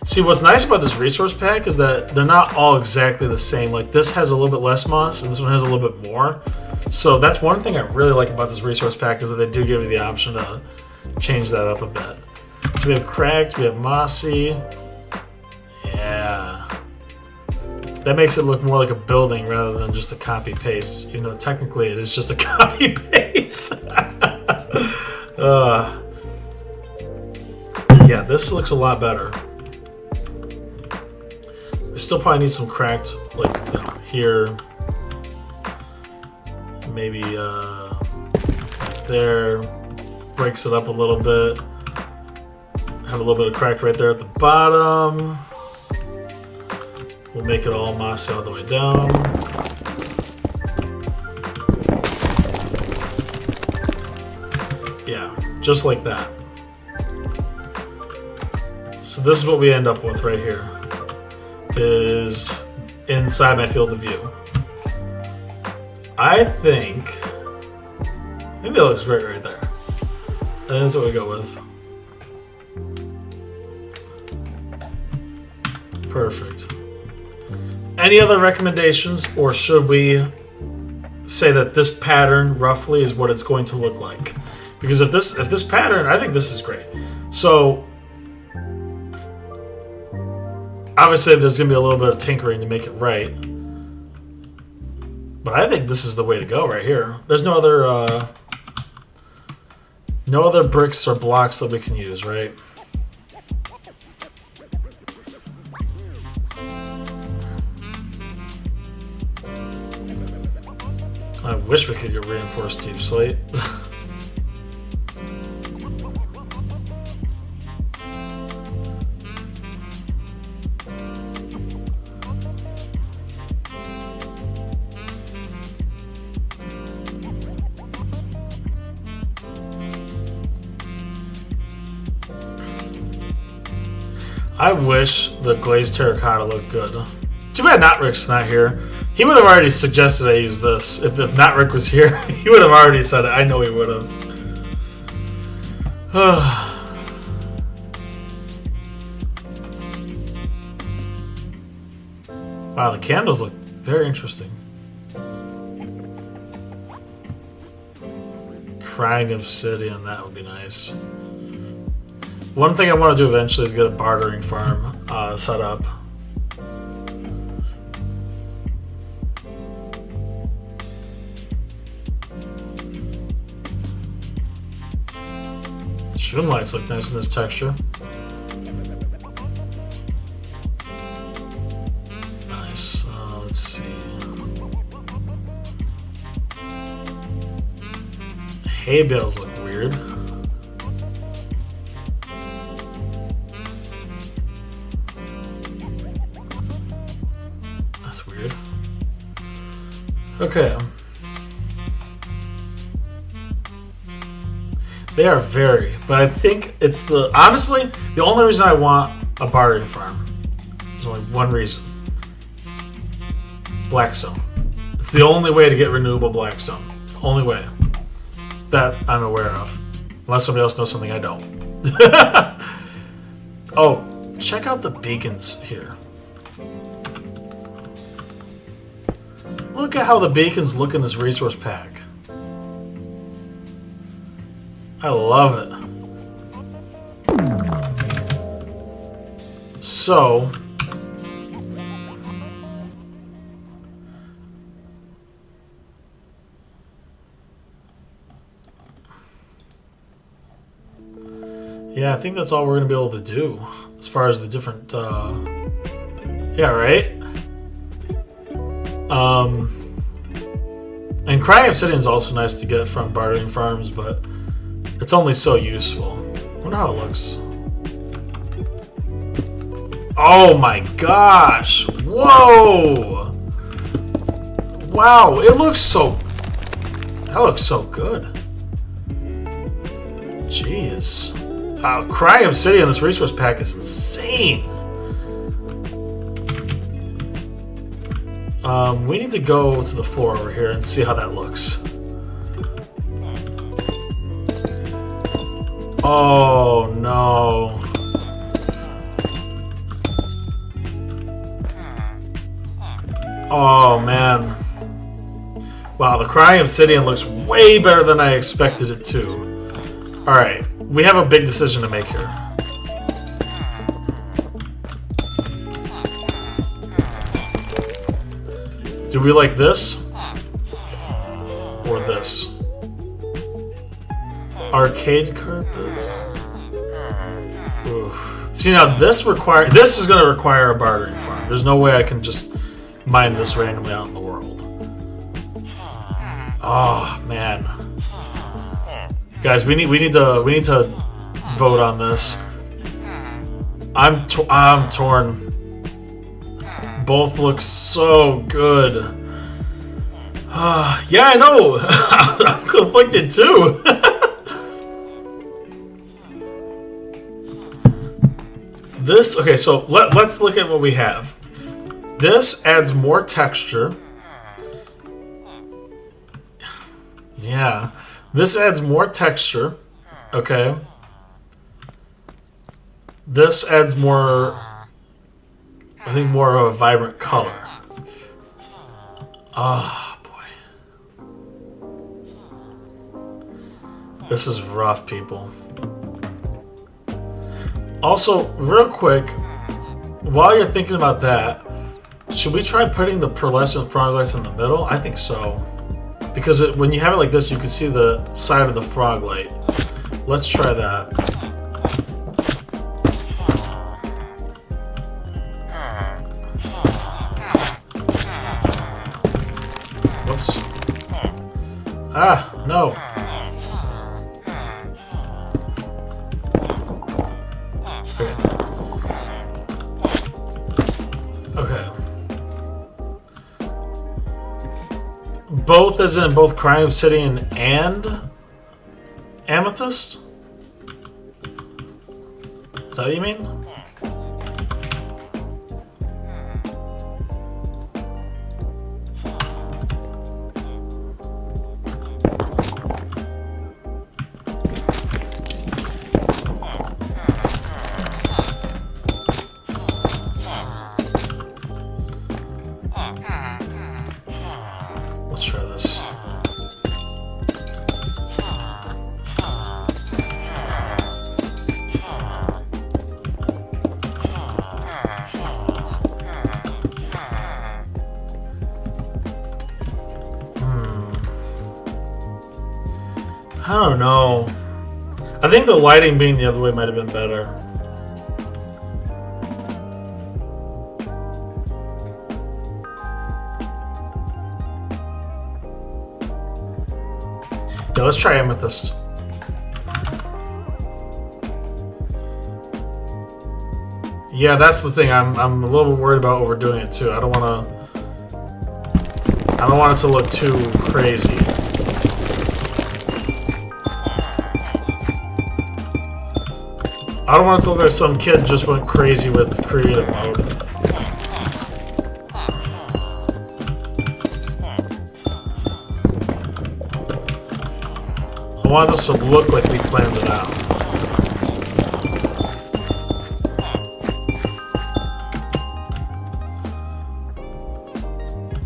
See, what's nice about this resource pack is that they're not all exactly the same. Like, this has a little bit less moss, and this one has a little bit more. So that's one thing I really like about this resource pack, is that they do give you the option to change that up a bit. So we have cracked, we have mossy. Yeah. That makes it look more like a building rather than just a copy-paste, even though technically it is just a copy-paste. Yeah, this looks a lot better. We still probably need some cracked, like, you know, here. maybe there, breaks it up a little bit. Have a little bit of crack right there at the bottom. We'll make it all mossy all the way down. Yeah, just like that. So this is what we end up with right here. Is inside my field of view. I think that looks great right there. And that's what we go with. Perfect. Any other recommendations, or should we say that this pattern roughly is what it's going to look like? Because if this pattern, I think this is great. So obviously there's going to be a little bit of tinkering to make it right. But I think this is the way to go right here. There's no other bricks or blocks that we can use, right? I wish we could get reinforced deep slate. I wish the glazed terracotta looked good. Too bad Notrick's not here. He would have already suggested I use this. If Notrick was here, he would have already said it. I know he would have. Wow, the candles look very interesting. Crying obsidian, that would be nice. One thing I want to do eventually is get a bartering farm set up. Shroom lights look nice in this texture. Nice. Let's see. Hay bales look weird. That's weird. Okay. They are very, but I think it's honestly, the only reason I want a bartering farm is only one reason. Blackstone. It's the only way to get renewable blackstone. Only way. That I'm aware of. Unless somebody else knows something I don't. Oh, check out the beacons here. Look at how the beacons look in this resource pack. I love it. So, yeah, I think that's all we're going to be able to do as far as the different, yeah, right? And crying obsidian is also nice to get from bartering farms, but it's only so useful. I wonder how it looks. Oh my gosh! Whoa! Wow, it looks so... That looks so good. Jeez. Crying obsidian in this resource pack is insane. We need to go to the floor over here and see how that looks. Oh no. Oh man. Wow, the crying obsidian looks way better than I expected it to. Alright, we have a big decision to make here. Do we like this? Or this? Arcade carpet? Oof. See now this is going to require a bartering farm. There's no way I can just mine this randomly out in the world. Oh man, guys, we need to vote on this. I'm torn. Both look so good. Yeah, I know. I'm conflicted too. This, okay, so let's look at what we have. This adds more texture. Yeah, this adds more texture. Okay. This adds more, I think, more of a vibrant color. Ah, boy. This is rough, people. Also, real quick, while you're thinking about that, should we try putting the pearlescent frog lights in the middle? I think so. Because when you have it like this, you can see the side of the frog light. Let's try that. Whoops. Ah, no. Okay. Both as in both Crime Obsidian and Amethyst? Is that what you mean? Let's try this. I don't know. I think the lighting being the other way might have been better. Yeah, let's try Amethyst. Yeah, that's the thing. I'm a little bit worried about overdoing it too. I don't want it to look too crazy. I don't want it to look like some kid just went crazy with creative mode. I want this to look like we planned it out.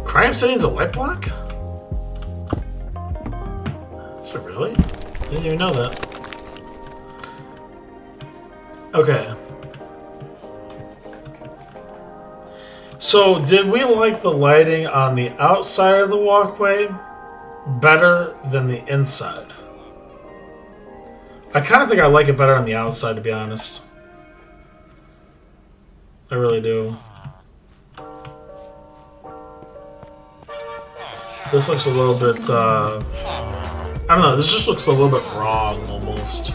Crime Obsidian's a light block? Is it really? Didn't even know that. Okay. So, did we like the lighting on the outside of the walkway better than the inside? I kind of think I like it better on the outside, to be honest. I really do. This looks a little bit, I don't know, this just looks a little bit wrong, almost.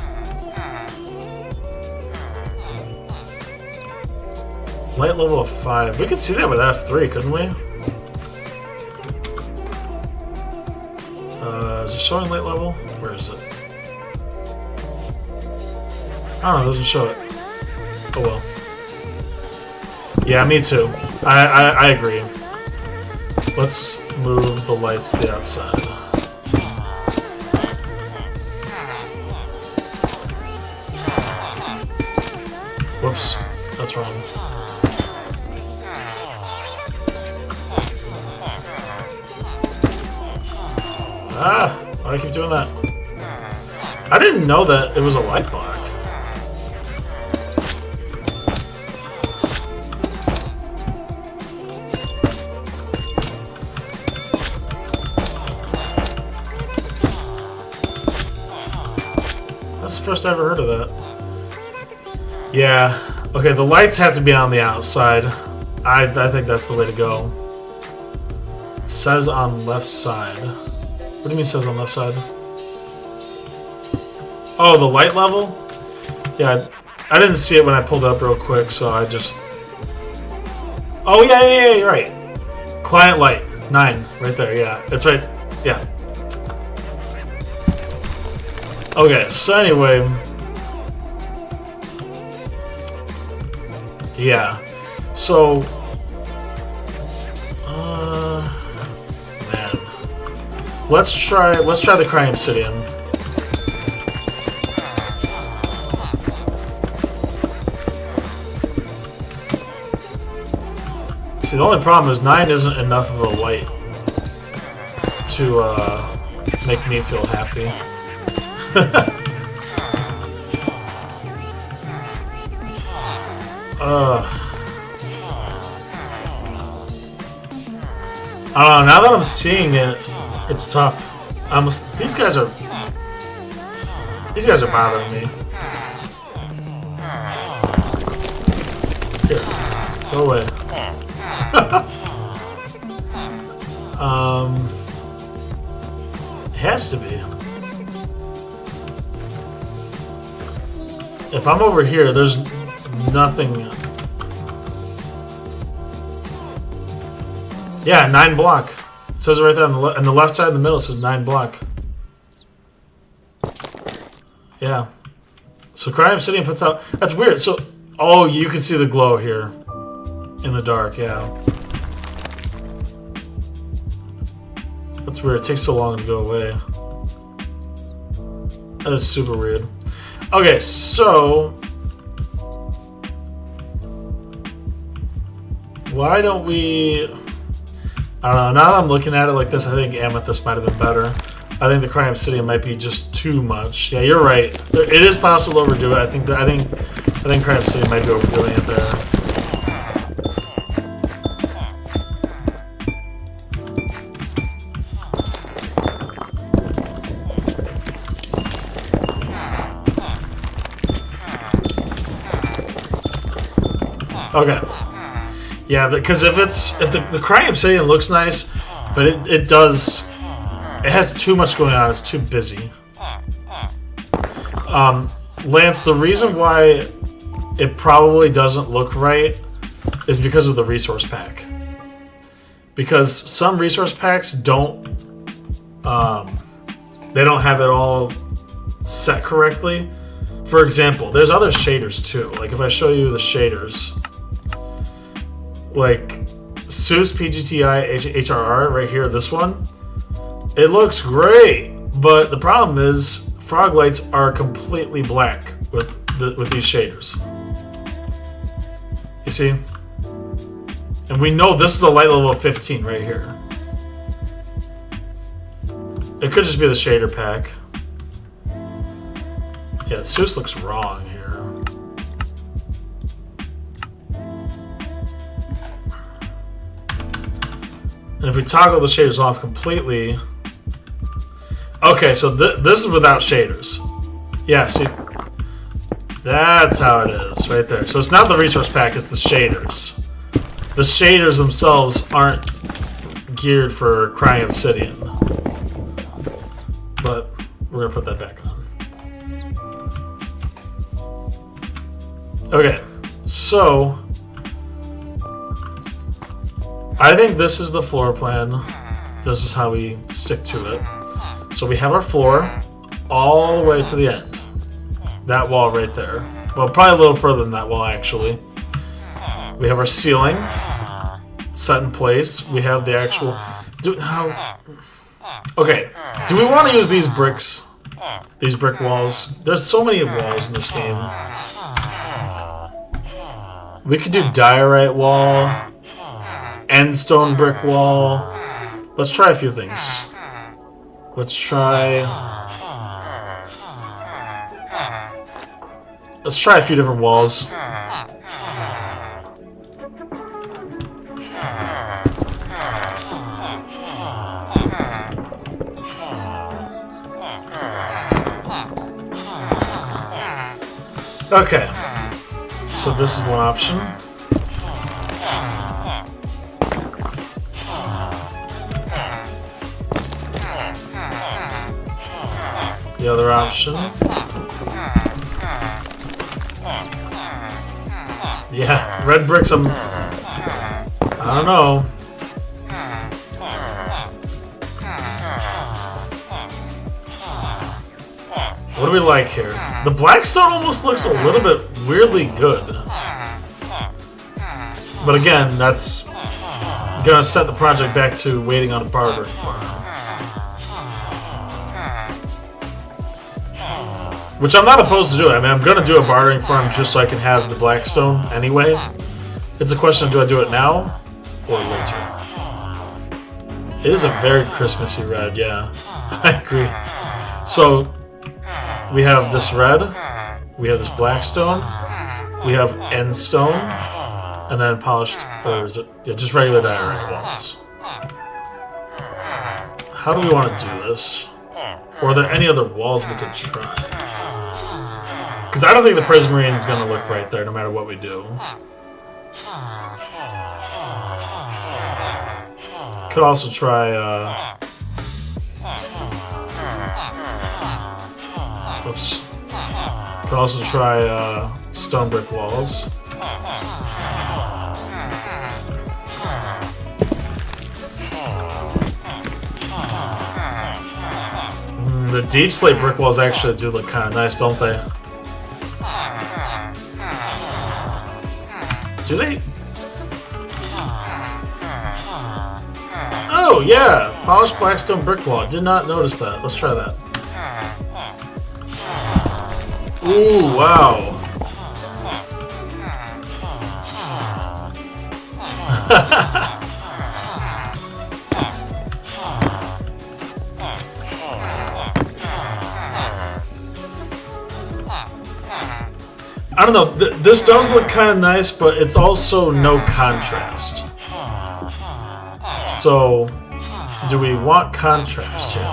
Light level of 5. We could see that with F3, couldn't we? Is it showing light level? Where is it? I don't know, it doesn't show it. Oh well. Yeah, me too. I agree. Let's move the lights to the outside. Whoops, that's wrong. Ah, why do I keep doing that? I didn't know that it was a light block. That's the first I ever heard of that. Yeah. Okay, the lights have to be on the outside. I think that's the way to go. It says on left side. What do you mean says on left side? Oh, the light level? Yeah, I didn't see it when I pulled it up real quick, so I just... Oh, yeah, you're right. Client light, 9, right there, yeah. It's right, yeah. Okay, so anyway... Yeah, so... Man. Let's try the Crying Obsidian. See, the only problem is 9 isn't enough of a light to make me feel happy. I don't know, now that I'm seeing it, it's tough. These guys are bothering me. Here, go away. It has to be. If I'm over here, there's nothing. Yeah, 9 block. It says it right there on the left side in the middle. It says 9 block. Yeah. So Crying Obsidian puts out. That's weird. So, oh, you can see the glow here in the dark. Yeah. That's weird. It takes so long to go away. That is super weird. Okay, so why don't we? I don't know. Now that I'm looking at it like this, I think Amethyst might have been better. I think the Crying Obsidian might be just too much. Yeah, you're right. It is possible to overdo it. I think Crying Obsidian might be overdoing it there. Okay. Yeah, because if the Crying Obsidian looks nice, but it has too much going on. It's too busy. Lance, the reason why it probably doesn't look right is because of the resource pack. Because some resource packs don't they don't have it all set correctly. For example, there's other shaders too. Like if I show you the shaders. Like Seuss PGTI HRR right here, this one, it looks great, but the problem is frog lights are completely black with these shaders. You see, and we know this is a light level of 15 right here. It could just be the shader pack. Yeah, Seuss looks wrong here. And if we toggle the shaders off completely... Okay, so this is without shaders. Yeah, see? That's how it is, right there. So it's not the resource pack, it's the shaders. The shaders themselves aren't geared for Crying Obsidian. But we're going to put that back on. Okay, so... I think this is the floor plan. This is how we stick to it. So we have our floor all the way to the end. That wall right there. Well, probably a little further than that wall, actually. We have our ceiling set in place. We have the actual... Okay, do we want to use these bricks? These brick walls? There's so many walls in this game. We could do diorite wall. Endstone brick wall. Let's try a few things. Let's try a few different walls. Okay. So this is one option. the other option. Yeah, red bricks, I don't know. What do we like here? The blackstone almost looks a little bit weirdly good. But again, that's gonna set the project back to waiting on a bartering farm. Which I'm not opposed to doing. I mean, I'm gonna do a bartering farm just so I can have the blackstone anyway. It's a question of do I do it now or later. It is a very Christmassy red, yeah. I agree. So we have this red, we have this blackstone, we have end stone, and then polished, or is it, yeah, just regular diorite walls. How do we want to do this? Or are there any other walls we could try? Because I don't think the Prismarine is going to look right there no matter what we do. Could also try, oops. Could also try, stone brick walls. The deep slate brick walls actually do look kind of nice, don't they? Do they? Oh, yeah! Polished blackstone brick wall. Did not notice that. Let's try that. Ooh, wow. I don't know, this does look kind of nice, but it's also no contrast. So, do we want contrast here?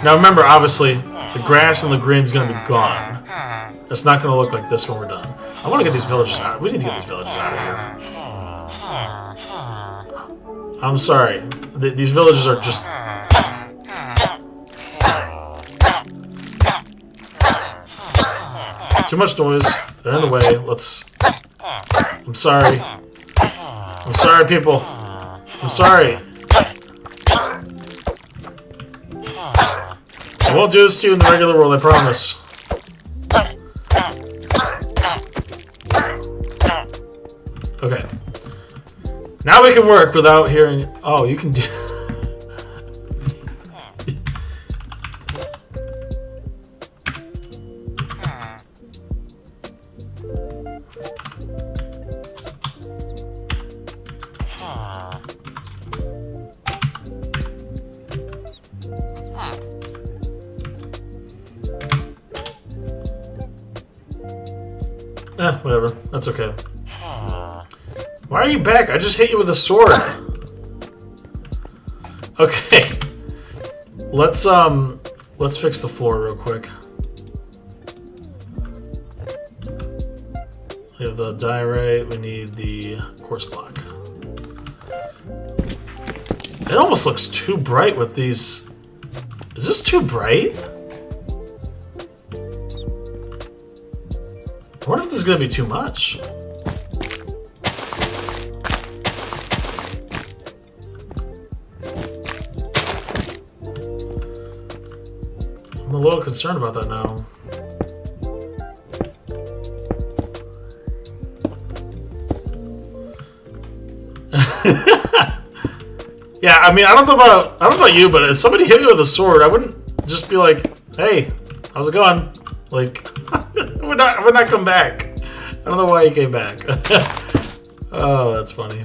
Now remember, obviously, the grass and the green is going to be gone. It's not going to look like this when we're done. I want to get these villagers out. We need to get these villagers out of here. I'm sorry. These villagers are just... too much noise. They're in the way. Let's... I'm sorry. I'm sorry, people. I'm sorry. I won't do this to you in the regular world, I promise. Okay. Now we can work without hearing... Oh, you can do... whatever. That's okay. Why are you back? I just hit you with a sword. Okay. Let's fix the floor real quick. We have the diorite, we need the quartz block. It almost looks too bright with these. Is this too bright? I wonder if this is going to be too much. I'm a little concerned about that now. Yeah, I mean, I don't know about you, but if somebody hit me with a sword, I wouldn't just be like, "Hey, how's it going?" Like, I would not come back. I don't know why he came back. Oh, that's funny.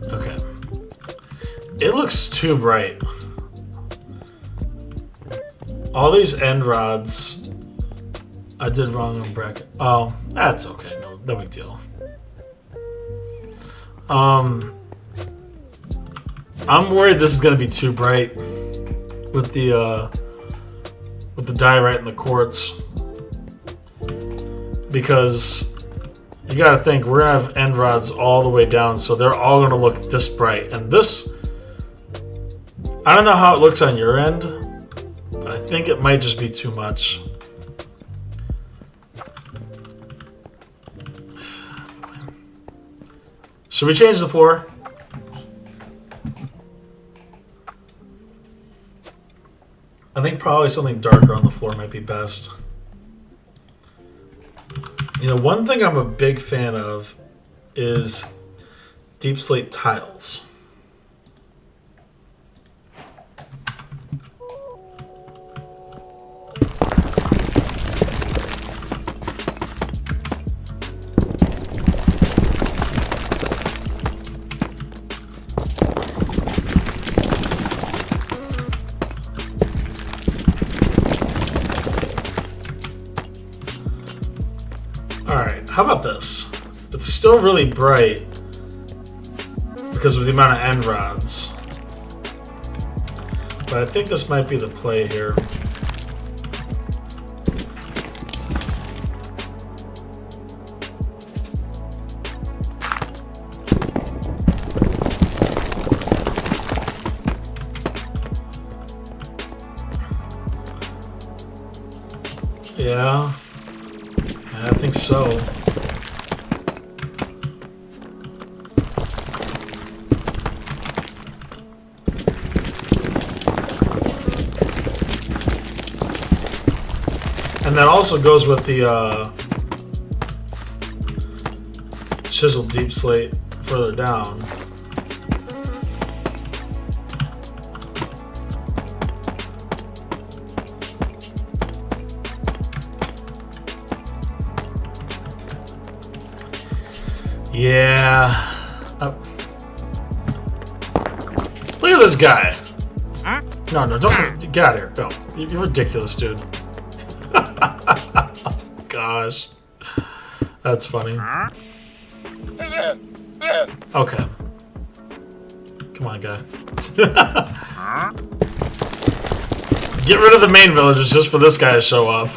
Okay. It looks too bright. All these end rods, I did wrong on bracket. Oh, that's okay. No big deal. I'm worried this is gonna be too bright with the diorite and the quartz. because you got to think we're gonna have end rods all the way down, so they're all gonna look this bright. And this, I don't know how it looks on your end, but I think it might just be too much. Should we change the floor? I think probably something darker on the floor might be best. You know, one thing I'm a big fan of is deep slate tiles. Alright, how about this? It's still really bright because of the amount of end rods. But I think this might be the play here. Yeah. I think so. And that also goes with the chiseled deep slate further down. Yeah. Look at this guy. No, don't get out of here. Go. You're ridiculous, dude. Gosh. That's funny. Okay. Come on, guy. Get rid of the main villagers just for this guy to show up.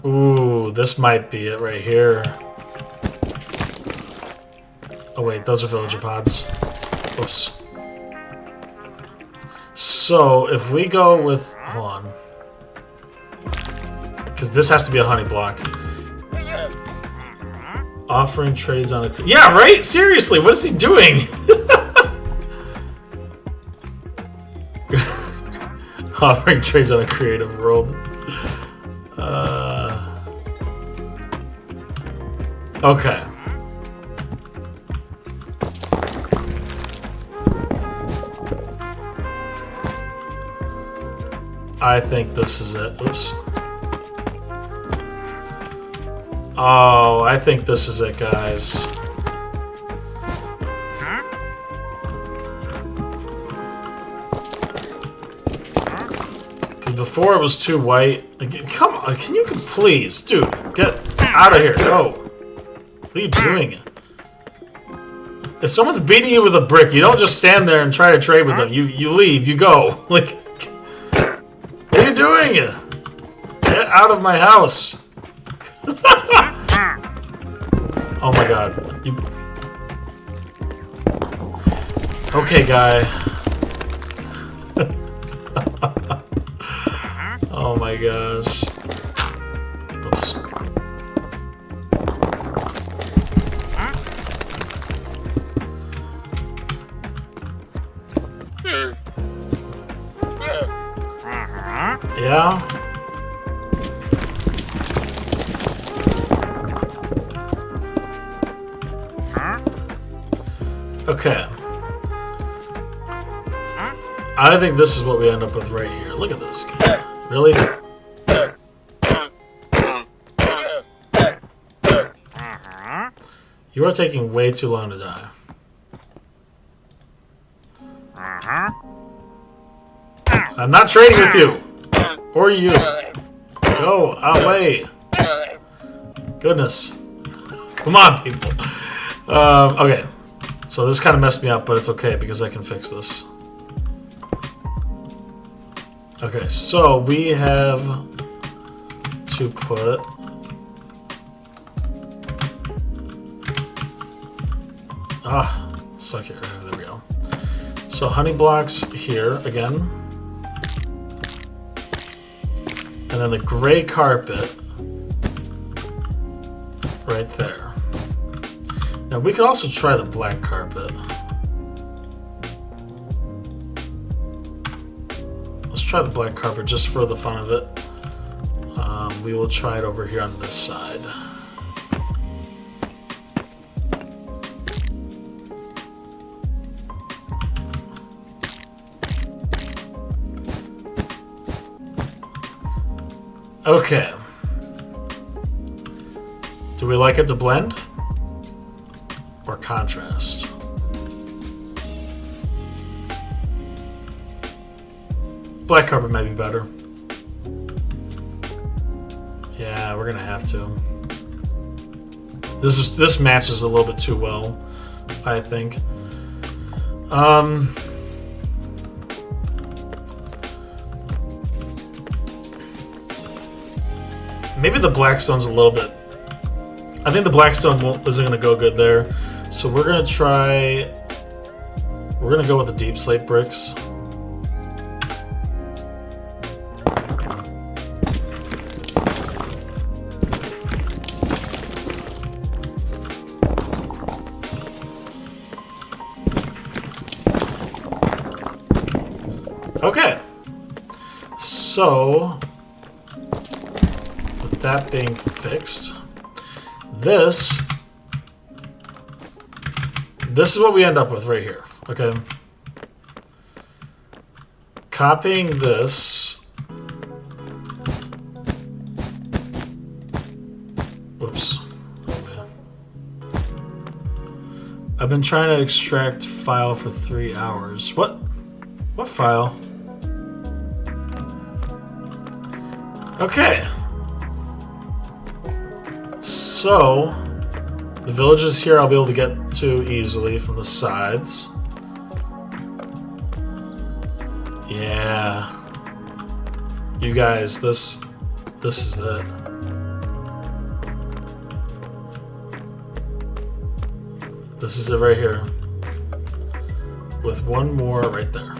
Ooh, this might be it right here. Oh wait, those are villager pods. Oops. So, if we go with... Hold on. Because this has to be a honey block. Offering trades on a... Yeah, right? Seriously, what is he doing? Offering trades on a creative world. Okay. I think this is it. Oops. Oh, I think this is it, guys. Because before it was too white. Come on, can you please, dude, get out of here. Go. What are you doing? If someone's beating you with a brick, you don't just stand there and try to trade with them. You leave. You go. Like, what are you doing? Get out of my house. Oh my god. You... Okay, guy. Oh my gosh. Oops. Yeah? Okay. I think this is what we end up with right here. Look at this. Really? You are taking way too long to die. I'm not trading with you. Or you. Go away. Goodness. Come on, people. Okay. So this kind of messed me up, but it's okay because I can fix this. Okay, so we have to put... stuck here. There we go. So honey blocks here again. And then the gray carpet right there. Now we could also try the black carpet. Let's try the black carpet just for the fun of it. We will try it over here on this side. Okay. Do we like it to blend? Or contrast? Black carpet might be better. Yeah, we're gonna have to. This matches a little bit too well, I think. Maybe the blackstone's a little bit... I think the blackstone isn't going to go good there. So we're going to try... We're going to go with the deep slate bricks. Okay. So... that being fixed, this is what we end up with right here. Okay, copying this. Oops. Oh, I've been trying to extract file for 3 hours. What file? Okay. So, the villages here I'll be able to get to easily from the sides. Yeah. You guys, this is it. This is it right here. With one more right there.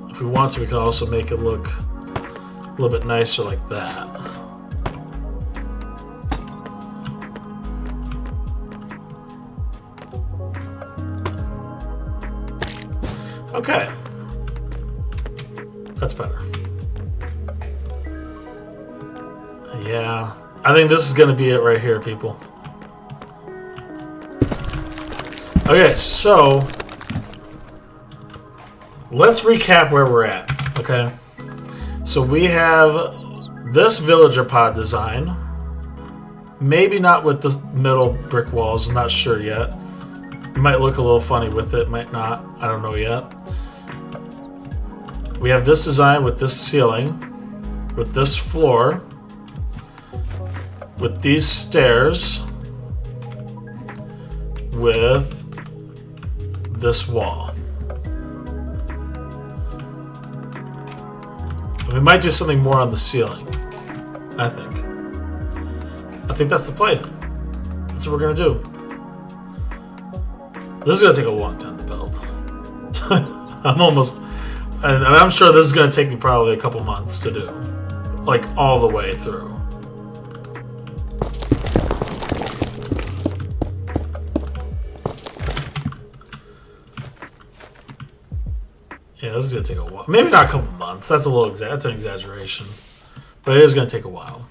If we want to, we can also make it look a little bit nicer like that. Okay. That's better. Yeah. I think this is going to be it right here, people. Okay, so... let's recap where we're at, okay? So we have this villager pod design. Maybe not with the middle brick walls, I'm not sure yet. It might look a little funny with it, might not. I don't know yet. We have this design with this ceiling, with this floor, with these stairs, with this wall. We might do something more on the ceiling, I think. I think that's the play. That's what we're gonna do. This is gonna take a long time to build. And I'm sure this is gonna take me probably a couple months to do. Like, all the way through. Yeah, this is gonna take a while. Maybe not a couple months. That's a little that's an exaggeration, but it is gonna take a while.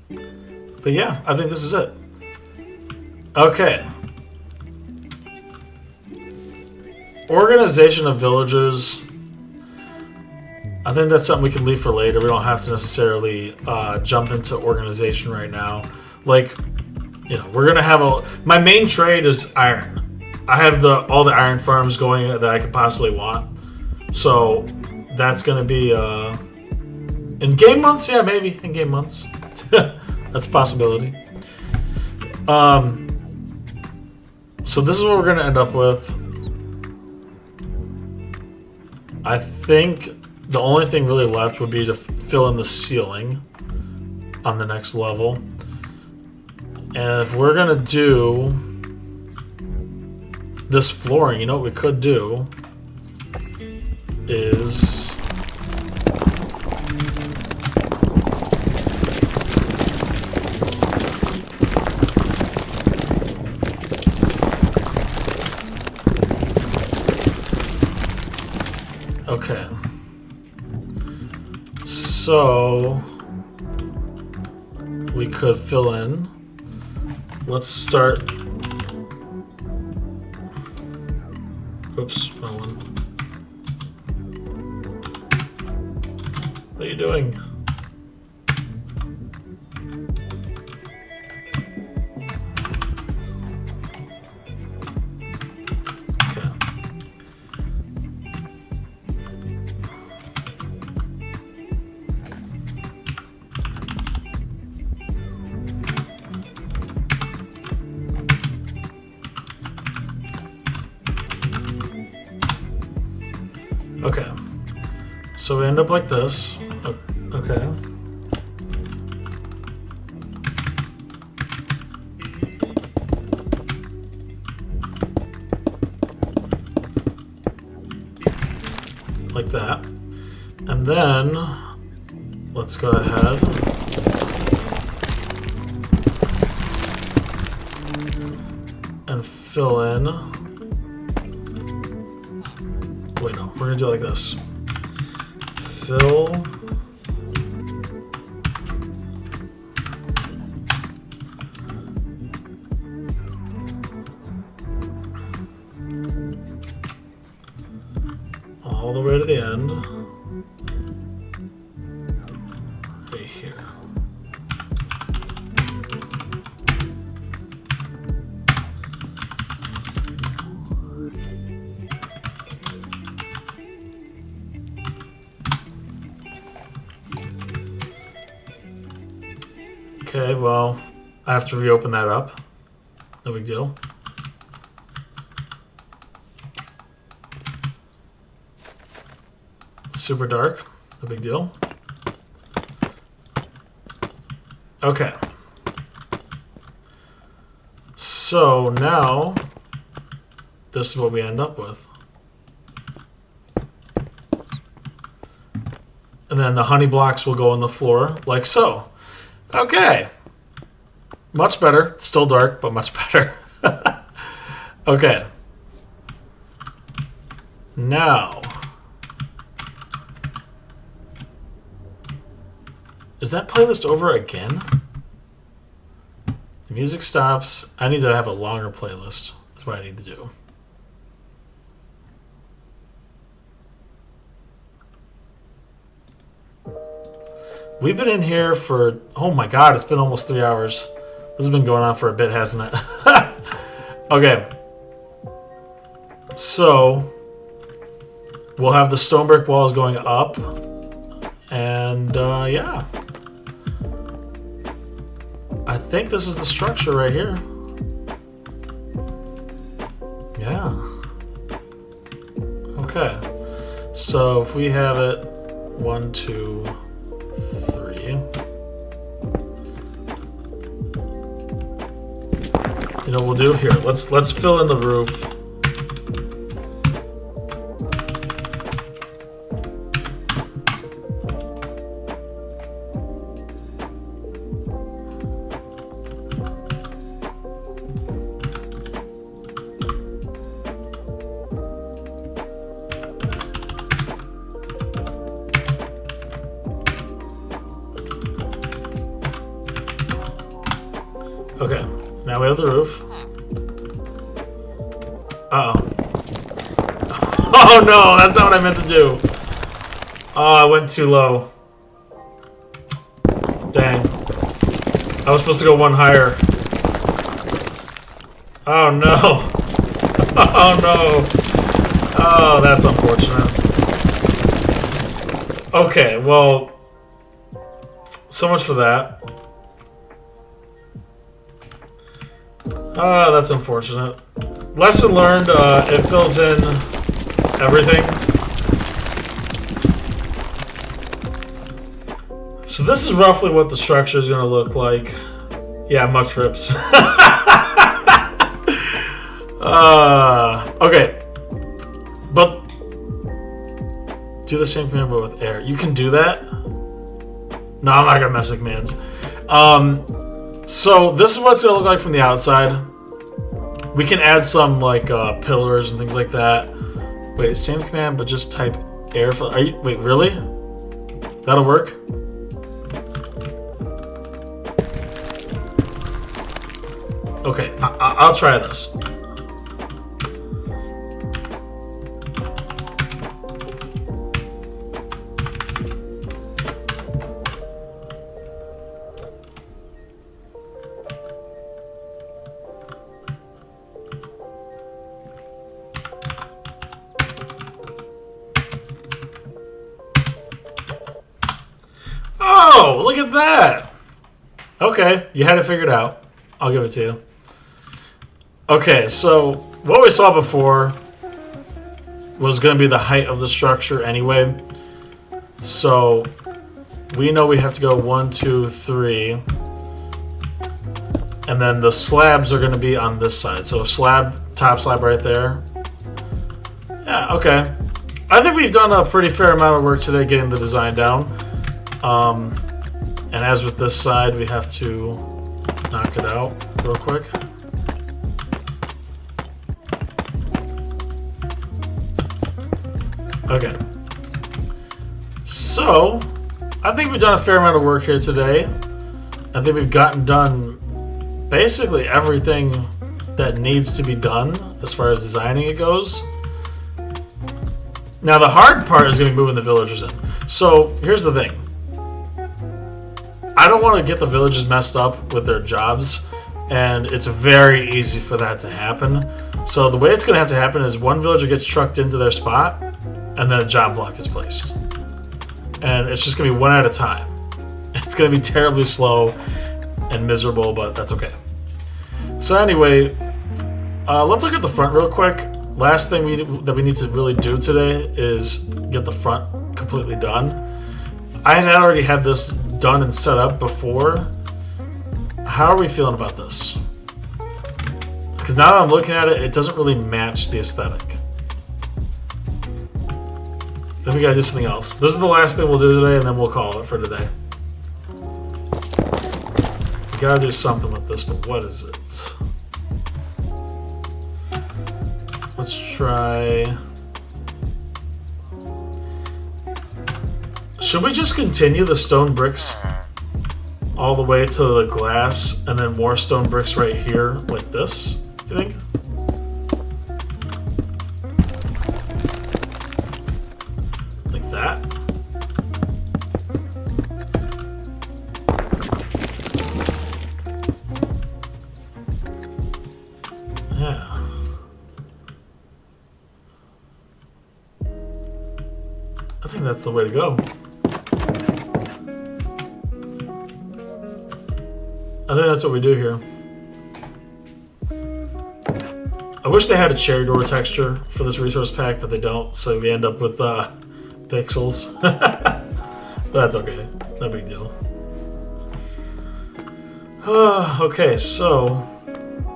But yeah, I think this is it. Okay. Organization of villagers. I think that's something we can leave for later. We don't have to necessarily jump into organization right now. Like, you know, we're gonna have my main trade is iron. I have all the iron farms going that I could possibly want. So that's gonna be in game months. Yeah, maybe in game months. That's a possibility. So this is what we're gonna end up with. I think the only thing really left would be to fill in the ceiling on the next level. And if we're gonna do this flooring, you know what we could do is okay. So we could fill in. Let's start. Oops, wrong one. What are you doing? Okay. Okay, so we end up like this. Okay. Like that. And then, let's go ahead. And fill in. Wait, no, we're gonna do it like this. Fill. All the way to the end. Right here. Okay, well, I have to reopen that up. No big deal. Super dark. No big deal. Okay. So now, this is what we end up with. And then the honey blocks will go on the floor, like so. Okay. Much better. Still dark, but much better. Okay. Now. Is that playlist over again? The music stops. I need to have a longer playlist. That's what I need to do. We've been in here for, oh my god, it's been almost 3 hours. This has been going on for a bit, hasn't it? Okay. So, we'll have the stone brick walls going up. And, yeah. I think this is the structure right here. Yeah. Okay. So, if we have it 1, 2, 3. You know what we'll do here? Let's fill in the roof. Okay, now we have the roof. Uh-oh. Oh no, that's not what I meant to do. Oh, I went too low. Dang. I was supposed to go one higher. Oh no. Oh no. Oh, that's unfortunate. Okay, well, so much for that. Ah, that's unfortunate. Lesson learned, it fills in everything. So this is roughly what the structure is going to look like. Yeah, much rips. Okay. But do the same command but with air. You can do that? No, I'm not going to mess with commands. So this is what it's going to look like from the outside. We can add some like pillars and things like that. Wait, same command but just type air. Are you? Wait, really? That'll work? Okay, I'll try this. Oh, look at that! Okay, you had it figured out. I'll give it to you. Okay, so what we saw before was going to be the height of the structure anyway. So we know we have to go 1, 2, 3. And then the slabs are going to be on this side. So slab, top slab right there. Yeah, okay. I think we've done a pretty fair amount of work today getting the design down. And as with this side, we have to knock it out real quick. Okay. So, I think we've done a fair amount of work here today. I think we've gotten done basically everything that needs to be done as far as designing it goes. Now, the hard part is going to be moving the villagers in. So, here's the thing. I don't want to get the villagers messed up with their jobs, and it's very easy for that to happen. So the way it's going to have to happen is one villager gets trucked into their spot, and then a job block is placed. And it's just going to be one at a time. It's going to be terribly slow and miserable, but that's okay. So anyway, let's look at the front real quick. Last thing that we need to really do today is get the front completely done. I had already had this done and set up before. How are we feeling about this? Because now that I'm looking at it, it doesn't really match the aesthetic. Then we gotta do something else. This is the last thing we'll do today, and then we'll call it for today. We gotta do something with this, but what is it? Let's try... Should we just continue the stone bricks all the way to the glass and then more stone bricks right here like this, you think? Like that? Yeah. I think that's the way to go. I think that's what we do here. I wish they had a cherry door texture for this resource pack, but they don't, so we end up with pixels. But that's okay. No big deal. Okay, so...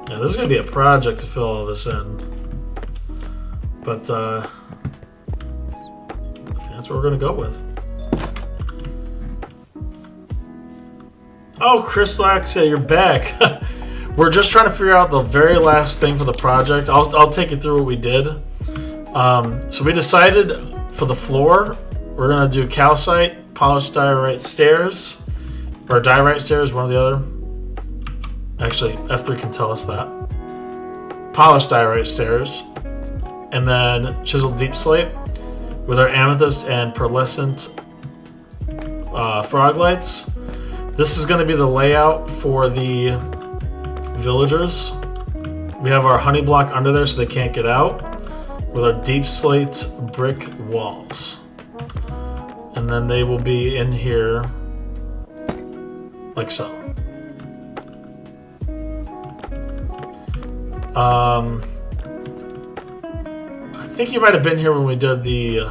yeah, this is going to be a project to fill all this in. But I think that's what we're going to go with. Oh, Chryslax, yeah, you're back. We're just trying to figure out the very last thing for the project. I'll take you through what we did. So we decided for the floor, we're going to do calcite, polished diorite stairs, or diorite stairs, one or the other. Actually, F3 can tell us that. Polished diorite stairs, and then chiseled deep slate with our amethyst and pearlescent frog lights. This is going to be the layout for the villagers. We have our honey block under there so they can't get out, with our deep slate brick walls. And then they will be in here like so. I think you might have been here when we did the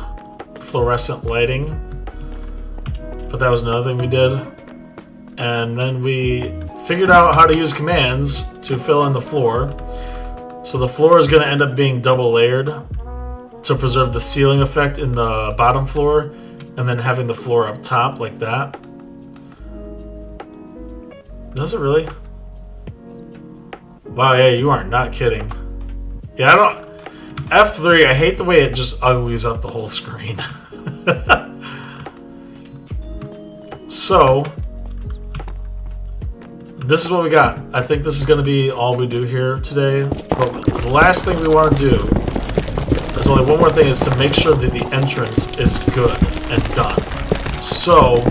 fluorescent lighting, but that was another thing we did. And then we figured out how to use commands to fill in the floor. So the floor is going to end up being double layered to preserve the ceiling effect in the bottom floor, and then having the floor up top like that. Does it really? Wow, yeah, you are not kidding. Yeah, I don't... F3, I hate the way it just uglies up the whole screen. So, this is what we got. I think this is going to be all we do here today. But the last thing we want to do, there's only one more thing, is to make sure that the entrance is good and done. So,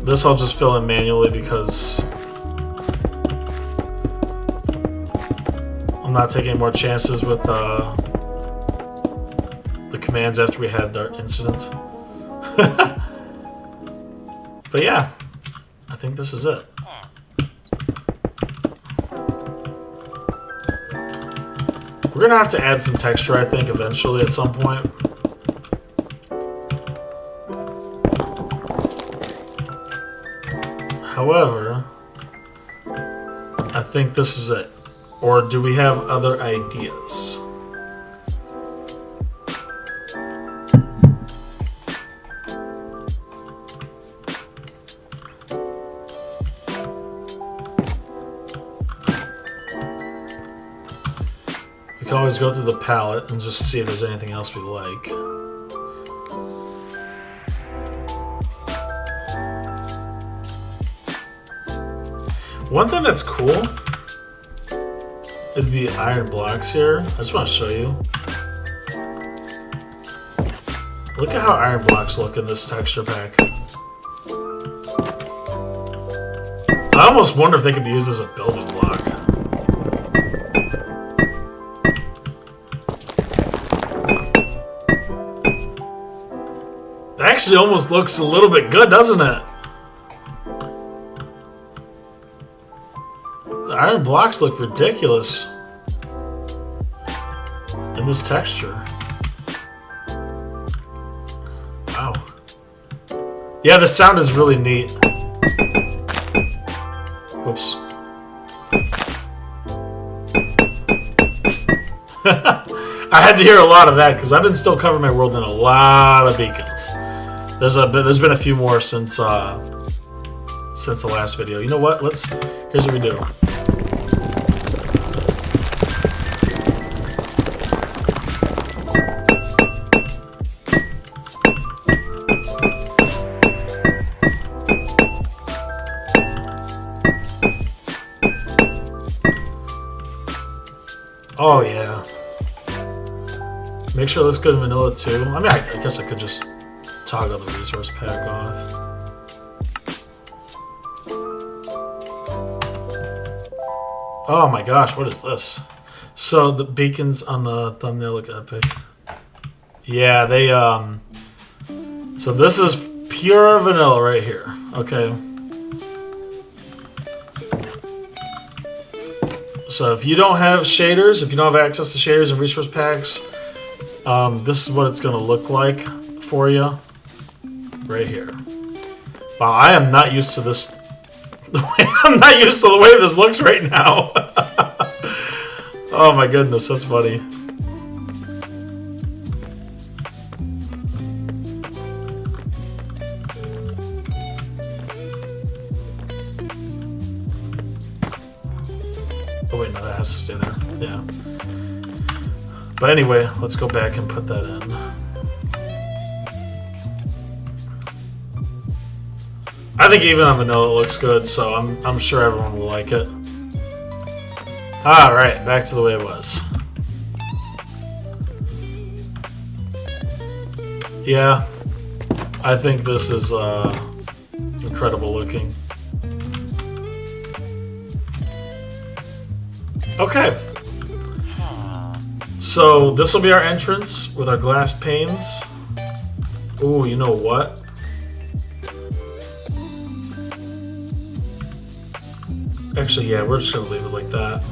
this I'll just fill in manually because I'm not taking any more chances with the commands after we had the incident. But yeah, I think this is it. We're gonna have to add some texture, I think, eventually at some point. However, I think this is it. Or do we have other ideas? We can always go through the palette and just see if there's anything else we like. One thing that's cool is the iron blocks here. I just want to show you. Look at how iron blocks look in this texture pack. I almost wonder if they could be used as a building block. That actually almost looks a little bit good, doesn't it? The iron blocks look ridiculous in this texture. Wow. Yeah, the sound is really neat. Whoops. I had to hear a lot of that because I've been still covering my world in a lot of beacons. There's been a few more since the last video. You know what? Here's what we do. Oh yeah. Make sure it looks good in vanilla too. I mean, I guess I could just toggle the resource pack off. Oh my gosh, what is this? So the beacons on the thumbnail look epic. Yeah, they so this is pure vanilla right here. Okay. So if you don't have shaders, if you don't have access to shaders and resource packs, this is what it's going to look like for you right here. Wow, I am not used to this. I'm not used to the way this looks right now. Oh my goodness, that's funny. Oh wait, no, that has to stay there. Yeah. But anyway, let's go back and put that in. I think even on vanilla it looks good, so I'm sure everyone will like it. Alright, back to the way it was. Yeah, I think this is incredible looking. Okay. So this will be our entrance with our glass panes. Ooh, you know what? Actually, yeah, we're just gonna leave it like that.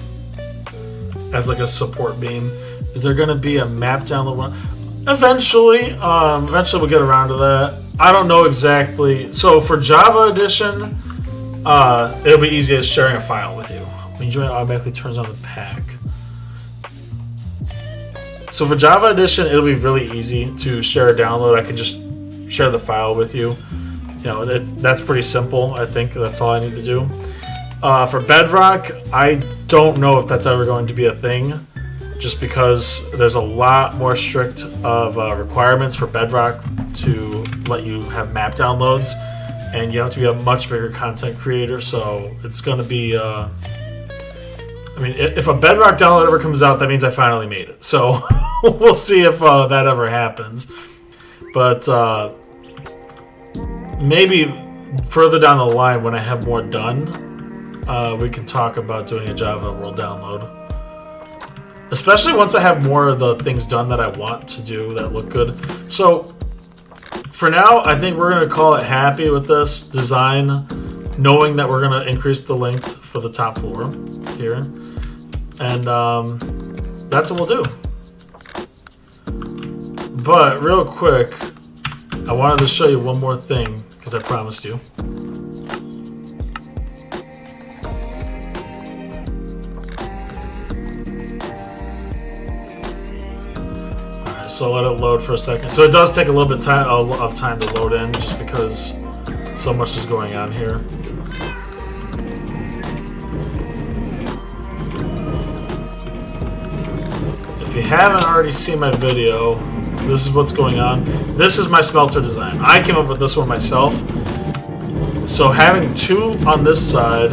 As like a support beam. Is there gonna be a map down the one? Eventually. Eventually we'll get around to that. I don't know exactly. So for Java Edition, it'll be easy as sharing a file with you. When you join, it automatically turns on the pack. So for Java Edition, it'll be really easy to share a download. I can just share the file with you. You know, that's pretty simple. I think that's all I need to do. For Bedrock, I don't know if that's ever going to be a thing, just because there's a lot more strict of requirements for Bedrock to let you have map downloads, and you have to be a much bigger content creator. So it's going to be. I mean, if a Bedrock download ever comes out, that means I finally made it. So we'll see if that ever happens. But maybe further down the line, when I have more done, we can talk about doing a Java World download. Especially once I have more of the things done that I want to do that look good. So for now, I think we're going to call it happy with this design, knowing that we're going to increase the length for the top floor here. And that's what we'll do. But real quick, I wanted to show you one more thing, because I promised you. Alright, so let it load for a second. So it does take a little bit of time to load in, just because so much is going on here. If you haven't already seen my video, this is what's going on. This is my smelter design. I came up with this one myself. So having two on this side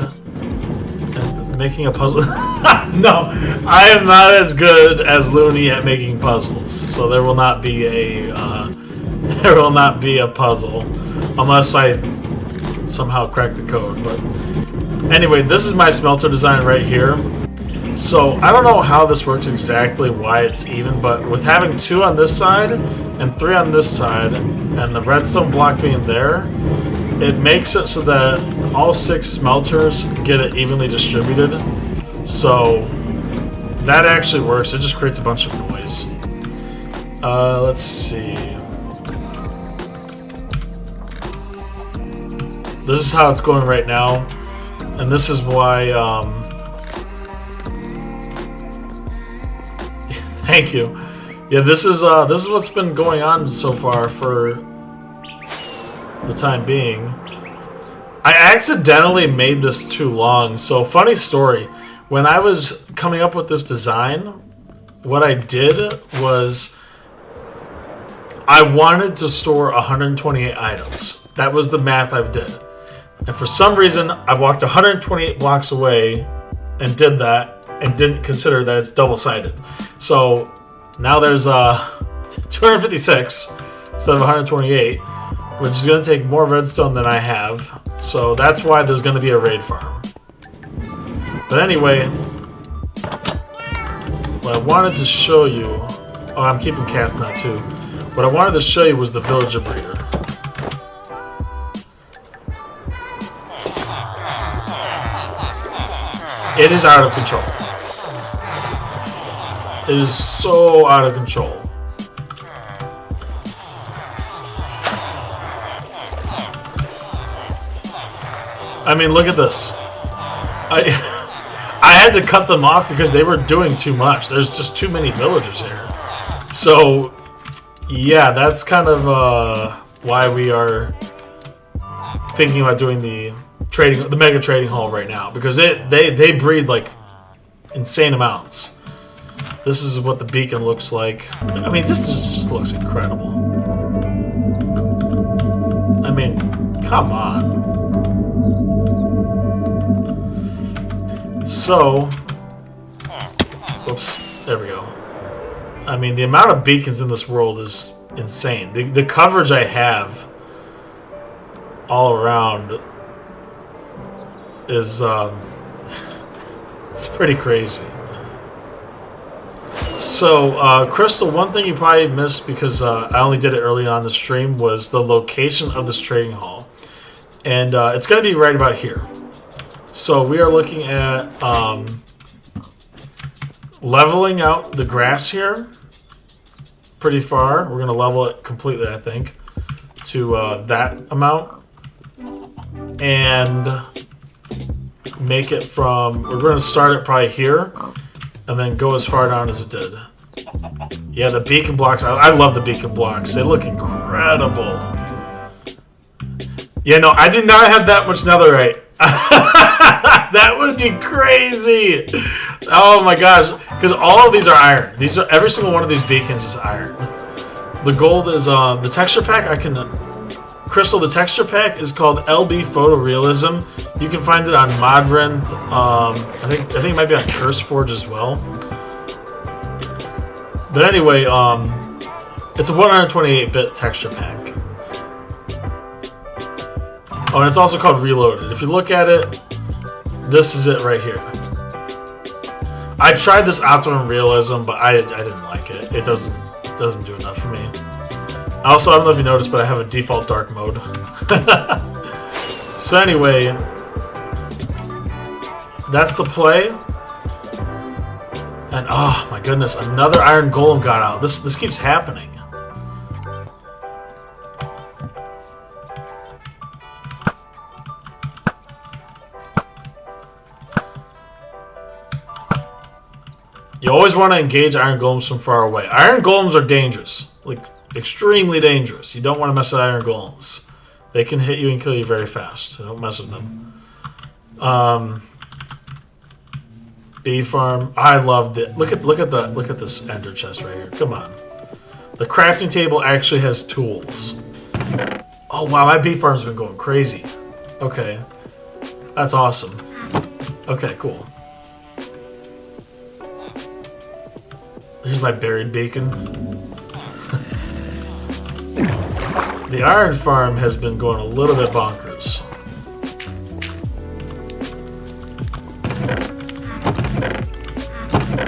and making a puzzle. No, I am not as good as Looney at making puzzles. So there will not be a puzzle unless I somehow crack the code. But anyway, this is my smelter design right here. So I don't know how this works exactly, why it's even, but with having two on this side and three on this side and the redstone block being there, it makes it so that all 6 smelters get it evenly distributed. So that actually works. It just creates a bunch of noise. Let's see. This is how it's going right now, and this is why thank you. Yeah, this is what's been going on so far for the time being. I accidentally made this too long. So funny story. When I was coming up with this design, what I did was I wanted to store 128 items. That was the math I did. And for some reason, I walked 128 blocks away and did that. And didn't consider that it's double-sided. So now there's 256 instead of 128, which is going to take more redstone than I have. So that's why there's going to be a raid farm. But anyway, what I wanted to show you... Oh, I'm keeping cats now too. What I wanted to show you was the villager breeder. It is out of control. It is so out of control. I mean, look at this. I had to cut them off because they were doing too much. There's just too many villagers here. So, yeah, that's kind of why we are thinking about doing the mega trading hall right now, because they breed like insane amounts. This is what the beacon looks like. I mean, this just looks incredible. I mean, come on. So, whoops, there we go. I mean, the amount of beacons in this world is insane. The coverage I have all around is it's pretty crazy. So, Crystal, one thing you probably missed because I only did it early on the stream was the location of this trading hall. And it's going to be right about here. So we are looking at leveling out the grass here pretty far. We're going to level it completely, I think, to that amount. And make it from... We're going to start it probably here. And then go as far down as it did. Yeah, the beacon blocks. I love the beacon blocks. They look incredible. Yeah, no, I do not have that much netherite. That would be crazy. Oh my gosh. Because all of these are iron. Every single one of these beacons is iron. The gold is the texture pack. Crystal, the texture pack is called LB Photorealism. You can find it on Modrinth. I think it might be on CurseForge as well. But anyway, it's a 128-bit texture pack. Oh, and it's also called Reloaded. If you look at it, this is it right here. I tried this Optimum Realism, but I didn't like it. It doesn't do enough for me. Also, I don't know if you noticed, but I have a default dark mode. So anyway, that's the play. And oh my goodness, another iron golem got out. This keeps happening. You always want to engage iron golems from far away. Iron golems are dangerous, like extremely dangerous. You don't want to mess with iron golems. They can hit you and kill you very fast. So don't mess with them. Bee farm. I love it. Look at this ender chest right here. Come on. The crafting table actually has tools. Oh wow, my bee farm's been going crazy. Okay, that's awesome. Okay, cool. Here's my buried beacon. The iron farm has been going a little bit bonkers.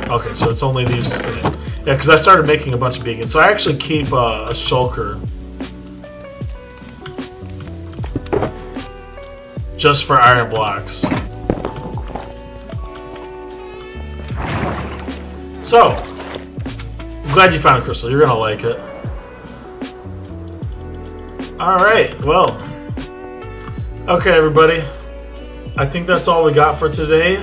Okay, so it's only these. Okay. Yeah, because I started making a bunch of beacons. So I actually keep a shulker just for iron blocks. So, I'm glad you found it, Crystal. You're gonna like it. Alright, well. Okay, everybody. I think that's all we got for today.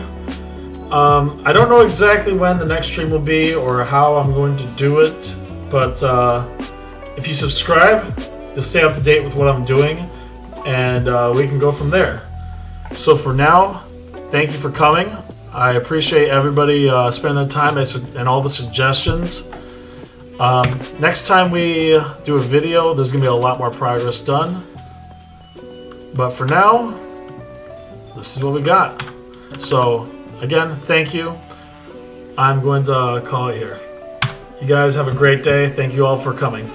I don't know exactly when the next stream will be or how I'm going to do it, but if you subscribe, you'll stay up to date with what I'm doing, and we can go from there. So for now, thank you for coming. I appreciate everybody spending their time and all the suggestions. Next time we do a video, there's going to be a lot more progress done. But for now, this is what we got. So, again, thank you. I'm going to call it here. You guys have a great day. Thank you all for coming.